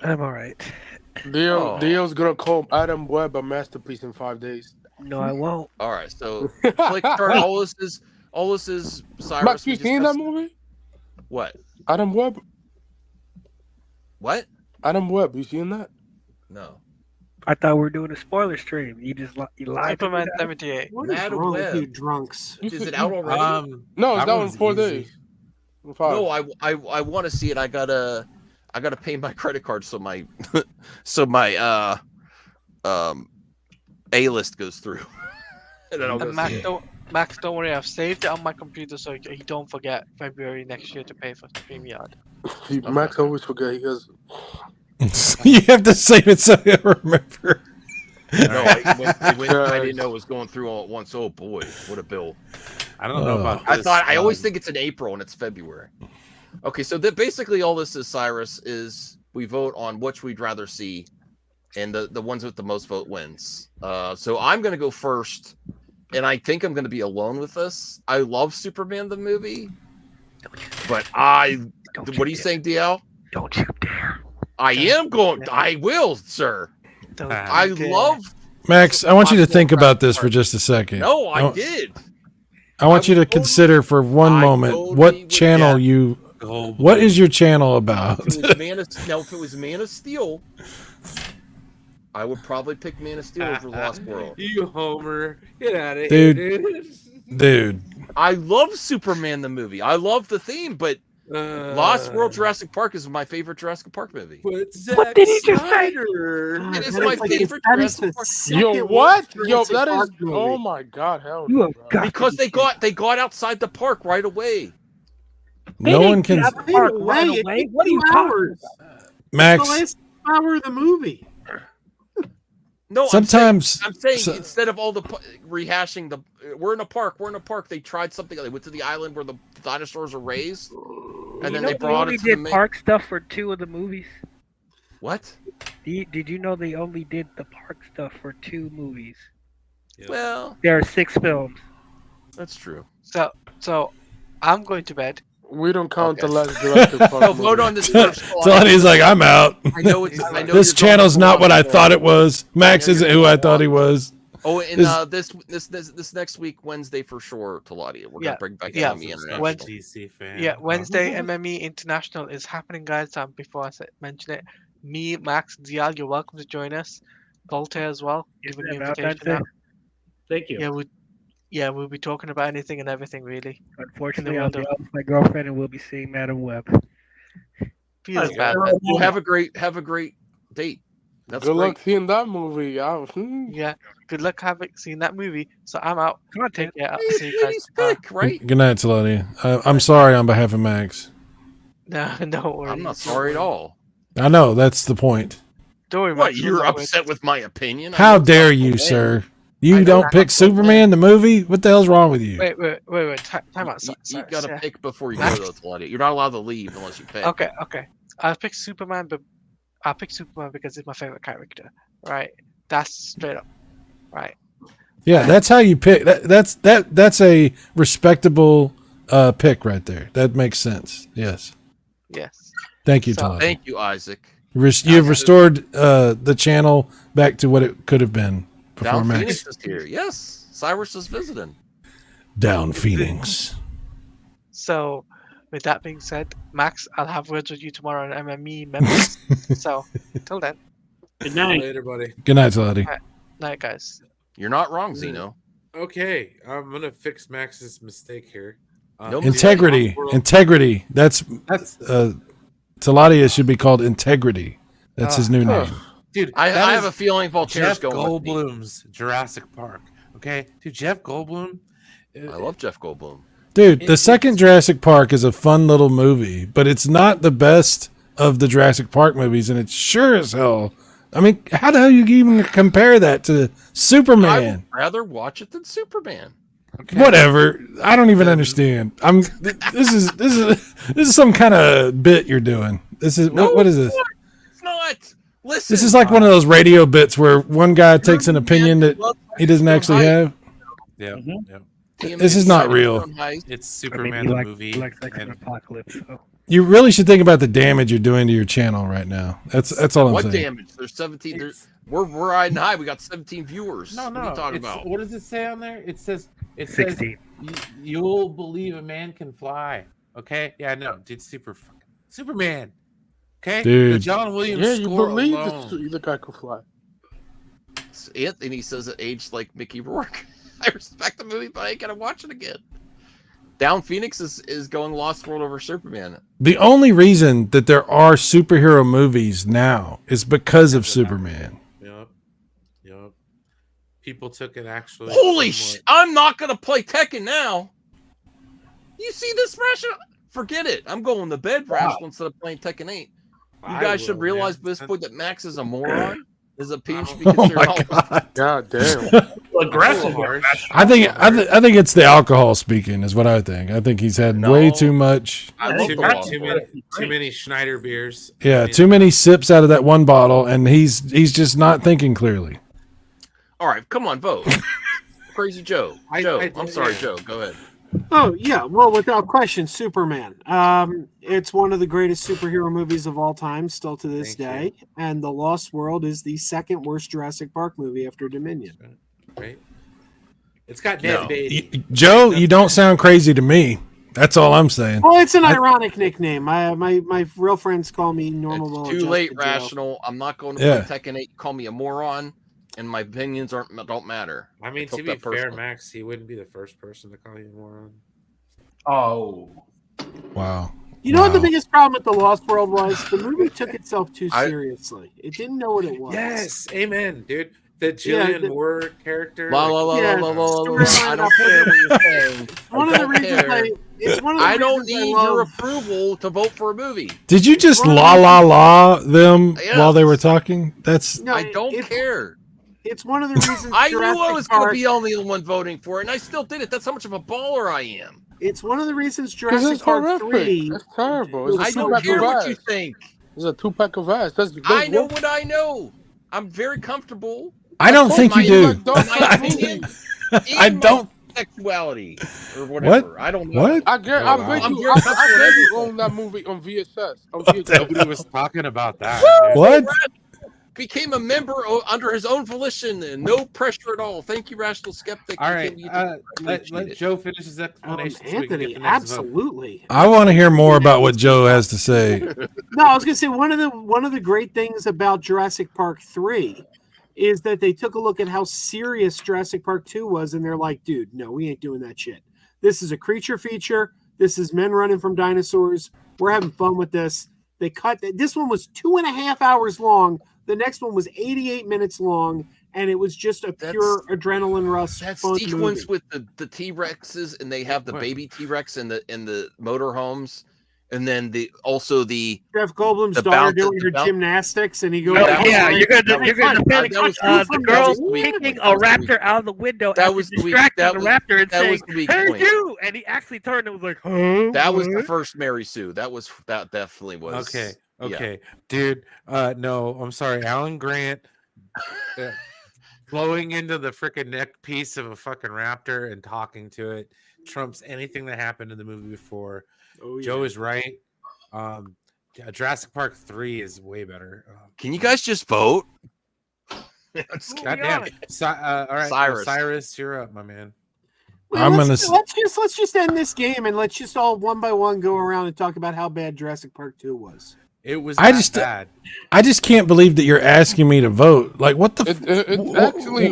I'm all right. Oh. Dio's gonna call Adam Webb a masterpiece in 5 days. No, I won't. All right. So Flick Chart, all this is Cyrus. Max, We you just seen have- that movie? What? Adam Webb. What? Adam Webb. You seen that? No. I thought we were doing a spoiler stream. You lied to me. Superman 78. What is Mad wrong with you Web. drunks? Is it out already? No, it's that out in one's 4 easy. days. 5. No, I want to see it. I gotta pay my credit card so my A list goes through. And then I'll go And see Max, it. don't worry. I've saved it on my computer so you don't forget February next year to pay for StreamYard. Max always forget. He goes, You have to save it so you remember. No, I didn't know it was going through all at once. Oh boy, what a bill! I don't know about I this. thought I always think it's in April and it's February. Okay, so basically all this is, Cyrus, is we vote on which we'd rather see, and the ones with the most vote wins. So I'm gonna go first, and I think I'm gonna be alone with this. I love Superman the movie, but what are you saying, DL? Don't you dare. I am going. I will, sir. Don't I you dare. love. Max, I want you to Watch think Warcraft about this for Park. just a second. No, I I- did. I want you to would totally- consider for one I moment totally what would- channel yeah. you. Gold. What is your channel about? If it was Man of Steel, I would probably pick Man of Steel over Lost World. You homer. Get out of Dude. here, dude. Dude, I love Superman the movie. I love the theme, but Lost World Jurassic Park is my favorite Jurassic Park movie. What What did he just say? It is That my is like- favorite that is Jurassic the Park. yo, second what? worst Yo, Jurassic that is. Park movie. Oh my God, hell. You no, have bro. got Because to be they got outside the park right away. They no didn't one get can. out the park Either right way, it away. took What are you 2 talking hours. about? The Max, last hour of the movie. No, sometimes. I'm saying so- instead of all the rehashing the we're in a park, they tried something. They went to the island where the dinosaurs are raised, and then they brought only it to the did main. park stuff for 2 of the movies. What? Did you know they only did the park stuff for 2 movies? Well, There are 6 films. that's true. So I'm going to bed. We don't count the Okay. last Jurassic Park. No, vote on this first. Tony's like, I'm out. I know it's. I know This you're going channel's for not what I Lost thought World. it was. Max I know isn't you're who I going thought he for was. Oh, and this next week, Wednesday for sure, Talati. We're Yeah, gonna bring back yeah. MME International. When- DC fan. Yeah, Wednesday MME International is happening, guys. Before I mention it, me, Max, Dial, you're welcome to join us. Voltaire as well. Giving the invitation out. Thank you. We'll be talking about anything and everything, really. Unfortunately, we'll I'll do- be out with my girlfriend and we'll be seeing Madam Web. Feels Yeah. bad. Well, have a great date. That's Good great. luck seeing that movie. Yeah. Good luck having seen that movie. So I'm out. Content. Take care. I'll He's see you guys. Eddie's pick, right? Good night, Talani. I'm sorry on behalf of Max. No, don't worry. I'm not sorry at all. I know that's the point. Don't worry. What? Max, You're not worried. upset with my opinion? I How know dare it's not you, the sir? I You know don't it's pick not the Superman the movie? What the hell's wrong with you? Wait. Time out. You Cyrus, got to yeah. pick before you go, though, Talati. You're not allowed to leave unless you pick. Okay. I'll pick Superman, but I'll pick Superman because it's my favorite character. Right. That's straight up. Right. Yeah, that's how you pick. That's a respectable pick right there. That makes sense. Yes. Yes. Thank you, So- Talani. Thank you, Isaac. You've restored the channel back to what it could have been before Down Max. Phoenix is here. Yes, Cyrus is visiting. Down Phoenix. So, with that being said, Max, I'll have words with you tomorrow on MME members. So, till then, Good night. Later, buddy. Good night, Talati. night, guys. You're not wrong, Zeno. Okay, I'm gonna fix Max's mistake here. No Integrity. World- Integrity. That's That's Taladia should be called Integrity. That's his new name. dude. I that have is a feeling Voltaire's Jeff going with me. Goldblum's Jurassic Park. Okay, dude, Jeff Goldblum. I love Jeff Goldblum. Dude, the second Jurassic Park is a fun little movie, but it's not the best of the Jurassic Park movies, and it's sure as hell I mean, how the hell you even compare that to I would Superman? rather watch it than Superman. Okay. Whatever. I don't even understand. This is some kind of bit you're doing. This is No, what is this? It's not. Listen. This is like one of those radio bits where one guy takes an opinion that he doesn't actually have. Yeah. Mhm. Yeah. This is not real. It's I mean, Superman he the likes, movie. he likes X-Men and- Apocalypse. So. You really should think about the damage you're doing to your channel right now. That's all I'm What saying. damage? There's 17. We're riding high. We got 17 viewers. No, What are no. you talking about? What does it say on there? It says 16. You'll believe a man can fly. Okay? Yeah, no, dude, Superman. Okay? Dude. The John Williams Yeah, you score believe alone. the guy could fly. Anthony says it aged like Mickey Rourke. I respect the movie, but I ain't gonna watch it again. Down Phoenix is going Lost World over Superman. The only reason that there are superhero movies now is because of Superman. Yep. Yep. People took it actually. Holy somewhat- shit! I'm not gonna play Tekken now. You see this, Rational? Forget it. I'm going to bed, Rational, instead of playing Tekken 8. You I guys should will, realize man. by this point that Max is a moron. His opinion should be Oh considered. my all- god! God damn. Aggressive. Harsh. I think it's the alcohol speaking is what I think. I think he's had way No. too much. I Yeah, love Too the many, Lost too, World. many, too many Schneider beers. Yeah, too many sips out of that one bottle, and he's just not thinking clearly. All right, come on, vote. Crazy Joe. I'm sorry, yeah. Joe. Go ahead. Oh yeah, well, without question, Superman. It's one of the greatest superhero movies of all time, still to this Thank day. And The Lost World is the second worst Jurassic Park movie after Dominion. Right? It's got No. Ned Beatty. Joe, you don't sound crazy to me. That's all I'm saying. Well, it's an ironic nickname. My real friends call me Normal. It's Will too Adjusted late, Joe. Rational. I'm not going to Yeah. play Tekken 8. Call me a moron, and my opinions don't matter. I mean, I took to be that fair, personally. Max, he wouldn't be the first person to call you a moron. Oh. Wow. You know what the Wow. biggest problem with The Lost World was? The movie took itself too I- seriously. It didn't know what it was. Yes, amen, dude. The Yeah, Jillian the- Moore character. La, la, la, Yeah, la, la, la, la. storyline I don't care what you're saying. One I of the don't reasons care. it's one of the I don't reasons need I your love- approval to vote for a movie. Did you just One of la the- la la them Yes. while they were talking? That's No, I don't it's, care. It's one of the reasons I knew I Jurassic was going to Park- be the only one voting for it, and I still did it. That's how much of a baller I am. It's one of the reasons Because Jurassic it's Park horrific. 3. That's terrible. It's a I don't two-pack care of what you ass. think. It's a 2-pack of ass. That's I know what I know. I'm very comfortable. I don't think you do. My opinion, I in don't. my sexuality or whatever. I don't know. What? I bet I'm you. very I comfortable bet with you everything. own that movie on VSS. On the VHS. Nobody was talking about that. dude. What? Became a member under his own volition and no pressure at all. Thank you, Rational Skeptic. All You right, came- I let appreciate it. Joe finish his explanation. so we can Anthony, get the next vote. absolutely. I want to hear more about what Joe has to say. No, I was gonna say one of the great things about Jurassic Park 3 is that they took a look at how serious Jurassic Park 2 was, and they're like, dude, no, we ain't doing that shit. This is a creature feature. This is men running from dinosaurs. We're having fun with this. They cut this one was 2.5 hours long. The next one was 88 minutes long, and it was just a pure adrenaline rush. That fun sequence movie. with the T-Rexes, and they have the What? baby T-Rex in the motorhomes, and then also the Jeff Goldblum's the daughter bounce- doing the her bounce- gymnastics, and he goes, Oh, that was yeah, the- you're that gonna was- you're gonna that defend was- the girl that was the weak kicking point. a That was the weak- raptor out of the window that after was the weak- distracting that the was- raptor and that saying, was the weak "Hey point. you!" And he actually turned and was like, "Huh?" That was the what?" first Mary Sue. That definitely was Okay, yeah. okay, dude. No, I'm sorry, Alan Grant. Flowing into the freaking neck piece of a fucking raptor and talking to it trumps anything that happened in the movie before. Oh, Joe is right. Jurassic Park 3 is way better. Can you guys just vote? Goddamn. All right, Cyrus. Cyrus, you're up, my man. Well, I'm let's gonna just end this game and let's just all one by one go around and talk about how bad Jurassic Park 2 was. It was I that just- bad. I just can't believe that you're asking me to vote. Like, what the?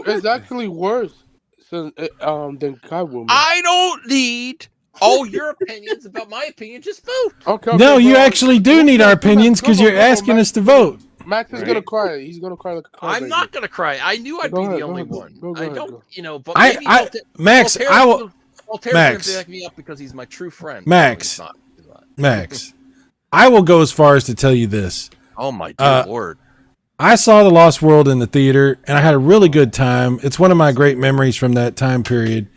It's actually worse than Catwoman. I don't need all your opinions about my opinion. Just vote. Okay, No, you bro. actually do need our opinions because you're asking us to vote. Max is gonna cry. He's gonna cry like a cry. I'm not gonna cry. I knew I'd Go be ahead, the go only ahead, one. go I ahead, don't, go. but I- maybe I- Max, Voltaire's I will- gonna- Voltaire's Max. gonna back me up because he's my true friend. Max. No, he's not. Max, I will go as far as to tell you this. Oh my dear Uh, lord. I saw The Lost World in the theater, and I had a really good time. It's one of my great memories from that time period.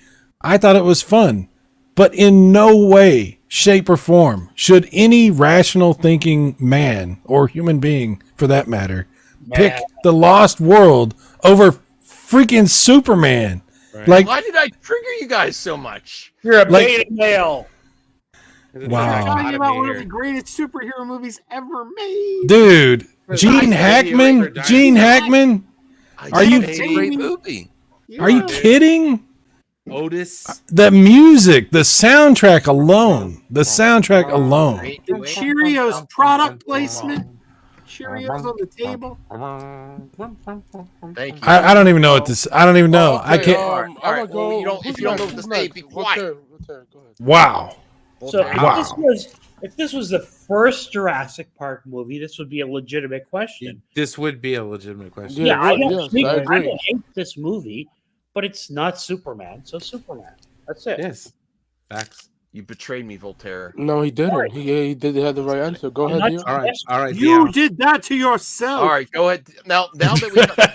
I thought it was fun, but in no way, shape, or form should any rational thinking man or human being, for that matter, pick The Lost World over freaking Superman. Right. Like, Why did I trigger you guys so much? You're a Like- beta male. Wow. Talking about one of the greatest superhero movies ever made. dude, Gene I- Hackman, I- Gene Hackman. I Are you said it's a great movie? Are you kidding? Otis. The music, the soundtrack alone, The Cheerios product placement. Cheerios on the table. Thank you. I don't even know what this. I don't even know. I can't. All right, I'm gonna well, go. you don't- if you don't know what to say, be quiet. Go ahead. Wow. So Voltaire. if this was the first Jurassic Park movie, this would be a legitimate question. This would be a legitimate question. Yeah, I right, don't yes, think I I agree. don't hate this movie, but it's not Superman. So Superman. That's it. Yes. Facts. You betrayed me, Voltaire. No, he didn't. He did have the right answer. Go ahead, not- Dio. All right. You Dion. did that to yourself. All right, go ahead. Now that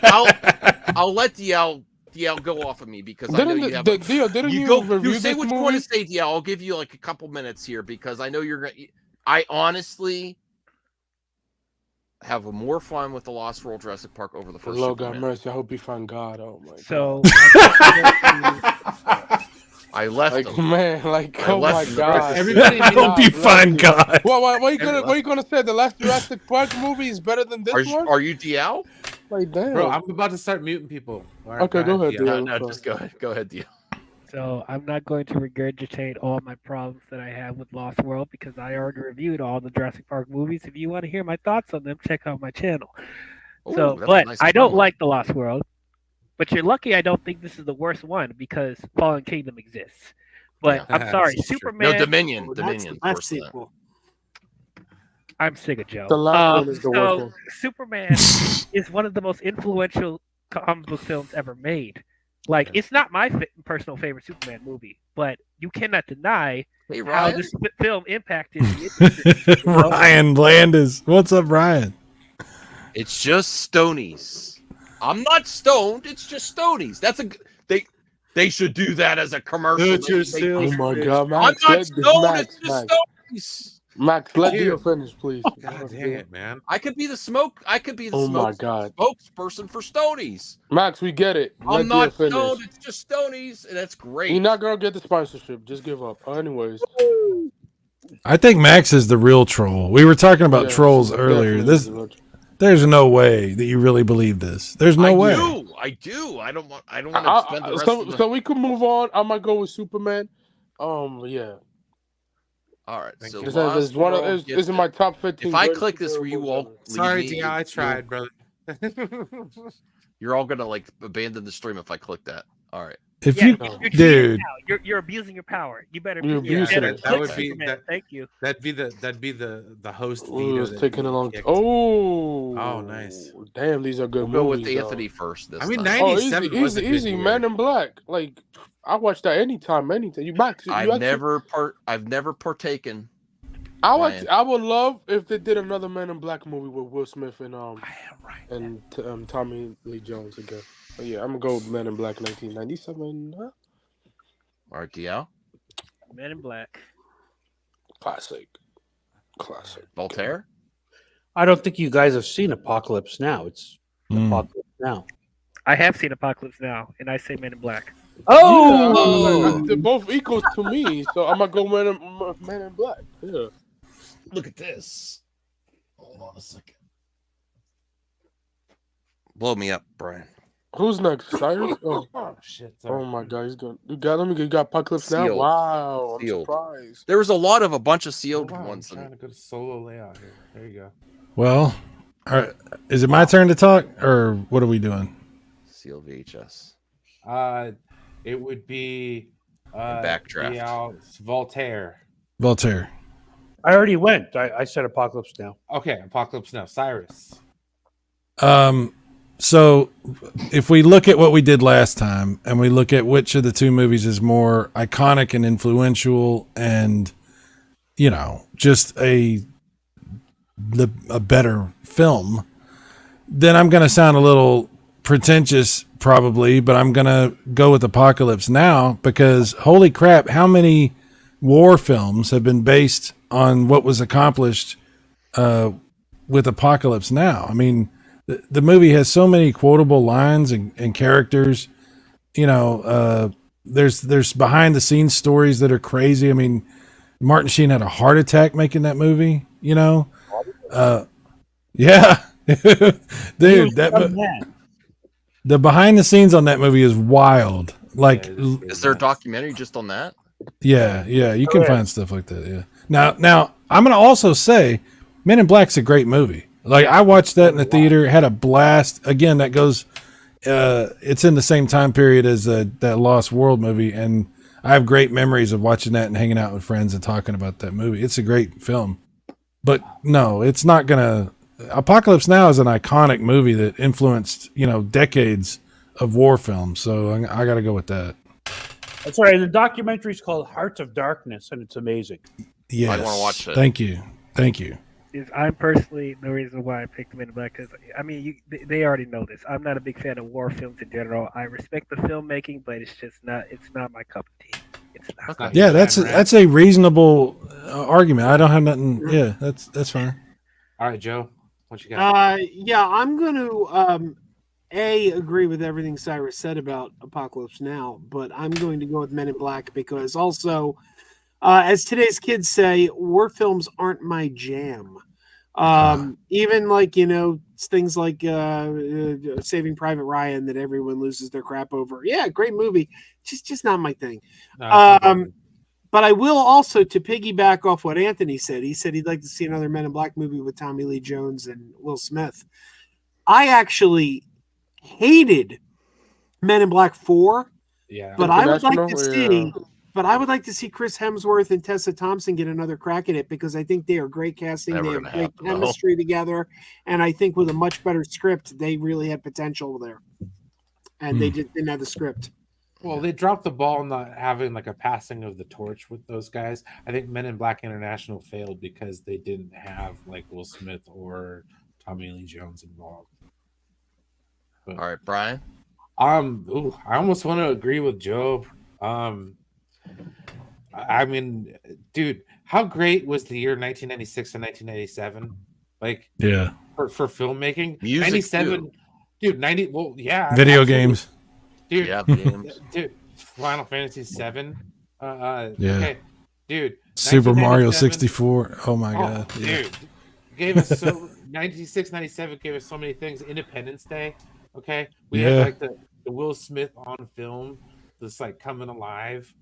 I'll let DL go off of me because I know you have. Dio, didn't You you go. review You say this what movie? you want to say, DL. I'll give you like a couple minutes here because I know you're gonna. I honestly have more fun with the Lost World Jurassic Park over the first. Lord God Superman. mercy. I hope you find God. Oh my God. So I left Like him. man, like I oh my left him. God. Everybody I hope you find God. What are you gonna say? The last Jurassic Park movie is better than this one? Are you DL? Like damn. Bro, I'm about to start muting people. All right, Okay, go ahead, Dion. Dion. No, just go ahead. Go ahead, DL. So I'm not going to regurgitate all my problems that I have with Lost World because I already reviewed all the Jurassic Park movies. If you want to hear my thoughts on them, check out my channel. Ooh, So, that's a but nice I don't promo. like the Lost World. But you're lucky I don't think this is the worst one because Fallen Kingdom exists. But Yeah. I'm sorry, That's true. Superman. No, Dominion. Well, Dominion. That's of course, that. sequel. I'm sick of Joe. The last one is the worst one. Superman is one of the most influential comic book films ever made. Like, it's not my personal favorite Superman movie, but you cannot deny Hey, how Ryan. this film impacted the industry. You know? Ryan Landis. What's up, Ryan? It's just Stonies. I'm not stoned. It's just Stonies. That's a they should do that as a commercial. Put They- yourself- Oh my God, I'm Max. not Let, stoned. Max, It's just Max, Stonies. Max, let Dude. Dio finish, please. God dang it, man. I could be the smoke. I could be the Oh my smoke God, spokesperson for Stonies. Max, we get it. Let I'm Dio not finish. stoned. It's just Stonies, and that's great. You're not gonna get the sponsorship. Just give up. Anyways, I think Max is the real troll. We were talking about yeah, trolls earlier. definitely. There's no way that you really believe this. There's no way. I do. I don't want to spend the rest of the. So we could move on. I might go with Superman. Yeah. All right. Thank So you. It's Lost one of World it's gets in my it. top 15. If I greatest click this, superhero will you movies all? ever. leave Sorry, me? Dion. I tried, brother. You're all gonna like abandon the stream if I click that. All right. If Yeah, you, you're cheating dude, now. You're abusing your power. You better. You're you abusing better it. That click would be- Superman. that- Thank you. That'd be the host Ooh, veto. it's that taking you a long. kicked. Oh, nice. Damn, these are good We'll go movies. with though. Anthony first. This I mean, time. 97 Oh, was a good easy. year. Man in Black. Like, I watch that anytime. You Max. You I've actually- never partaken. I Ryan. would love if they did another Man in Black movie with Will Smith and Tommy Lee Jones again. But yeah, I'm gonna go with Man in Black 1997. All right, DL. Men in Black. Classic. Voltaire. I don't think you guys have seen Apocalypse Now. It's Mm. Apocalypse Now. I have seen Apocalypse Now, and I say Men in Black. Oh, They're both equals to me, so I'm gonna go Man in Black. Yeah. Look at this. Hold on a second. Blow me up, Brian. Who's next? Cyrus? Oh, shit. oh my God, he's going. You got Apocalypse Now. Sealed. Wow, I'm Sealed. surprised. There was a bunch of sealed Oh, wow, I'm ones. trying to go to solo layout here. There you go. well, all right. Is it my turn to talk, or what are we doing? Sealed VHS. It would be Backdraft. Voltaire. Voltaire. I already went. I said Apocalypse Now. Okay, Apocalypse Now. Cyrus. So if we look at what we did last time and we look at which of the two movies is more iconic and influential and, just a better film, then I'm going to sound a little pretentious probably, but I'm going to go with Apocalypse Now because holy crap, how many war films have been based on what was accomplished with Apocalypse Now? I mean, the movie has so many quotable lines and characters. You know, there's behind the scenes stories that are crazy. I mean, Martin Sheen had a heart attack making that movie. You know, yeah, dude, the behind the scenes on that movie is wild. Like, is there a documentary just on that? Yeah, you can find stuff like that. Yeah. Now I'm gonna also say, Men in Black's a great movie. Like I watched that in the theater, had a blast. Again, that goes. It's in the same time period as that Lost World movie, and I have great memories of watching that and hanging out with friends and talking about that movie. It's a great film, but no, it's not gonna. Apocalypse Now is an iconic movie that influenced decades of war films. So I got to go with that. That's right. The documentary is called Hearts of Darkness, and it's amazing. Yes. I want to watch it. Thank you. I'm personally the reason why I picked Men in Black because they already know this. I'm not a big fan of war films in general. I respect the filmmaking, but it's just not. It's not my cup of tea. It's not. Yeah, that's a reasonable argument. I don't have nothing. Yeah, that's fine. All right, Joe, what you got? Yeah, I'm going to agree with everything Cyrus said about Apocalypse Now, but I'm going to go with Men in Black because also, as today's kids say, war films aren't my jam. Even like things like Saving Private Ryan that everyone loses their crap over. Yeah, great movie, just not my thing. But I will also, to piggyback off what Anthony said, he said he'd like to see another Men in Black movie with Tommy Lee Jones and Will Smith. I actually hated Men in Black 4. Yeah, but I would like to see. But I would like to see Chris Hemsworth and Tessa Thompson get another crack at it because I think they are great casting. They have great chemistry together, and I think with a much better script, they really had potential there. And they just didn't have the script. Well, they dropped the ball not having like a passing of the torch with those guys. I think Men in Black International failed because they didn't have like Will Smith or Tommy Lee Jones involved. But, all right, Brian. I almost want to agree with Joe. I mean, dude, how great was the year 1996 and 1997? Like, yeah, for filmmaking, music 97, too. Dude, 90. Well, yeah, video absolutely. Games, dude. Yeah, games. Dude, Final Fantasy 7. Yeah, okay, dude. Super Mario 64. Oh my god, dude, gave us so 96, 97 gave us so many things. Independence Day. Okay, we had like the Will Smith on film, this like coming alive.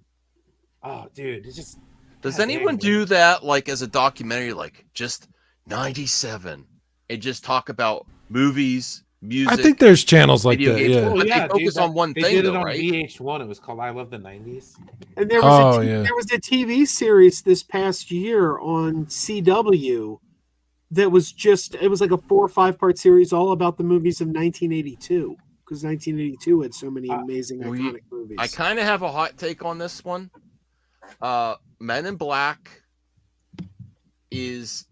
Oh, dude, it's just. Does anyone do that like as a documentary, like just 97, and just talk about movies, music? I think there's channels like that. Games, yeah, but they focus on one thing. They did it on right? VH1. It was called "I Love the '90s." And there was there was a TV series this past year on CW that was it was like a 4 or 5 part series all about the movies of 1982 because 1982 had so many amazing iconic movies. I kind of have a hot take on this one. Men in Black is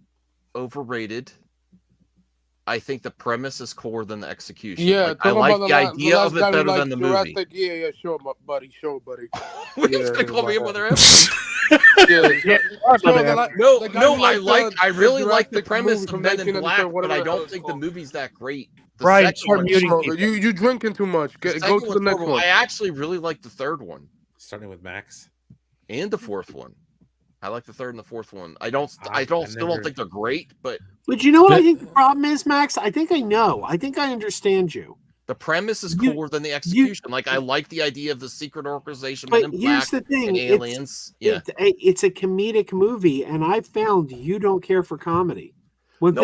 overrated. I think the premise is cooler than the execution. Yeah, I like the idea of it better than the movie. Yeah, sure, buddy. What are you gonna call me a mother? I really like the premise of Men in Black, but I don't think the movie's that great. Right, you drinking too much. Go to the next one. I actually really like the third one, starting with Max, and the fourth one. I like the third and the fourth one. I still don't think they're great, but you know what I think the problem is, Max? I think I know. I think I understand you. The premise is cooler than the execution. I like the idea of the secret organization. But here's the thing: aliens. It's a comedic movie, and I found you don't care for comedy. When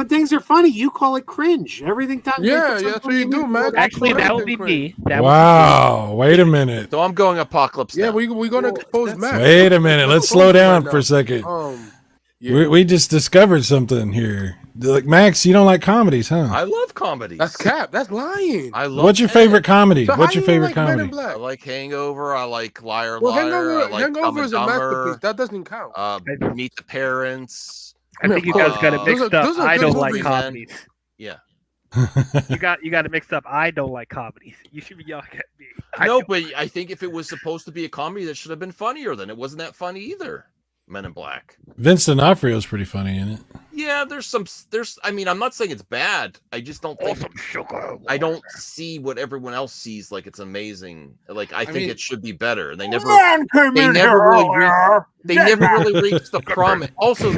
things are funny, you call it cringe. Everything time. Yeah, that's what you do, man. Actually, that would be me. Wow, wait a minute. So I'm going Apocalypse. Yeah, we're gonna expose Max. Wait a minute. Let's slow down for a second. We just discovered something here. Like Max, you don't like comedies, huh? I love comedies. That's cap. That's lying. What's your favorite comedy? What's your favorite comedy? I like Hangover. I like Liar Well, Liar. Hangover is a masterpiece. That doesn't count. Meet the Parents. I think you guys got it mixed up. I don't like comedies. Yeah. You got to mix up. I don't like comedies. You should be yelling at me. No, but I think if it was supposed to be a comedy, that should have been funnier. Then it wasn't that funny either. Men in Black. Vince D'Onofrio is pretty funny in it. Yeah, I mean, I'm not saying it's bad. I just don't think I don't see what everyone else sees like it's amazing. Like I think mean, it should be better. They never really reached the promise. Also,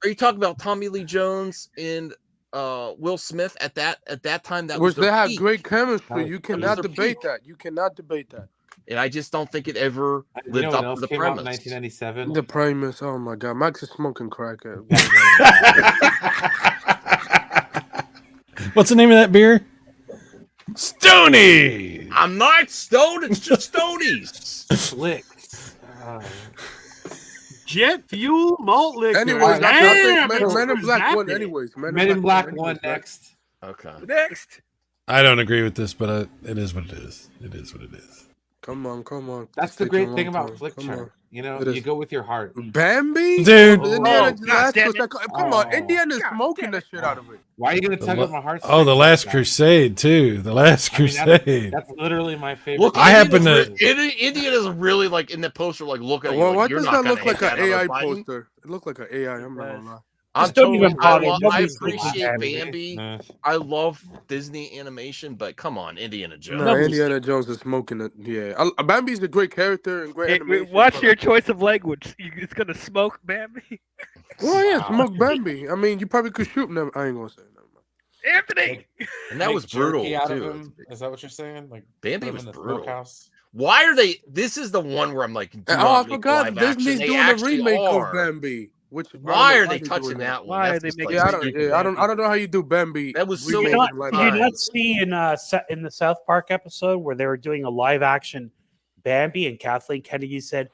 are you talking about Tommy Lee Jones and Will Smith at that time? That was Which they had peak. great chemistry. You was cannot their debate peak. that. You cannot debate that. And I just don't think it ever You lived know what up else to the came out in premise. 1997? The premise. Oh my God, Max is smoking crack. What's the name of that beer? Stony. I'm not stoned. It's just Stonies. Slicks. Jet fuel malt liquor. Anyways, Damn, Men in Black won. exactly. Anyways, Men in Black won next. Okay. Next. I don't agree with this, but it is what it is. It is what it is. Come on. That's It's the taking great a thing long about time. Flick Come Chart. on. You know, It you is. go with your heart. Bambi, Dude. Indiana God damn it. Come on, Oh. Indiana's God smoking damn the it. shit out of it. Why are you gonna The tug la- at my heart? Oh, The Last Crusade too. The Last I mean, Crusade. that's literally my favorite. Look, I happen to- Indiana's really like in the poster, like looking at you. Well, Like, why you're does not that gonna look like hit an that other AI button. poster? It looked like an AI. I'm not gonna lie. I'm Just don't even totally- bother. I Nobody's appreciate Bambi. Bambi. I love Disney animation, but come on, Indiana Jones. No, Indiana Jones is smoking it. Yeah, Bambi's a great character and great animation. Watch but- your choice of language. It's gonna smoke Bambi. Well, yeah, smoke Bambi. I mean, you probably could shoot him. I ain't gonna say that. Anthony. And that was brutal Out of too. him? Is that what you're saying? Like Bambi put him was in the brutal. smokehouse? Why are they? This is the one where I'm like, do Oh, I not make forgot live action. Disney's They doing a actually remake are. of Bambi. Which Why are they they're touching doing that one? Why That's are they just making like Yeah, stupid. I don't know how you do Bambi. That was so remake Did in live you action. not see in the South Park episode where they were doing a live action Bambi and Kathleen Kennedy said,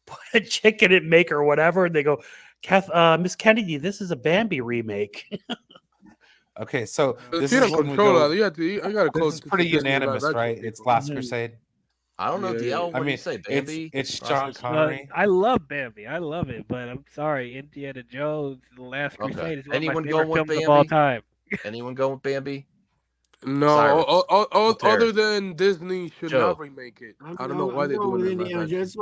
"Put a chicken in make or whatever," and they go, Miss Kennedy, this is a Bambi remake." Okay, so If this you is don't when we control go. that. You have to. I gotta This close. is pretty unanimous, right? It's Last Crusade. I don't know, Yeah, DL. yeah. What do you say, Bambi? It's John Last- Connery. I love Bambi. I love it, but I'm sorry, Indiana Jones: The Last Okay. Crusade is one Anyone of my favorite going with films of all Bambi? time. Anyone going with Bambi? No, Cyrus. Let's other than Disney should Joe. not remake it. I don't know why they're going doing with it. Indiana Like Jones.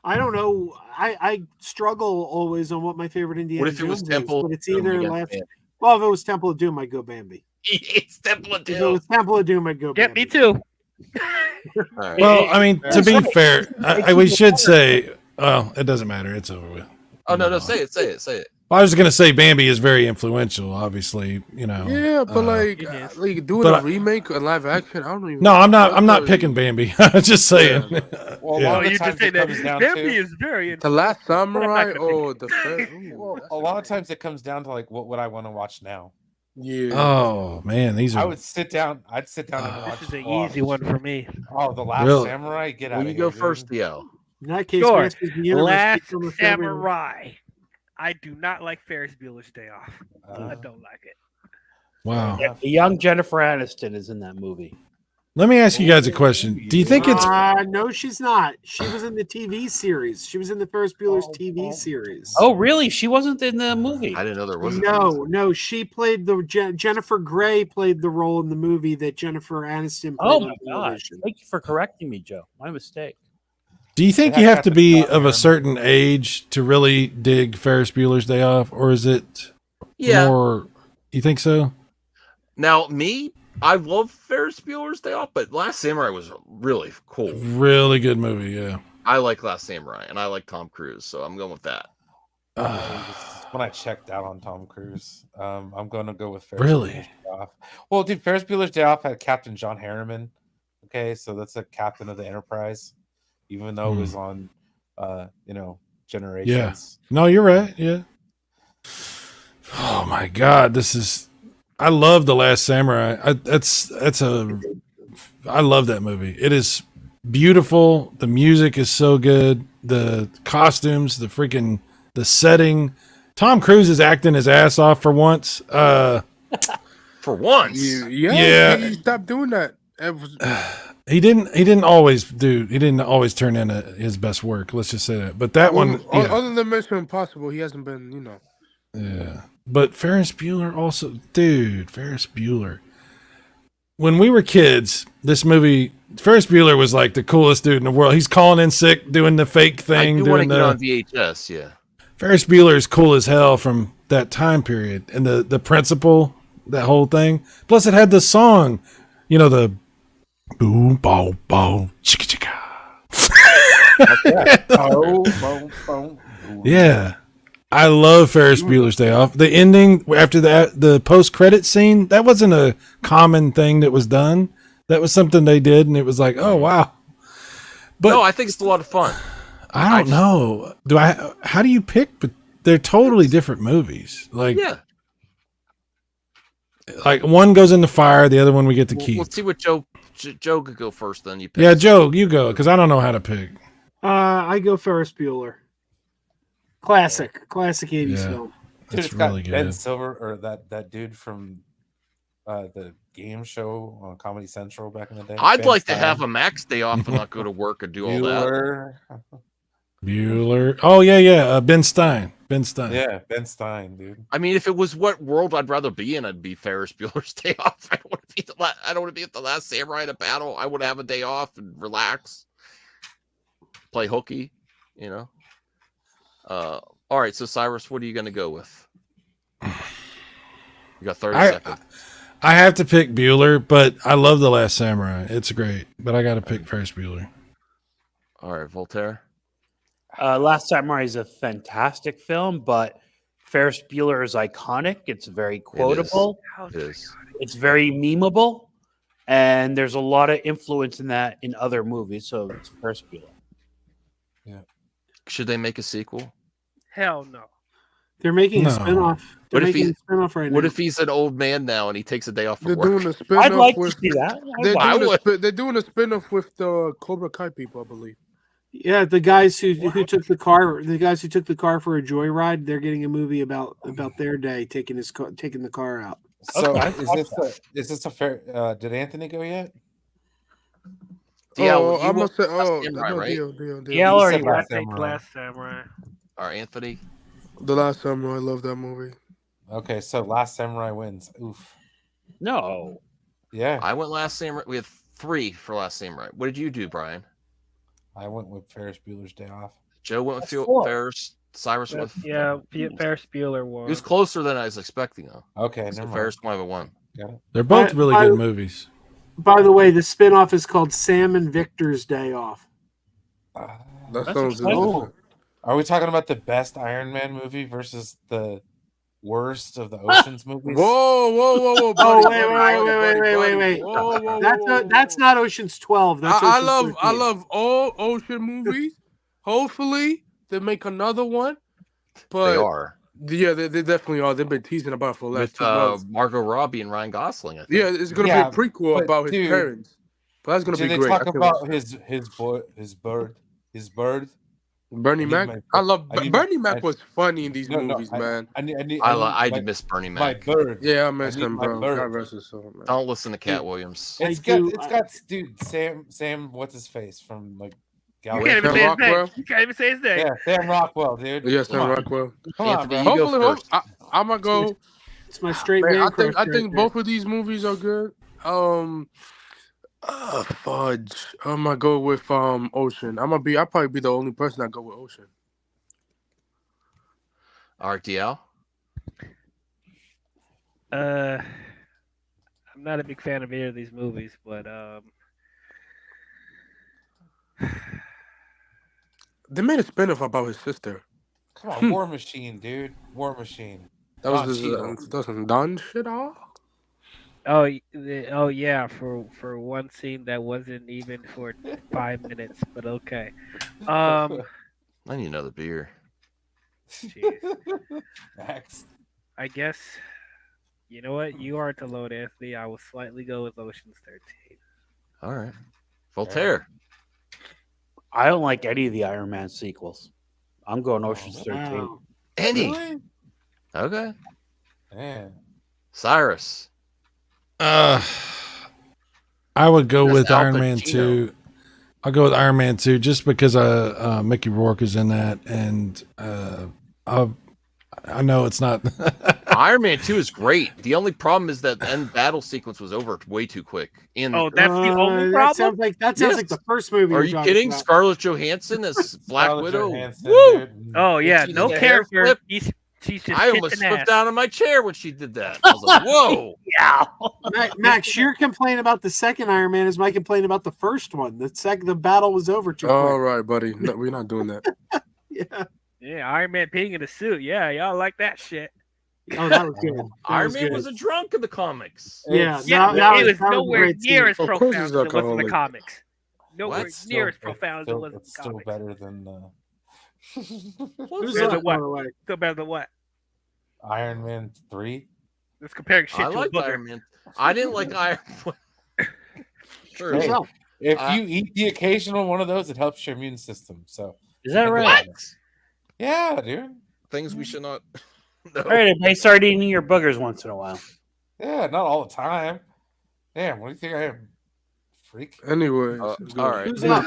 I don't know. I struggle always on what my favorite Indiana What if it was Jones Temple is, of but it's Doom either against last. Bambi? Well, if it was Temple of Doom, I'd go Bambi. It's Temple of If it Doom. was Temple of Doom, I'd go Yeah, Bambi. me too. All right. Well, I mean, to be fair, we should say, well, it doesn't matter. It's over with. Oh no, say it. Well, I was going to say Bambi is very influential, obviously, you know. Yeah, but It is. like doing but a I- remake, a live action. I don't even. No, I'm not That's picking Bambi. I'm just saying. Yeah. Well, Yeah. a lot Oh, of the you times just say it that comes down Bambi to is very. The Last Samurai gonna or the first. Ooh, a lot of times it comes down to like what would I want to watch now. yeah. Oh man, these I are would sit down. I'd sit down and watch. This is an easy one for me. Oh, the Last Really? Samurai. Get out Well, of you here. go first, dude. DL. In that case, Sure. Masters of the Universe Last become a favorite. Samurai. I do not like Ferris Bueller's Day Off. I don't like it. wow. The young Jennifer Aniston is in that movie. Let me ask you guys a question. Do you think it's No, she's not. She was in the TV series. She was in the Ferris Bueller's TV series. Oh, really? She wasn't in the movie. I didn't know there was. No. She played Jennifer Grey played the role in the movie that Jennifer Aniston played Oh on my god! television. Thank you for correcting me, Joe. My mistake. Do you think They you have have to to be have the of a John certain age to really dig Ferris Bueller's Day Off, or is it Yeah. more? You think so? Now, me, I love Ferris Bueller's Day Off, but Last Samurai was really cool. Really good movie, yeah. I like Last Samurai, and I like Tom Cruise, so I'm going with that. When I checked out on Tom Cruise, I'm going to go with Ferris Really? Bueller's Day Off. Well, dude, Ferris Bueller's Day Off had Captain John Harriman. Okay, so that's a captain of the Enterprise, even though it was on, Generations. No, you're right. Yeah. Oh my God, this is. I love The Last Samurai. I love that movie. It is beautiful. The music is so good. The costumes, the setting. Tom Cruise is acting his ass off for once. For once. Yeah. He stopped doing that. It was- He didn't always turn in his best work. Let's just say that. But that one, yeah. other than Mission Impossible, he hasn't been, Yeah. But Ferris Bueller also, dude, Ferris Bueller. When we were kids, this movie, Ferris Bueller was like the coolest dude in the world. He's calling in sick, doing the fake thing. I do want to get on VHS, yeah. Ferris Bueller is cool as hell from that time period. And the principal, that whole thing. Plus it had the song, you know, the boom, boom, boom, chicka chicka. Yeah. I love Ferris Bueller's Day Off. The ending after the post-credit scene, that wasn't a common thing that was done. That was something they did, and it was like, oh wow. But no, I think it's a lot of fun. I don't know. How do you pick? But they're totally different movies. Like, yeah. Like one goes in the fire, the other one we get to keep. Let's see what Joe could go first. Then you pick. Yeah, Joe, you go because I don't know how to pick. I go Ferris Bueller. Classic 80s film. That's Dude, really good. Ben Silver or that dude from the game show on Comedy Central back in the day. I'd Ben like Stein. to have a max day off and not go to work and do all that. Bueller. Oh yeah. Ben Stein. Yeah, Ben Stein, dude. I mean, if it was what world I'd rather be in, I'd be Ferris Bueller's Day Off. I don't want to be at the Last Samurai in a battle. I would have a day off and relax, play hooky, you know. All right, so Cyrus, what are you going to go with? You got 30 seconds. I have to pick Bueller, but I love The Last Samurai. It's great, but I got to pick Ferris Bueller. All right, Voltaire. Last Samurai is a fantastic film, but Ferris Bueller is iconic. It's very quotable. It is. It's very memeable, and there's a lot of influence in that in other movies. So it's Ferris Bueller. Yeah. Should they make a sequel? Hell no. They're making a spinoff. What if he's spinoff right now? What if he's an old man now and he takes a day off from They're work? doing a spinoff. I'd like with, to see that. They're doing a spinoff with the Cobra Kai people, I believe. Yeah, the guys who took the car, for a joyride, they're getting a movie about their day taking the car out. So Okay. is this a fair? Did Anthony go yet? DL, I must say, Samurai, no, right? DL. Yeah, already Last I think Samurai. Last Samurai. All right, Anthony. The Last Samurai. I love that movie. Okay, so Last Samurai wins. Oof. No. Yeah, I went Last Samurai. We have 3 for Last Samurai. What did you do, Brian? I went with Ferris Bueller's Day Off. Joe went with That's 4. Ferris. Cyrus with. Yeah, Ferris Bueller won. It was closer than I was expecting, though. Okay, So never mind. Ferris went with 1. Got it. They're both really good movies. By the way, the spinoff is called Sam and Victor's Day Off. That That's sounds exciting. interesting. Are we talking about the best Iron Man movie versus the worst of the Ocean's movies? Whoa! Oh, wait. That's not Ocean's 12. That's I Ocean's 13. love all ocean movies. Hopefully they make another one. But They are. Yeah, they definitely are. They've been teasing about it for the last With 2 months. Margot Robbie and Ryan Gosling, I think. Yeah, it's gonna Yeah, be a prequel but about his dude, parents. But that's gonna Did be they great. talk I can't about wait. his bird? Bernie I need Mac? my- I love I need Bernie my- Mac was funny in these movies, man. I miss Bernie my Mac. bird. Yeah, I miss need him, my bro. bird. God rest his soul, man. Don't listen to Cat Williams. It's got dude Sam what's his face from like You Galaxy. can't even Sam say his Rockwell? name. You can't even say his name. Yeah, Sam Rockwell, dude. Yeah, Come Sam on. Rockwell. Come on, Anthony, bro. you go Hopefully, first. I'm gonna go. It's my straight Man, man. I think crush right there. both of these movies are good. Fudge. I'm gonna go with Ocean. I'll probably be the only person that go with Ocean. RTL. I'm not a big fan of either of these movies, but They made a spin-off about his sister. Come on, War Machine, dude. War Machine. That Don was his Cheadle. doesn't Don shit off. oh yeah, for one scene that wasn't even for 5 minutes, but okay. I need another beer. Jeez. Max. I guess you know what? You aren't alone, Anthony. I will slightly go with Ocean's 13. All right. Voltaire. I don't like any of the Iron Man sequels. I'm going Ocean's 13. Wow. Andy. Really? Okay. Man. Cyrus. I would go That's with Al Iron Man Pacino. 2. I'll go with Iron Man 2 just because Mickey Rourke is in that, and I know it's not. Iron Man 2 is great. The only problem is that end battle sequence was over way too quick. And Oh, that's the only That problem. sounds like Yes. the first movie. are we're you talking kidding? about. Scarlett Johansson as Black Scarlett Widow. Johansson, Woo! dude. Oh yeah, she no did a hair character. flip. She's just I almost kicking flipped ass. out of my chair when she did that. I was like, "Whoa!" Yeah. Max, your complaint about the second Iron Man is my complaint about the first one. The battle was over too All quick. right, buddy. No, we're not doing that. Yeah. Yeah, Iron Man peeing in a suit. Yeah, y'all like that shit. Oh, that was good. That Iron Man good. was a drunk in the comics. Yeah, Yeah, that it was that a nowhere great near scene. as Of course profound he's as it was in the alcoholic. comics. Nowhere What? near as profound as it was in It's the still comics. better than Who's Better that, than what? by the way? Still better than what? Iron Man 3. Let's compare shit I to a liked booger. Iron Man. I didn't like Iron Man. Sure. Hey, So, if Uh, you eat the occasional one of those, it helps your immune system. So Is that think right? about it. Yeah, dude. Things we should not. No. All right, everybody start eating your boogers once in a while. Yeah, not all the time. Damn, what do you think I am? Freak. Anyways, all go. right. who's up?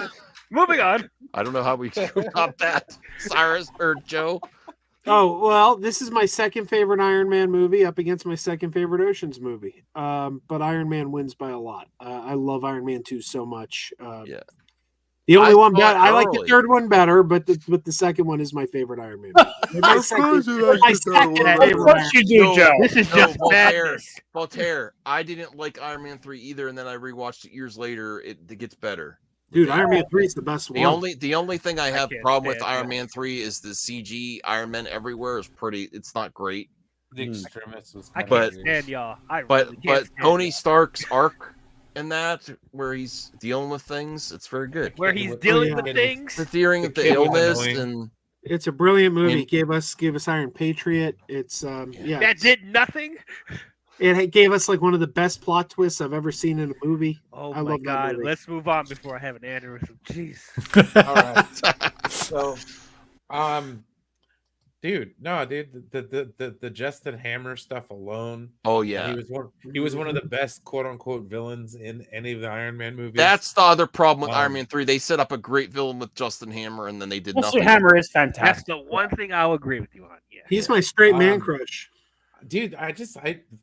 Moving on. I don't know how we top that. Cyrus or Joe. Oh well, this is my second favorite Iron Man movie up against my second favorite Ocean's movie. But Iron Man wins by a lot. I love Iron Man 2 so much. Yeah. The only I one saw better. it I like the early. third one better, but the second one is my favorite Iron Man movie. My Of course you like my the third second one Of better. favorite Of course you do, No, Joe. This is No, just Voltaire. madness. Voltaire. I didn't like Iron Man 3 either, and then I rewatched it years later. It gets better. Dude, Iron Man 3 is the best The one. the only thing I have can't problem with stand Iron that. Man 3 is the CG Iron Man everywhere is pretty. It's not great. The extremist was I kinda But- can't weird. stand y'all. I But really can't but stand Tony y'all. Stark's arc in that, where he's dealing with things, it's very good. Where He he's was- dealing yeah. with things. The dealing The with the kid was illness annoying. and It's a brilliant movie. And- Gave us Iron Patriot. It's yeah. That did nothing. It gave us like one of the best plot twists I've ever seen in a movie. Oh I my love that god. movie. Let's move on before I have an aneurysm. Jeez. All right. So, dude, no, dude, the Justin Hammer stuff alone. oh He yeah. was one of the best quote unquote villains in any of the Iron Man movies. That's the other problem with Iron Um, Man 3. They set up a great villain with Justin Hammer, and then they did Mr. nothing. Hammer is That's fantastic. the one thing I'll agree with you on. Yeah. He's my straight man Um, crush. dude. I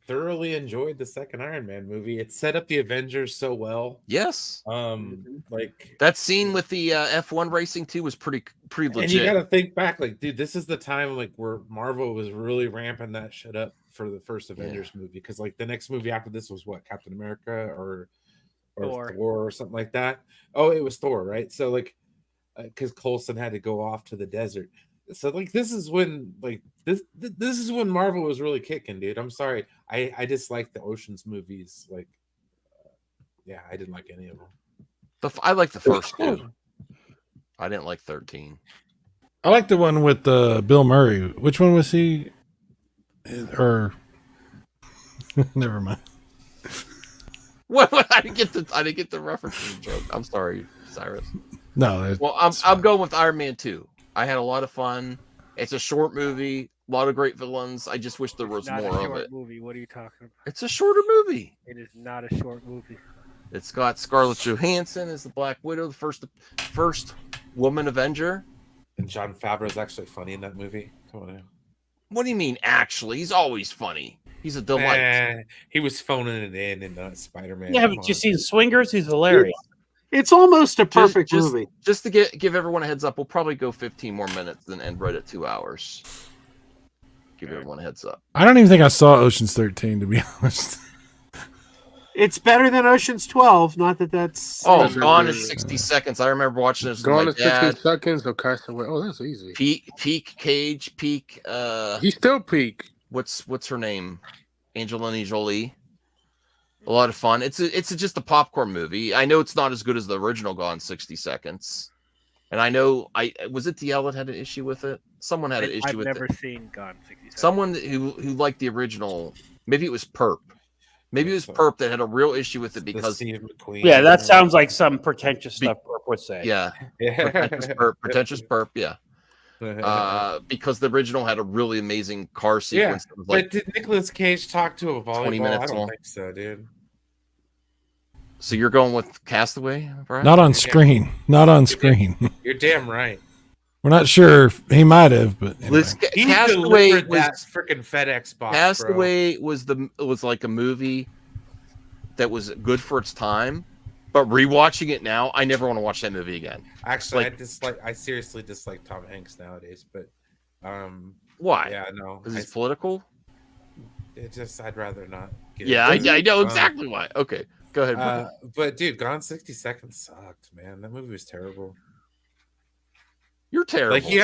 thoroughly enjoyed the second Iron Man movie. It set up the Avengers so well. Yes. Like, That scene with the F1 racing too was pretty and you legit. got to think back, like, dude, this is the time like where Marvel was really ramping that shit up for the first Avengers movie, because like the next movie after this was what, Captain America or Thor. Thor or something like that. Oh, it was Thor, right? So like, because Coulson had to go off to the desert. So like, this is when like this is when Marvel was really kicking, dude. I'm sorry, I dislike the Ocean's movies. Like, yeah, I didn't like any of them. I like the first two. I didn't like 13. I like the one with Bill Murray. Which one was he? Or never mind. What? I didn't get the reference to the joke. I'm sorry, Cyrus. No, Well, I'm going with Iron Man 2. I had a lot of fun. It's a short movie, a lot of great villains. I just wish there was Not more a of short it. movie. What are you talking about? It's a shorter movie. It is not a short movie. It's got Scarlett Johansson as the Black Widow, the first woman Avenger. And John Favreau's actually funny in that movie. Come on now. What do you mean? Actually, he's always funny. He's a delight. He was phoning it in Spider-Man. Yeah, haven't you seen Swingers? He's hilarious. It's almost a perfect movie. Just to give everyone a heads up, we'll probably go 15 more minutes and end right at 2 hours. Give everyone a heads up. I don't even think I saw Ocean's 13, to be honest. It's better than Ocean's 12. Not that that's. Oh, That's Gone good. in 60 seconds. I remember watching this Gone in with my dad. 60 seconds or Castaway. Oh, that's easy. Peak Cage, Peak. He's still peak. What's her name? Angelina Jolie. A lot of fun. It's just a popcorn movie. I know it's not as good as the original Gone 60 Seconds, and I know was it DL that had an issue with it. Someone had an issue I've with never it. seen Gone 67. Someone who liked the original. Maybe it was Perp. Maybe it was Perp that had a real issue with it because Steve McQueen. Yeah, that sounds like some pretentious stuff Burp would say. yeah, pretentious Perp. Yeah. Because the original had a really amazing car Yeah, sequence. That was like, but did Nicolas Cage talk to a volleyball? 20 minutes I don't long. think so, dude. so you're going with Castaway, Brian? Not on screen. Not on screen. You're damn right. We're not sure. He might have, but anyway. Listen, He Castaway delivered was that freaking FedEx box, bro. Castaway was like a movie that was good for its time, but rewatching it now, I never want to watch that movie again. Actually, Like- I seriously dislike Tom Hanks nowadays, but Why? yeah, no, Because he's political. I'd rather not. Get Yeah, into I it. know exactly why. Okay, go ahead. But dude, Gone 60 Seconds sucked, man. That movie was terrible. You're terrible. Like you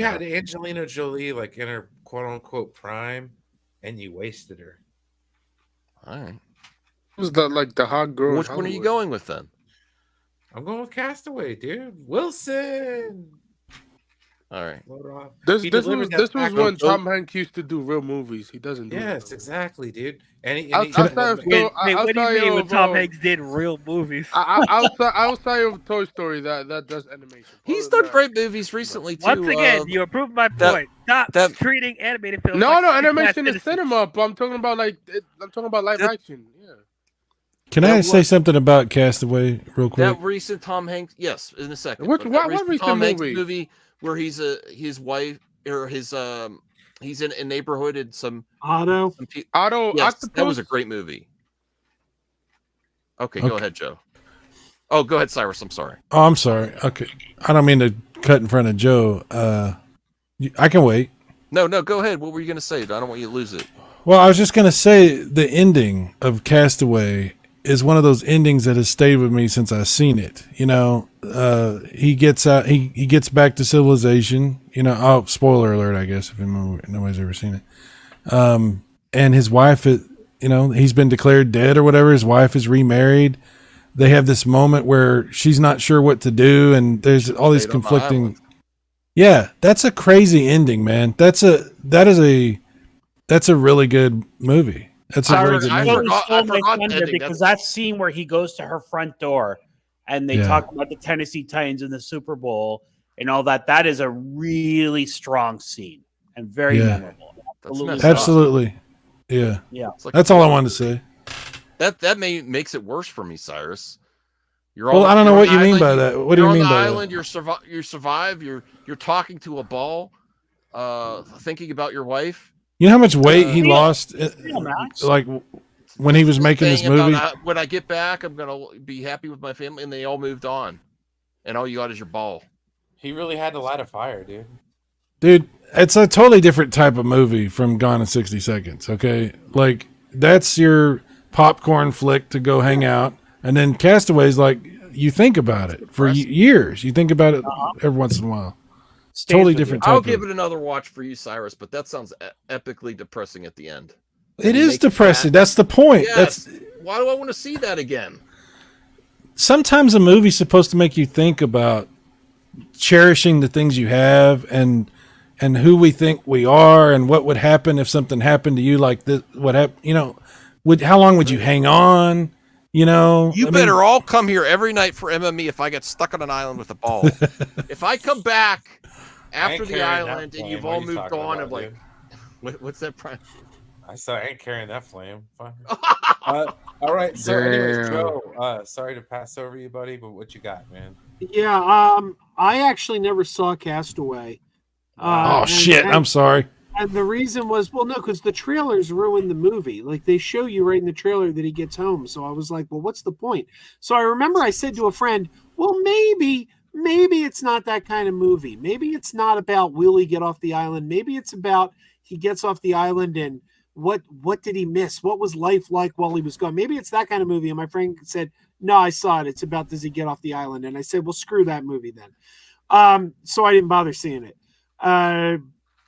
had Angelina Jolie like in her quote unquote prime, and you wasted her. All right. Who's the hot girl? in Which one are you Hollywood? going with then? I'm going with Castaway, dude. Wilson. All right. This He was delivered that this was back when on- Tom Hanks used to do real movies. He doesn't do Yes, it. exactly, dude. And he Outside of Wait, Toy- what do you outside mean when of, Tom Hanks did real movies? outside of Toy Story, that does animation. He's Other done than great movies recently too. Once again, you approve my that- point. Stop that- treating animated films. no, like no, second-class animation is citizens. cinema. But I'm talking about live That- action. Yeah. Can That I say was- something about Castaway real quick? that recent Tom Hanks. Yes, in a second. Which- but what that recent Tom Hanks movie? movie where his wife or his he's in a neighborhood and some Otto. Otto yes, Octopus. that was a great movie. Okay, go Okay. ahead, Joe. Oh, go ahead, Cyrus. I'm sorry. Oh, I'm sorry. Okay, I don't mean to cut in front of Joe. I can wait. No, go ahead. What were you going to say? I don't want you to lose it. Well, I was just gonna say the ending of Castaway is one of those endings that has stayed with me since I've seen it. You know, he gets out, he gets back to civilization. You know, oh, spoiler alert, I guess if nobody's ever seen it. And his wife, he's been declared dead or whatever. His wife is remarried. They have this moment where she's not sure what to do, and there's all these Stayed on the conflicting. island. Yeah, that's a crazy ending, man. That's a really good movie. That's a very good I movie. forgot- Stole my the thunder ending. because that scene where he goes to her front door and they Yeah. talk about the Tennessee Titans in the Super Bowl and all that is a really strong scene and very Yeah. memorable. That's Absolutely. messed up. Absolutely. Yeah. It's like- That's all I wanted to say. That makes it worse for me, Cyrus. You're Well, I don't know you're what on you the mean by island, that. What do you you're mean on the by island, that? you survive. You're talking to a ball, thinking about your wife. You know how much weight he Yeah. lost, Real, Max. like when he was making this Saying about, movie? when I get back, I'm gonna be happy with my family, and they all moved on, and all you got is your ball. He really had to light a fire, dude. Dude, it's a totally different type of movie from Gone in 60 Seconds, okay? Like, that's your popcorn flick to go hang out. And then Castaway's like, you think about it for years. You think about it every once in a while. Stays Totally with you. different I'll type give of. it another watch for you, Cyrus, but that sounds epically depressing at the end. It You is make it depressing. bad. That's the point. Yes. That's Why do I want to see that again? sometimes a movie's supposed to make you think about cherishing the things you have and who we think we are and what would happen if something happened to you like this. What happened? You know, how long would you hang on? You know, You I mean, better all come here every night for MME if I get stuck on an island with a ball. If I come back after the island and you've all moved on, I'm like, what's that? I ain't carrying that flame. Fine. All right. So, anyways, Damn. Joe, sorry to pass over you, buddy, but what you got, man? Yeah, I actually never saw Castaway. oh and- shit! and- I'm sorry. And the reason was, well, no, because the trailers ruined the movie. Like, they show you right in the trailer that he gets home. So I was like, well, what's the point? So I remember I said to a friend, well, maybe it's not that kind of movie. Maybe it's not about will he get off the island. Maybe it's about he gets off the island and what did he miss? What was life like while he was gone? Maybe it's that kind of movie. And my friend said, no, I saw it. It's about does he get off the island? And I said, well, screw that movie then. So I didn't bother seeing it.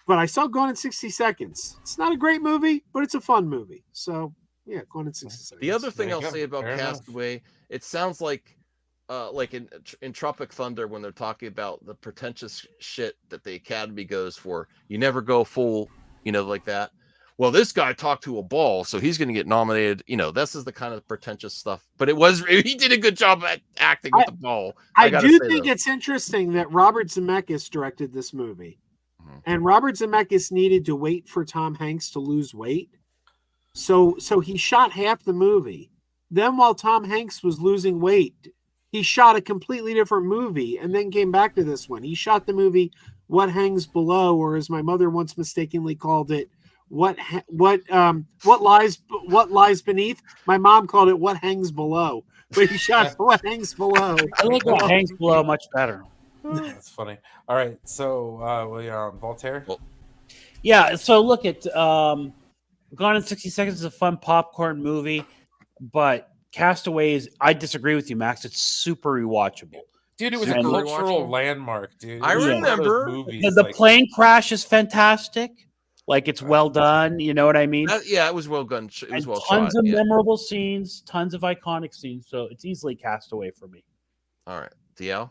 But I saw Gone in 60 Seconds. It's not a great movie, but it's a fun movie. So, yeah, Gone in 60 Seconds. The other thing There I'll you go. say about Fair enough. Castaway, it sounds like in Tropic Thunder when they're talking about the pretentious shit that the Academy goes for. You never go full, like that. Well, this guy talked to a ball, so he's going to get nominated. This is the kind of pretentious stuff. But he did a good job at acting with the ball. I gotta do say, think though. it's interesting that Robert Zemeckis directed this movie. Mhm. And Robert Zemeckis needed to wait for Tom Hanks to lose weight. So he shot half the movie. Then while Tom Hanks was losing weight, he shot a completely different movie and then came back to this one. He shot the movie What Hangs Below, or as my mother once mistakenly called it, what lies beneath. My mom called it What Hangs Below, but he shot What Hangs Below. I like What Hangs Below much better. That's funny. All right, so Voltaire. Yeah, so look at Gone in 60 Seconds is a fun popcorn movie, but Castaway is, I disagree with you, Max. It's super rewatchable. Dude, it was Super a cultural rewatchable. landmark, dude. I It was one of those remember. movies, The like- plane crash is fantastic. Like, it's well done. You know what I mean? Yeah, it was well done. It was And well tons shot. of Yeah. memorable scenes, tons of iconic scenes. So it's easily Castaway for me. All right, DL.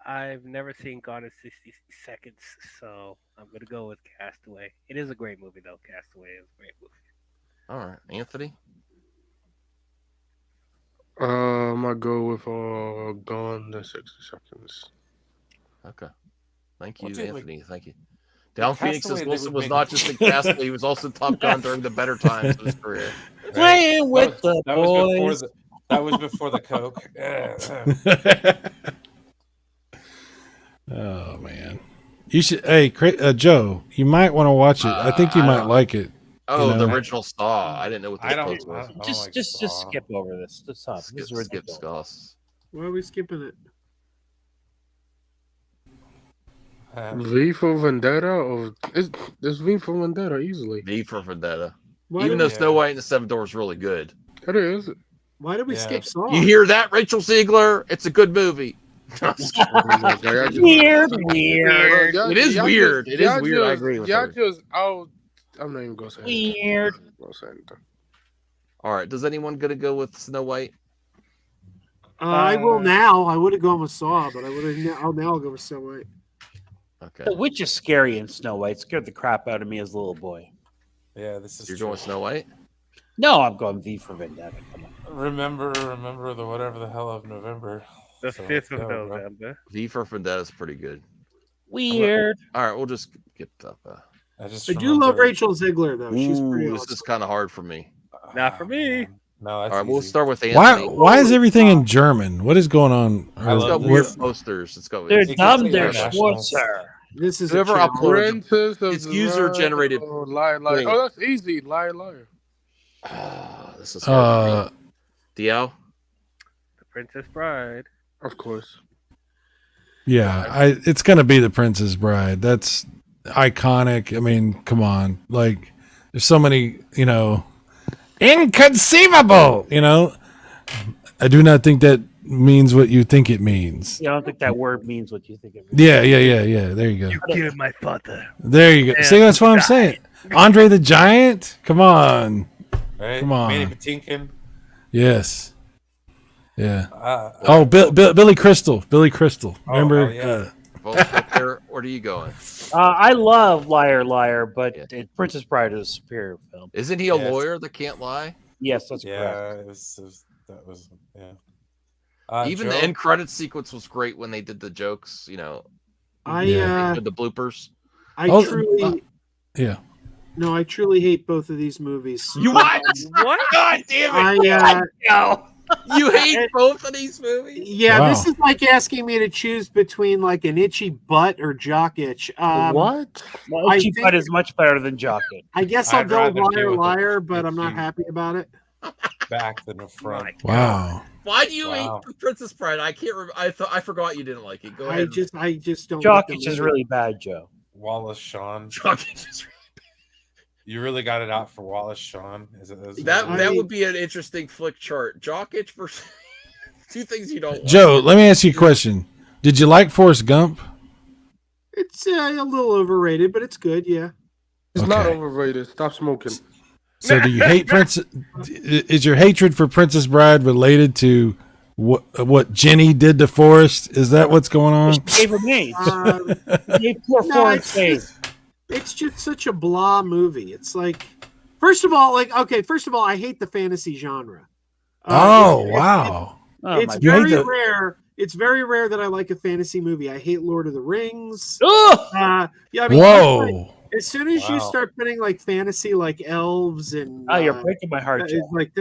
I've never seen Gone in 60 Seconds, so I'm gonna go with Castaway. It is a great movie, though. Castaway is a great movie. All right, Anthony. I might go with Gone in 60 Seconds. Okay. Thank you, What's it, Anthony. Thank you. Down Phoenix Castaway, says they Wilson would was make- not just in Castaway, he was also Top Gun during the better times of his career. Right? Playing with the That was before boys. that was before the Coke. Oh man, you should. Hey, Joe, you might want to watch it. I think you I might don't- like it. Oh, You know? the original Saw. I didn't know what this I don't. post was. Just Saw. skip over this. This is Skip ridiculous. Scoss. Why are we skipping it? V for Vendetta, or it's V for Vendetta easily. V for Vendetta. Why Even did, though Yeah. Snow White and the Seven Dwarfs is really good. It is. why did we Yeah. skip Saw? You hear that, Rachel Ziegler? It's a good movie. Oh my God, y'all just- Weird. Y'all- It is y'all weird. just- It is y'all weird. I just- agree with y'all her. just out. I'm not even gonna say anything. Weird. I'm not gonna say anything. All right. Does anyone gonna go with Snow White? I will now. I would have gone with Saw, but I would have now. I'll go with Snow White. Okay. The witch is scary in Snow White. It scared the crap out of me as a little boy. Yeah, this is. You're true. going with Snow White? No, I'm going V for Vendetta. Come on. Remember the whatever the hell of November. The So 5th let's of go, bro. November. V for Vendetta is pretty good. Weird. All right. We'll just get up. I just. I do love remember- Rachel Ziegler though. She's pretty Ooh, this awesome. is kind of hard for me. Not for me. No, All that's right. We'll easy. start with Anthony. Why is everything in German? What is going on? I It's love got this. weird What- posters. It's got. They're You can dumb. say They're international. Schwarzer. This is Whoever a challenge. uploaded- Princess of It's the user-generated. Night. Oh, liar. Wait. Oh, that's easy. Liar. This is hard for me. DL. The Princess Bride. Of course. Yeah, it's gonna be The Princess Bride. That's iconic. I mean, come on. Like, there's so many, inconceivable. I do not think that means what you think it means. Yeah, I don't think that word means what you think it means. Yeah. There you go. You killed my father. There you go. Yeah. See, that's what I'm saying. Andre the Giant. Come on. Right? Come on. Manny Patinkin. Yes. Yeah. Uh, Oh, Billy Crystal. Billy Crystal. Remember? yeah. Voltaire, where are you going? I love Liar Liar, but Yeah. Princess Bride is a superior film. Isn't he a Yes. lawyer that can't lie? Yes, that's correct. Yeah, that was yeah. Even Joe? the end credit sequence was great when they did the jokes. I Yeah. With the bloopers. I Oh, truly yeah. no. I truly hate both of these movies. You what? What? God damn I You hate both of these movies? yeah. Wow. This is like asking me to choose between like an itchy butt or jock itch. What? Well, I Itchy think- Butt is much better than Jocket. I guess I'll I'd go rather liar deal with liar, but I'm not itchy- happy about it. back than the front. My Wow. Why do you Wow. hate Princess Bride? I can't. I forgot you didn't like it. Go I ahead. just don't. Jock like is the just movie. really bad, Joe. Wallace Shawn. That You really got it out for Wallace Shawn. that would be an interesting flick chart. Jock itch versus two things you don't. Like. Joe, let me ask you a question. Did you like Forrest Gump? It's a little overrated, but it's good. Yeah. It's not Okay. overrated. Stop smoking. So do you hate Princess? Is your hatred for Princess Bride related to what Jenny did to Forrest? Is that what's going on? She gave her names. She gave poor No, Forrest it's names. it's just such a blah movie. It's like, first of all, I hate the fantasy genre. Oh it's- wow! Oh, It's my You hate very the- rare. It's very rare that I like a fantasy movie. I hate Lord of the Rings. Ugh! Yeah, I mean, Whoa! As soon as you Wow. start putting like fantasy, like elves and Oh, you're breaking my heart, it's Joe. like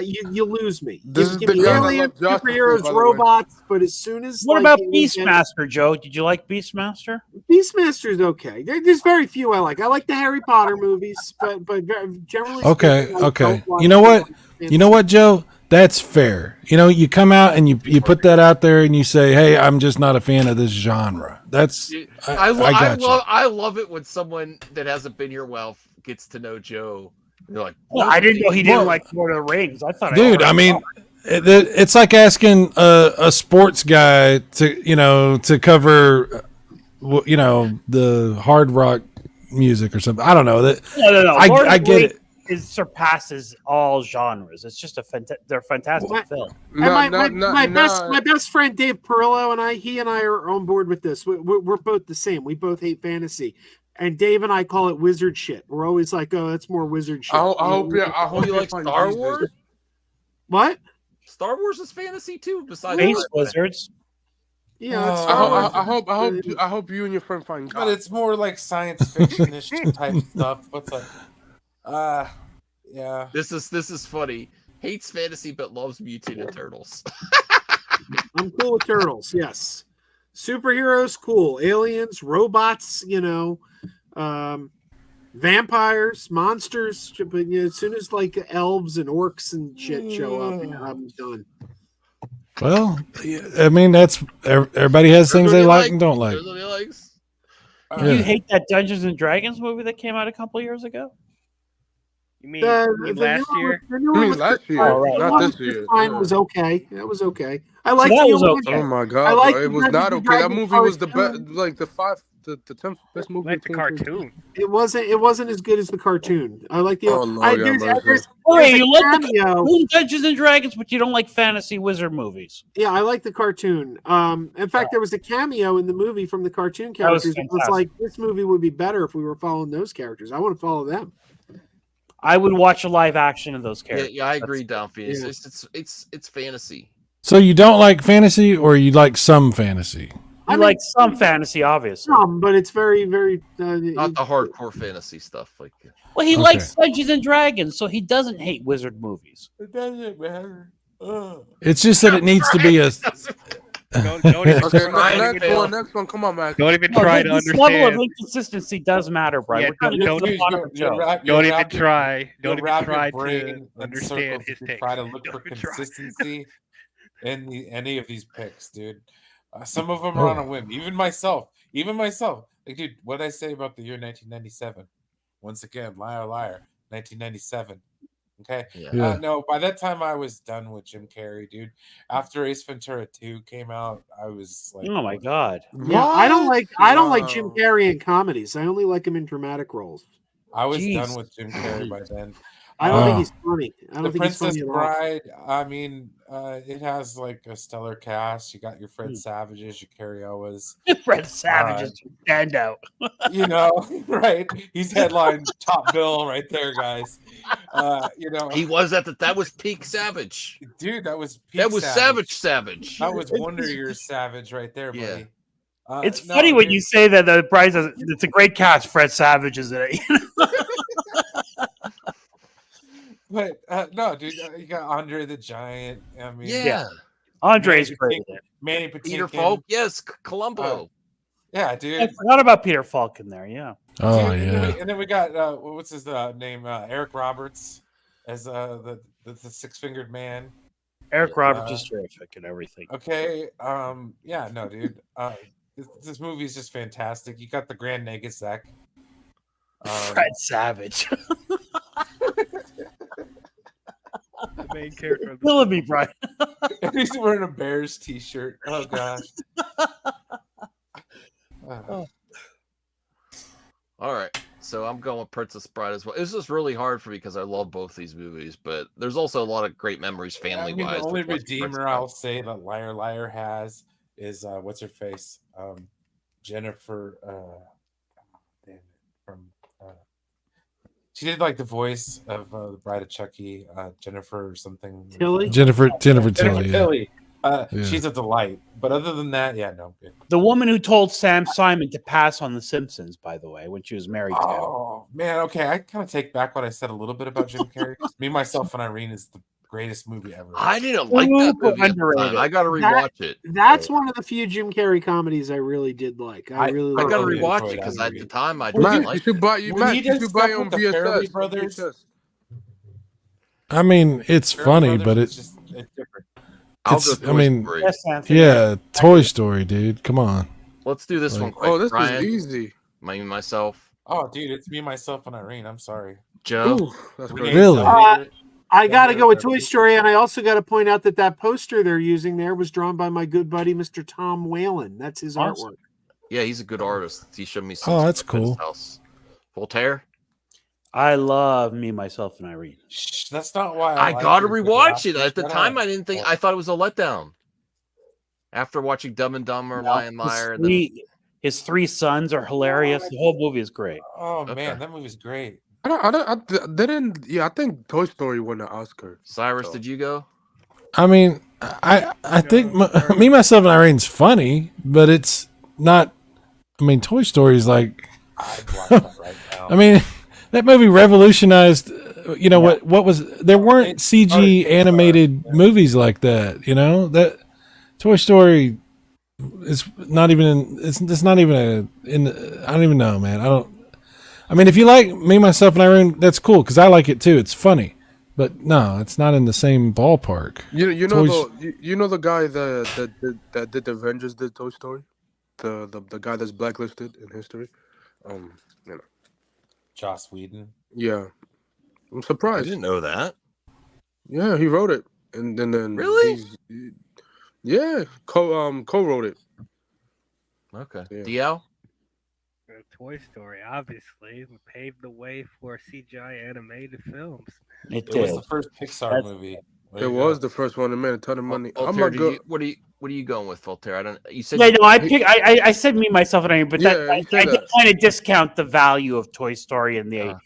you lose me. This is Give the me guy that aliens, loves Justice League, superheroes, by the way. robots, but as soon as What like, about you get- Beastmaster, Joe? Did you like Beastmaster? Beastmaster's okay. There's very few I like. I like the Harry Potter movies, but generally Okay, speaking, I okay. don't watch You know what? fantasy. You know what, Joe? That's fair. You know, you come out and you put that out there and you say, "Hey, I'm just not a fan of this genre." That's I got you. I love it when someone that hasn't been here well gets to know Joe. They're like, Well, I didn't know he didn't Well, like Lord of the Rings. I thought, Dude, I mean, it's like asking a sports guy to cover, the hard rock music or something. I don't know that. no. Lord of I the get Rings it. It surpasses all genres. It's just they're fantastic Well, film. And my best friend Dave Perillo and he and I are on board with this. We're both the same. We both hate fantasy, and Dave and I call it wizard shit. We're always like, "Oh, that's more wizard shit." I hope you like Star Wars? What? Star Wars is fantasy too. Besides, Space Wizards. Yeah, that's I hope you and your friend find God. But it's more like science fiction-ish type stuff. What's like, yeah. This is funny. Hates fantasy but loves Mutant Ninja Turtles. I'm cool with turtles. Yes, superheroes, cool. Aliens, robots. Vampires, monsters. But as soon as like elves and orcs and shit show up, I'm done. Well, I mean, that's everybody has things they like and don't like. Everybody likes. Did you hate that Dungeons and Dragons movie that came out a couple of years ago? You mean last year? Last year, Oh, right. not this year. Time was okay. That was okay. I liked that the was old okay. Oh my I god, like bro. It the was Dungeons not and okay. That Dragons movie was the cartoon. best, like the 10th best movie. Like the cartoon. It wasn't as good as the cartoon. I like the. Oh, no, yeah, there's Wait, a you like cameo. the Dungeons and Dragons, but you don't like fantasy wizard movies. Yeah, I like the cartoon. In fact, there was a cameo in the movie from the cartoon That was characters. It was fantastic. like this movie would be better if we were following those characters. I want to follow them. I would watch a live action of those Yeah, characters. yeah, I agree, Downfy. Yeah. It's fantasy. So you don't like fantasy, or you like some fantasy? I mean, like some fantasy, obviously. but it's very, very. Not the hardcore fantasy stuff. Like Well, he Okay. likes Dungeons and Dragons, so he doesn't hate wizard movies. It doesn't matter. It's just that it needs to be a. Don't even Okay, try. next one. Come on, man. Don't even No, try to this level of understand. inconsistency does matter, Brian. Yeah, We're trying to don't get to the use bottom of the show. Don't even try. Don't wrap even your try brain to in understand circles his if you take. try to look for Don't even try. consistency in any of these picks, dude. Some of them are on a whim. Even myself. Like, dude, what did I say about the year 1997? Once again, liar, 1997. Okay. Yeah. No, by that time I was done with Jim Carrey, dude. After Ace Ventura 2 came out, I was like, Oh my god! Yeah, I don't like Wow. Jim Carrey in comedies. I only like him in dramatic roles. I was Jeez. done with Jim Carrey by then. I don't think Wow. he's funny. I don't The think he's Princess funny at all. Bride, I mean, it has like a stellar cast. You got your Fred Hmm. Savages, your Carrie Owens, Fred Savage is stand out. you know, right? He's headline top bill right there, guys. You know, he was that was peak Savage. dude, that was peak That was Savage. That was Wonder Years Savage right there, Yeah. buddy. It's No, funny when dude, you say that the prize is, it's a great cast. Fred Savage is in it. but no, dude, you got Andre the Giant. I mean, Yeah. Andre's Manny great. Patinkin- Manny Peter Patinkin. Falk. Yes. Columbo. Yeah, I dude. forgot about Peter Falk in there. Yeah. Oh Dude, yeah. and then we got what's his name? Eric Roberts as the six-fingered man. Eric Roberts is terrific and everything. Okay. Yeah. No, dude. This movie is just fantastic. You got the Grand Negasek. Fred Savage. The main character of the Killing me, Brian. He's wearing a Bears t-shirt. Oh gosh. All right. So I'm going with Princess Bride as well. It's just really hard for me because I love both these movies, but there's also a lot of great memories family wise. The only redeemer I'll say that Liar has is what's her face? Jennifer damn it, from she did like the voice of the Bride of Chucky, Jennifer or something. Tilly? Jennifer Tilly. Yeah. Yeah. She's a delight. But other than that, yeah, no. Good. The woman who told Sam Simon to pass on The Simpsons, by the way, when she was married to him. Oh man, okay. I kind of take back what I said a little bit about Jim Carrey. Me, Myself, and Irene is the greatest movie ever. I didn't like that movie at the underrated. time. I got to rewatch it. That's one of the few Jim Carrey comedies I really did like. I I got to really rewatch enjoyed it because that at the movie. time I Matt, didn't you like should it. buy you, When Matt, he you did should buy stuff on with the Farrelly VHS. brothers. VHS. I mean, it's Farrelly funny, Brothers but is it's just it's different. I'll it's- go I Toy mean- Story. Yes, Sam. yeah, Toy Story, dude. Come on. Let's do this Like- one quick. Oh, this Brian, is easy. myself, Oh, dude, it's Me, Myself, and Irene. I'm sorry. Joe. Ooh, that's We great. ain't Really? celebrated. I got to go with Yeah. Toy Story, and I also got to point out that poster they're using there was drawn by my good buddy Mr. Tom Whalen. That's his Awesome. artwork. Yeah, he's a good artist. He showed me some. Oh, stuff that's at his cool. House. Voltaire. I love Me, Myself, and Irene. Shh, that's not why I like got to it, because rewatch it. after- At the shut time, up. I didn't think. I thought it was a letdown. After watching Dumb and Dumber, Lion Liar, and then His three sons are hilarious. The whole movie is great. Oh Okay. man, that movie's great. I didn't. Yeah, I think Toy Story won the Oscar. Cyrus, So- did you go? I mean, I think Me, Myself, and Irene's funny, but it's not. I mean, Toy Story is like. I'd watch that right now. I mean, that movie revolutionized. You know what was there weren't It CG started- animated movies like that. You know that Toy Story is not even. It's not even I don't even know, man. I mean, if you like Me, Myself, and Irene, that's cool because I like it too. It's funny, but no, it's not in the same ballpark. You know Toys- you know the guy that did the Avengers did Toy Story, the guy that's blacklisted in history. You know, Joss Whedon. yeah, I'm I surprised. didn't know that. Yeah, he wrote it, and then Really? yeah, co-wrote it. Okay. Yeah. DL? Toy Story obviously paved the way for CGI animated films. It It was did. the first Pixar That's- movie. It was the first one that made a ton of money. I'm Voltaire, not good. what are you going with, Voltaire? I don't. You said Yeah, no, I said Me, Myself, and Irene, but Yeah, that, you said I did that. kind of discount the value of Toy Story and Yeah.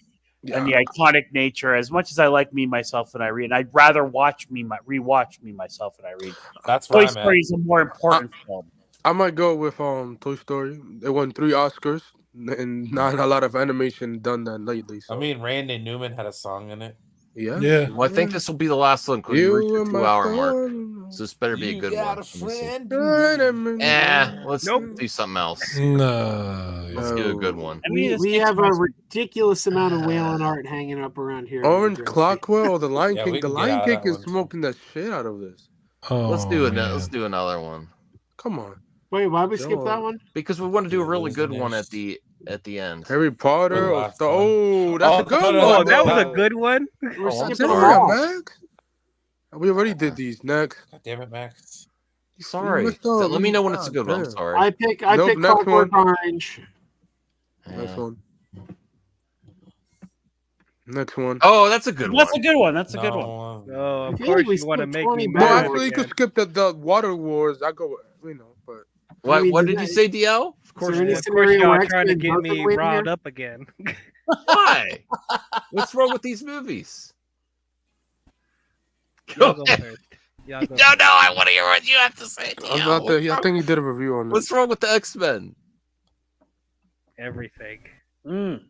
the iconic nature. As much as I like Me, Myself, and Irene, I'd rather rewatch Me, Myself, and Irene. That's Toy where I'm Story at. is a more important film. I might go with Toy Story. It won 3 Oscars, and not a lot of animation done that lately. So I mean, Randy Newman had a song in it. yeah. Yeah. Well, I think this will be the last one because we You reached the and my 2-hour mark. son. So this better be a You good got one. a Let me see. friend. Let's Nope. do something else. No. Let's do a good one. I mean, We have a ridiculous amount of Whalen art hanging up around here. Orange Jersey. Clockwell or the Lion Yeah, King. we The can get Lion out of King that is one. smoking the shit out of this. Oh, Let's do it. man. Let's do another one Come on. Wait, why we skip Go that on. one? because we want to do a really good one Losers. at the end. Harry Potter. The Or last oh, one. that's Oh, a good no, no, one. no, Oh, that was a no. good one. We're Oh, I'm skipping sorry. them Damn, all. Max. We already did these. Next. God damn it, Max. Sorry. missed So out. let me know when it's a good one. I'm Damn. sorry. I pick Nope, next Clockwork Orange. Next Yeah. one. Next one. Oh, that's a good one. That's a good one. That's a good one. No, Oh, I of feel course like we you want to skipped make 20 me back. No, mad. actually, you again. could skip the Water Wars. I go, but What, I mean, what did did you that- say, DL? Of course. there any you Of did. course, scenario y'all where trying to X-Men get doesn't me win riled here? up again. Why? What's wrong with these movies? Y'all go first. Y'all go No, I want to hear what you have to say. I was about to, I think he did a review on What's this. wrong with the X-Men? Everything. Mm.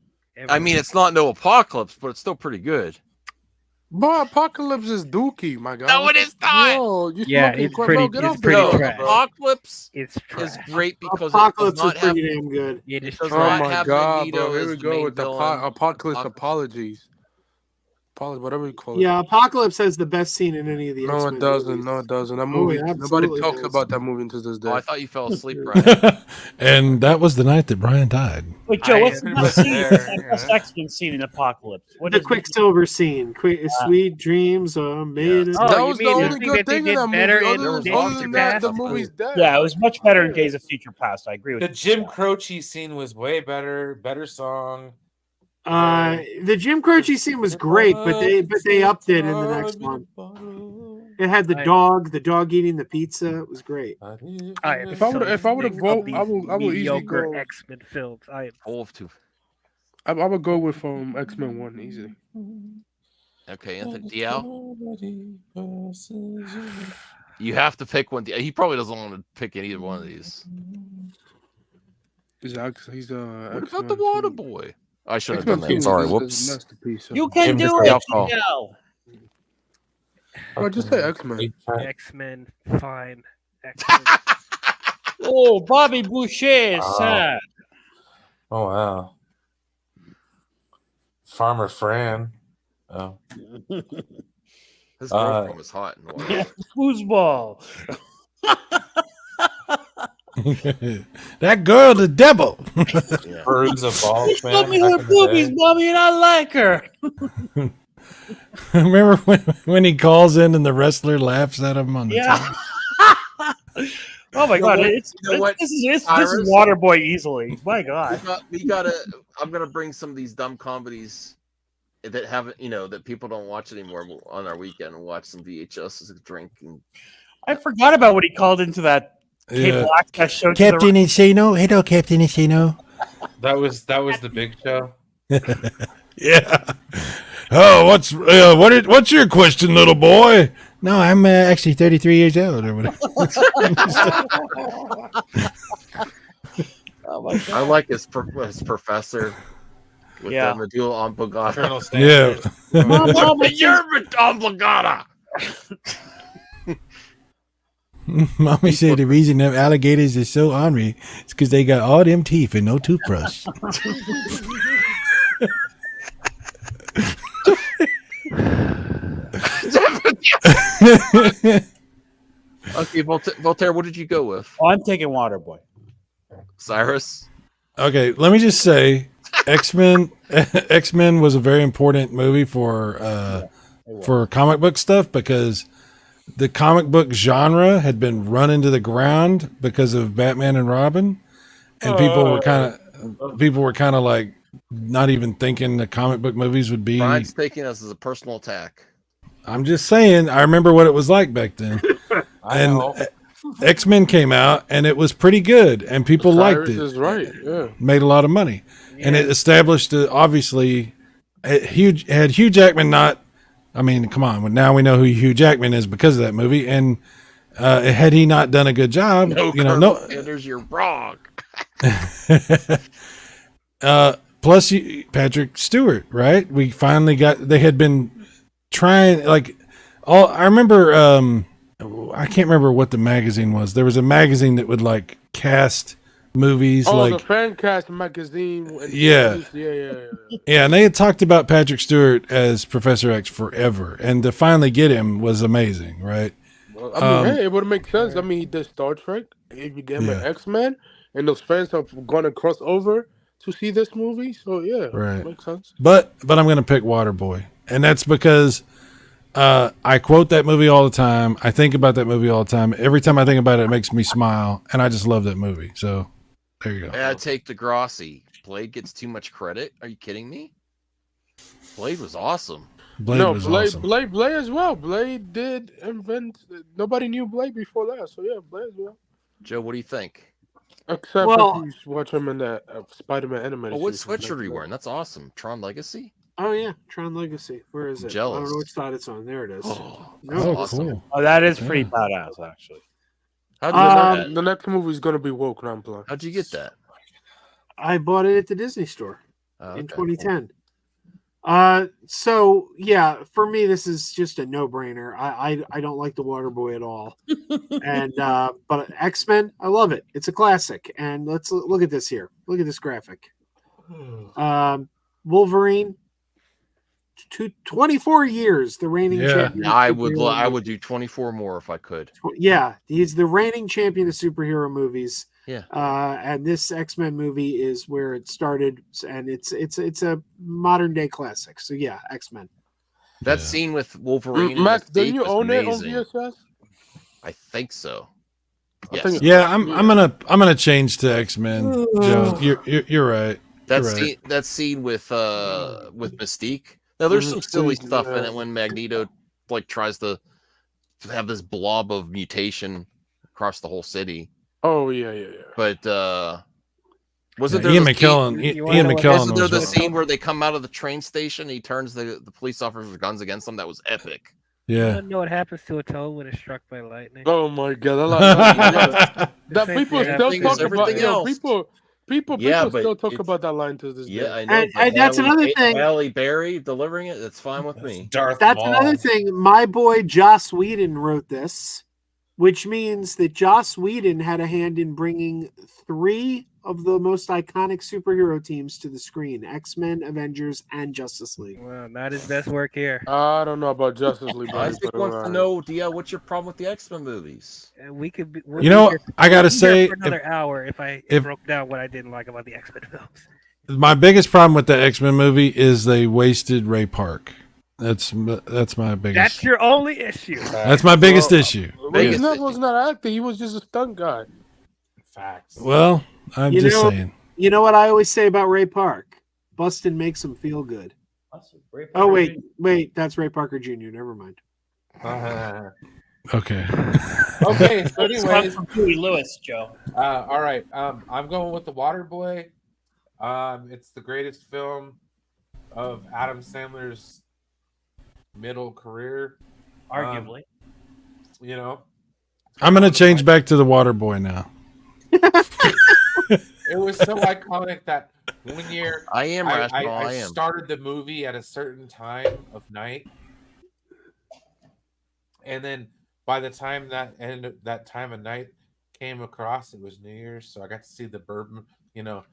I mean, it's not no apocalypse, but it's still pretty good. But Apocalypse is dookie, my guy. No, it is not. Yo, you Yeah, smoking it's crack. pretty- No, get it's off pretty the No, trash. Apocalypse It's is trash. great because Apocalypse it does is not have. pretty damn good. It is It does Oh not trash. my have god, Magneto bro! Here as we the go main with the villain. Apocalypse Apoc- apologies. Whatever you call it. Yeah, Apocalypse has the best scene in any of the No, X-Men it doesn't. movies. No, it doesn't. That Oh, movie. it Nobody absolutely talks does. about that movie until this day. Oh, I thought you fell asleep, Brian. And that was the night that Brian died. Wait, Joe, I what's the am best scene? there, What's the yeah. best X-Men scene in Apocalypse? What The is Quicksilver scene. Sweet dreams are made. Yeah. of- Oh, that you was the mean the only thing good that they thing in did that movie. better in Other Days than of that, Past? the movie's dead. Yeah, it was much better in Days of Future Past. I agree with The you. Jim Croce scene was way better song. The Jim Croce scene was great, but they upped it in the next one. It had the dog eating the pizza. It was great. I am If I would've- so if I would've sick vote, of these I will easily mediocre go- X-Men films. I am Full of two. I would go with X-Men 1 easily. Okay, Anthony DL. You have to pick one. He probably doesn't want to pick either one of these. He's What about the X-Men Water too. Boy? I should have X-Men done that. 2 Sorry, is a whoops. masterpiece. You can Jim do Carrey. it. Oh. Yo. Oh, just say X-Men. X-Men, fine. X-Men. Oh, Bobby Boucher is Wow. sad. Oh wow. Farmer Fran. Oh. His girlfriend was hot. And wild. Yeah, foosball. That girl, the devil. Yeah. Birds of balls, She man. showed me back her in the boobies, day. mommy, and I like her. Remember when he calls in and the wrestler laughs at him on the Yeah. TV? Oh my You know god, what? it's, You know what, this is Cyrus? Waterboy easily. My god. We gotta. I'm gonna bring some of these dumb comedies that haven't, that people don't watch anymore on our weekend and watch some VHS drinking. I forgot about what he called into that cable access show. Captain Insano. Hello, Captain Insano. That was the big show. Yeah. Oh, what's your question, little boy? No, I'm actually 33 years old or whatever. Oh my god. I like his professor with Yeah. the Medulla oblongata. Colonel Yeah. Sanders. Mama, You're oblongata. Mommy said the reason them alligators is so ornery is because they got all them teeth and no toothbrush. Okay, Voltaire, what did you go with? Oh, I'm taking Waterboy. Cyrus? Okay, let me just say, X-Men was a very important movie for comic book stuff because the comic book genre had been run into the ground because of Batman and Robin, and people were kind of like not even thinking the comic book movies would be. Brian's taking us as a personal attack. I'm just saying, I remember what it was like back then. I know. X-Men came out and it was pretty good and people liked it. Is right. Yeah. Made a lot of money. And it established obviously had Hugh Jackman not, I mean, come on, now we know who Hugh Jackman is because of that movie. And had he not done a good job, Sanders, you're wrong. Plus Patrick Stewart, right? We finally they had been trying I remember I can't remember what the magazine was. There was a magazine that would like cast movies the fan cast magazine. Yeah. Yeah. Yeah, and they had talked about Patrick Stewart as Professor X forever, and to finally get him was amazing, right? Well, I mean, it would make sense. I mean, he did Star Trek. If you get him an X-Men, and those fans are going to cross over to see this movie, so yeah, Right. makes sense. But I'm going to pick Waterboy, and that's because I quote that movie all the time. I think about that movie all the time. Every time I think about it, it makes me smile, and I just love that movie. So there you go. Yeah, take Degrassi. Blade gets too much credit. Are you kidding me? Blade was awesome. Blade was awesome. Blade as well. Blade did invent. Nobody knew Blade before that, so yeah, Blade as well. Joe, what do you think? Except Well- if you watch him in that Spider-Man animated. Oh, what series. sweatshirt are you wearing? That's awesome. Tron Legacy? Oh yeah, Tron Legacy. Where is it? I Jealous. don't know which side it's on. There it is. Oh, No. awesome. Cool. Oh, that is pretty badass, actually. How'd you get that? The next movie is gonna be woke. Now I'm playing. How'd you get that? I bought it at the Disney store Oh, in okay. 2010. So yeah, for me this is just a no-brainer. I don't like the Waterboy at all. And but X-Men, I love it. It's a classic. And let's look at this here. Look at this graphic. Wolverine 24 years, the reigning Yeah. champion. Yeah, of superhero I movies. would do 24 more if I could. Yeah, he's the reigning champion of superhero movies. Yeah. And this X-Men movie is where it started, and it's a modern day classic. So yeah, X-Men. That Yeah. scene with Wolverine and Max, did Mystique you was own it on amazing. VSS? I think so. I Yes. think- Yeah, I'm gonna change to X-Men. Joe, you're right. That You're right. scene with Mystique. Now there's some silly stuff in it when Magneto tries to have this blob of mutation across the whole city. Oh yeah. But wasn't there Ian the McKellen? scene, You Ian wanna know what- McKellen wasn't there was the right. scene where they come out of the train station and he turns the police officer's guns against them? That was epic. You Yeah. don't know what happens to a toad when it's struck by lightning. Oh my god! That Same people thing still happens talk with about. everything Yo, else. people Yeah, but still talk it's- about that line to this Yeah, day. I know. And- but and that's another thing. Halle Berry delivering it. That's fine with me. Darth That's Maul. another thing. My boy Joss Whedon wrote this, which means that Joss Whedon had a hand in bringing 3 of the most iconic superhero teams to the screen: X-Men, Avengers, and Justice League. Well, not his best work here. I don't know about Justice League. buddy, Isaac but, wants to know, Dia, what's your problem with the X-Men movies? We could be. You know, I gotta say, for another hour if I if- broke down what I didn't like about the X-Men films. My biggest problem with the X-Men movie is they wasted Ray Park. That's my biggest. That's your only issue. That's my biggest Well, issue. But Biggest he was not acting. He was just a stunt guy. Facts. Well, I'm You just know- saying. You know what I always say about Ray Park? Bustin' makes him feel good. Oh wait, that's Ray Parker Jr. Never mind. Okay. Okay, so It's anyways, from Huey Lewis, Joe. all right. I'm going with The Waterboy. It's the greatest film of Adam Sandler's middle career. Arguably. You know, I'm gonna change back to the Water Boy now. it was so iconic that one year I am rational. I I am. started the movie at a certain time of night, and then by the time that time of night came across, it was New Year's, so I got to see the bourbon. You know,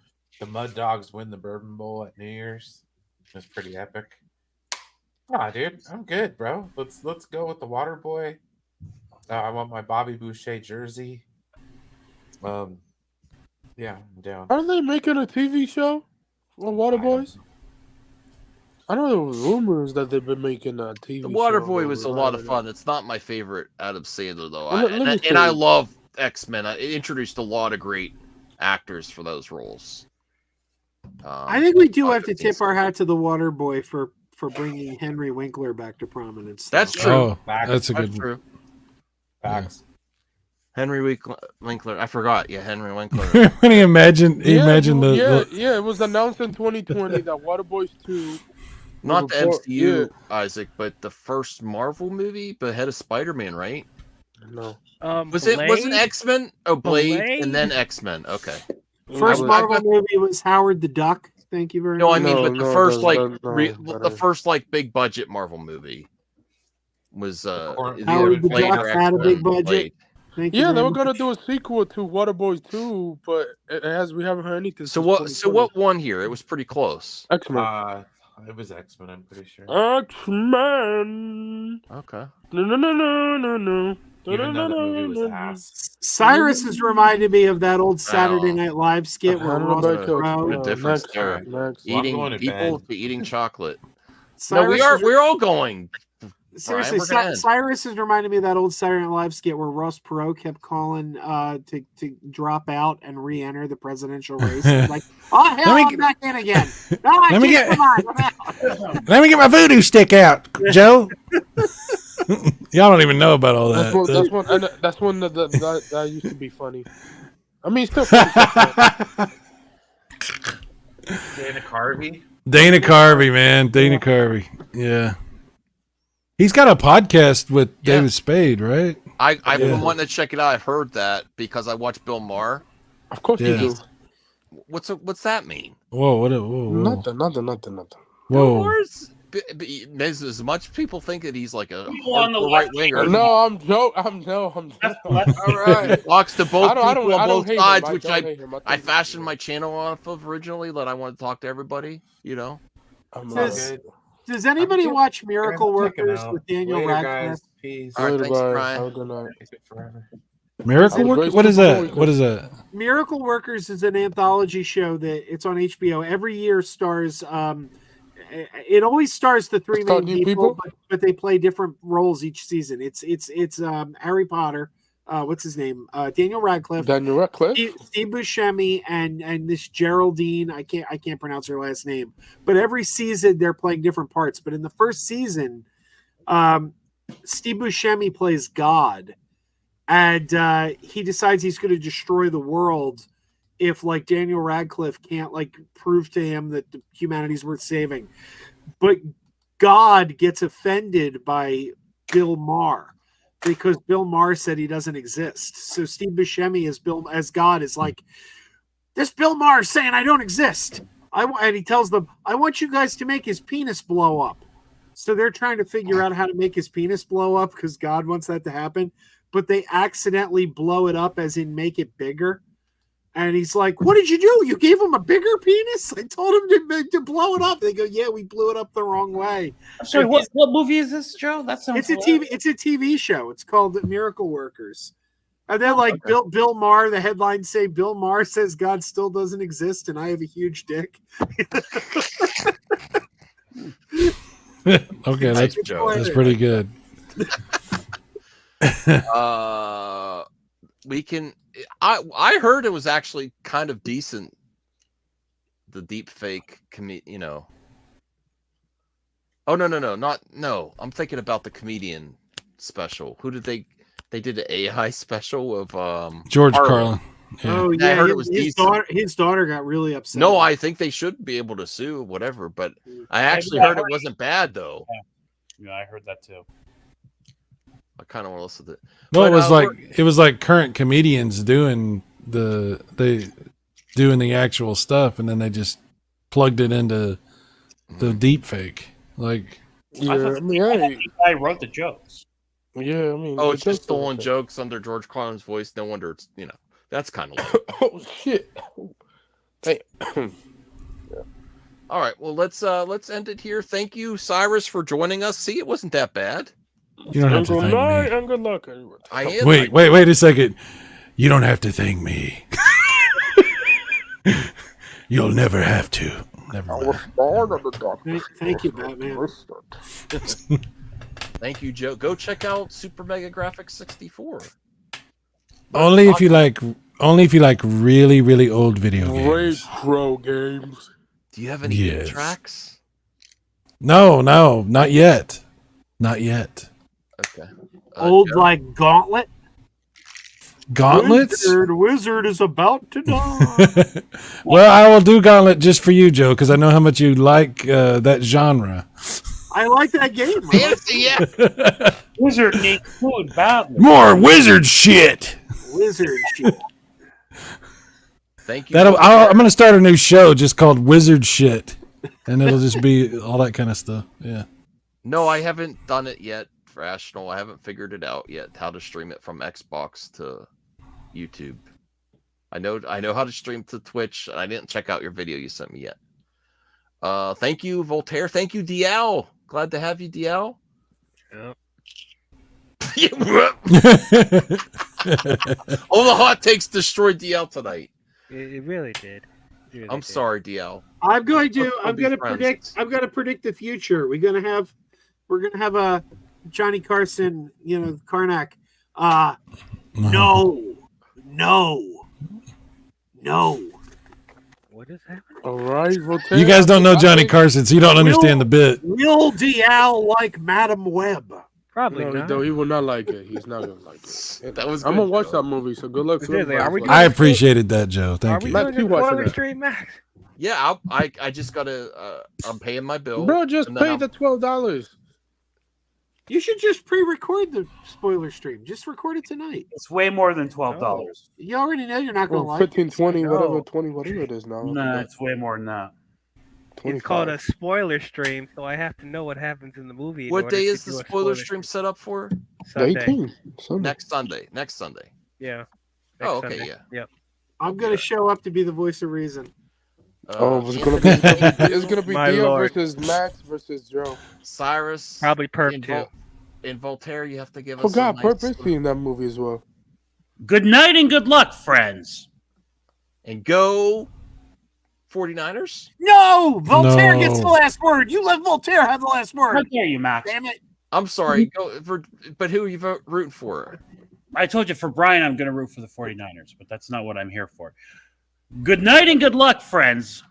the Mud Dogs win the Bourbon Bowl at New Year's. It was pretty epic. Ah, dude, I'm good, bro. Let's go with the Water Boy. I want my Bobby Boucher jersey. Yeah, I'm down. Aren't they making a TV show on Waterboys? I know there was rumors that they've been making a TV The show. Waterboy was a lot of right fun. It's not my favorite Adam Sandler though. Well, let me And I see. love X-Men. It introduced a lot of great actors for those roles. I think we do other have to things- tip our hat to the Water Boy for bringing Henry Winkler back to prominence. That's though. true. Oh, Facts. that's a That's good one. true. Facts. Henry Winkler. I forgot. Yeah, Henry Winkler. When you imagine the Yeah, it was announced in 2020 that Waterboys 2. Not the Before- MCU, Isaac, but the first Marvel movie, but ahead of Spider-Man, right? No. Wasn't X-Men? Oh, Blade, Blade? and then X-Men. Okay. First I Marvel got- movie was Howard the Duck. Thank you very No, I much. mean, No, but the no, first that- the first big budget Marvel movie was Howard the Blade Duck or had a big X-Men, budget. Blade. Thank you Yeah, they very were much. gonna do a sequel to Waterboys 2, but we haven't heard anything. So since what? 2020. What won here? It was pretty close. X-Men. It was X-Men, I'm pretty sure. X-Men. Okay. No. Even though the movie was ass. Cyrus has reminded me of that old Saturday Oh. Night Live skit where Ross Rebecca, Perot. the difference there. Next. Eating going to people bed. to eating chocolate. No, Cyrus is- we're all going. Seriously, we're gonna end. Cyrus has reminded me of that old Saturday Night Live skit where Ross Perot kept calling to drop out and re-enter the presidential race. He's like, oh hell, Let me I'm get- back in again. No, I Let me can't. get- Come on, I'm out. Let me get my voodoo stick out, Joe. Y'all don't even know about all that. That's one that used to be funny. I mean, it's still funny. Dana Carvey. Dana Carvey, man. Dana Carvey. Yeah. He's got a podcast with Yeah. David Spade, right? I've Yeah. been wanting to check it out. I've heard that because I watched Bill Maher. Of course Yeah. you do. What's that mean? Whoa, whoa. Nothing. Bill Whoa. Maher's as much people think that he's like a People on the right left winger. No, I'm joking. All right. Talks to both people on both hate sides, him. which don't I hate him. I think- fashioned my channel off of originally that I want to talk to everybody. You know. I'm Says- not- Does anybody I'm watch Miracle Checking Workers out. with Daniel Later, Radcliffe? guys. Peace. All right, Later, thanks, bye. Brian. Have a good night. Take it forever. Miracle Oh, Worker? Grace What is Before that? We What is that? Miracle Workers is an anthology show that it's on HBO. Every year stars it always stars the three Start main new people, people? but they play different roles each season. It's Harry Potter, what's his name? Daniel Radcliffe, Daniel Radcliffe. Steve Buscemi, and this Geraldine. I can't pronounce her last name. But every season they're playing different parts. But in the first season, Steve Buscemi plays God, and he decides he's going to destroy the world if like Daniel Radcliffe can't like prove to him that the humanity's worth saving. But God gets offended by Bill Maher because Bill Maher said he doesn't exist. So Steve Buscemi as God is like, this Bill Maher is saying I don't exist. And he tells them, I want you guys to make his penis blow up. So they're trying to figure out how to make his penis blow up because God wants that to happen. But they accidentally blow it up as in make it bigger. And he's like, what did you do? You gave him a bigger penis? I told him to blow it up. They go, yeah, we blew it up the wrong way. I'm sorry, what movie is this, Joe? That sounds It's a TV show. It's called Miracle Workers. And then like Bill Maher, the headlines say Bill Maher says God still doesn't exist and I have a huge dick. Okay, that's pretty good. We can. I heard it was actually kind of decent. The deep fake, you know. Oh no! I'm thinking about the comedian special. Who did they did an AI special of George Carlin. Yeah. Oh yeah, I heard it was decent. His daughter got really upset. No, I think they should be able to sue whatever. But I actually heard it wasn't bad though. Yeah, I heard that too. I kind of want to listen to it. Well, it was like current comedians doing the actual stuff, and then they just plugged it into the deep fake. Like, yeah, I wrote the jokes. Yeah, I mean, it's just stolen jokes under George Carlin's voice. No wonder it's that's kind of. Oh shit! Hey. Yeah. All right, well let's end it here. Thank you, Cyrus, for joining us. See, it wasn't that bad. You don't have to thank me. And good luck. Wait a second. You don't have to thank me. You'll never have to. Never mind. Thank you, Batman. Thank you, Joe. Go check out Super Mega Graphics 64. Only if you like really, really old video games. Retro games. Do you have any tracks? No, not yet. Not yet. Okay. Old Joe? Like Gauntlet? Gauntlets? Wizard is about to die. Well, I will do Gauntlet just for you, Joe, because I know how much you like that genre. I like that game. Fancy, yeah. Wizard needs food badly. More wizard shit. Wizard shit. Thank you. I'm going to start a new show just called Wizard Shit, and it'll just be all that kind of stuff. Yeah. No, I haven't done it yet, Rational. I haven't figured it out yet how to stream it from Xbox to YouTube. I know how to stream to Twitch, and I didn't check out your video you sent me yet. Thank you, Voltaire. Thank you, DL. Glad to have you, DL. Yep. All the hot takes destroyed DL tonight. It really did. I'm sorry, DL. I'm going to predict the future. We're gonna have a Johnny Carson, Karnak. No. What is happening? All right, Voltaire. You guys don't know Johnny Carson, so you don't understand the bit. Will DL like Madam Web? Probably not. No, he will not like it. He's not gonna like it. That was. I'm gonna watch that movie. So good luck. I appreciated that, Joe. Thank you. Are we doing the spoiler stream, Max? Yeah, I just gotta. I'm paying my bill. Bro, just pay the $12. You should just pre-record the spoiler stream. Just record it tonight. It's way more than $12. You already know you're not going to like 15, 20, whatever, 20, whatever it is now. No, it's way more than that. 25. It's called a spoiler stream, so I have to know what happens in the movie. What day is the spoiler stream set up for? Sunday. 18. Next Sunday. Yeah. Okay, Sunday. yeah. Yep. I'm going to show up to be the voice of reason. It's gonna be Dio versus Max versus Joe. Cyrus. Probably Perp too. In Voltaire, you have to give us. Forgot Perp is in that movie as well. Good night and good luck, friends. And go 49ers. No, Voltaire gets the last word. You let Voltaire have the last word. How dare you, Max? Damn it! I'm sorry. But who are you rooting for? I told you for Brian, I'm going to root for the 49ers, but that's not what I'm here for. Good night and good luck, friends.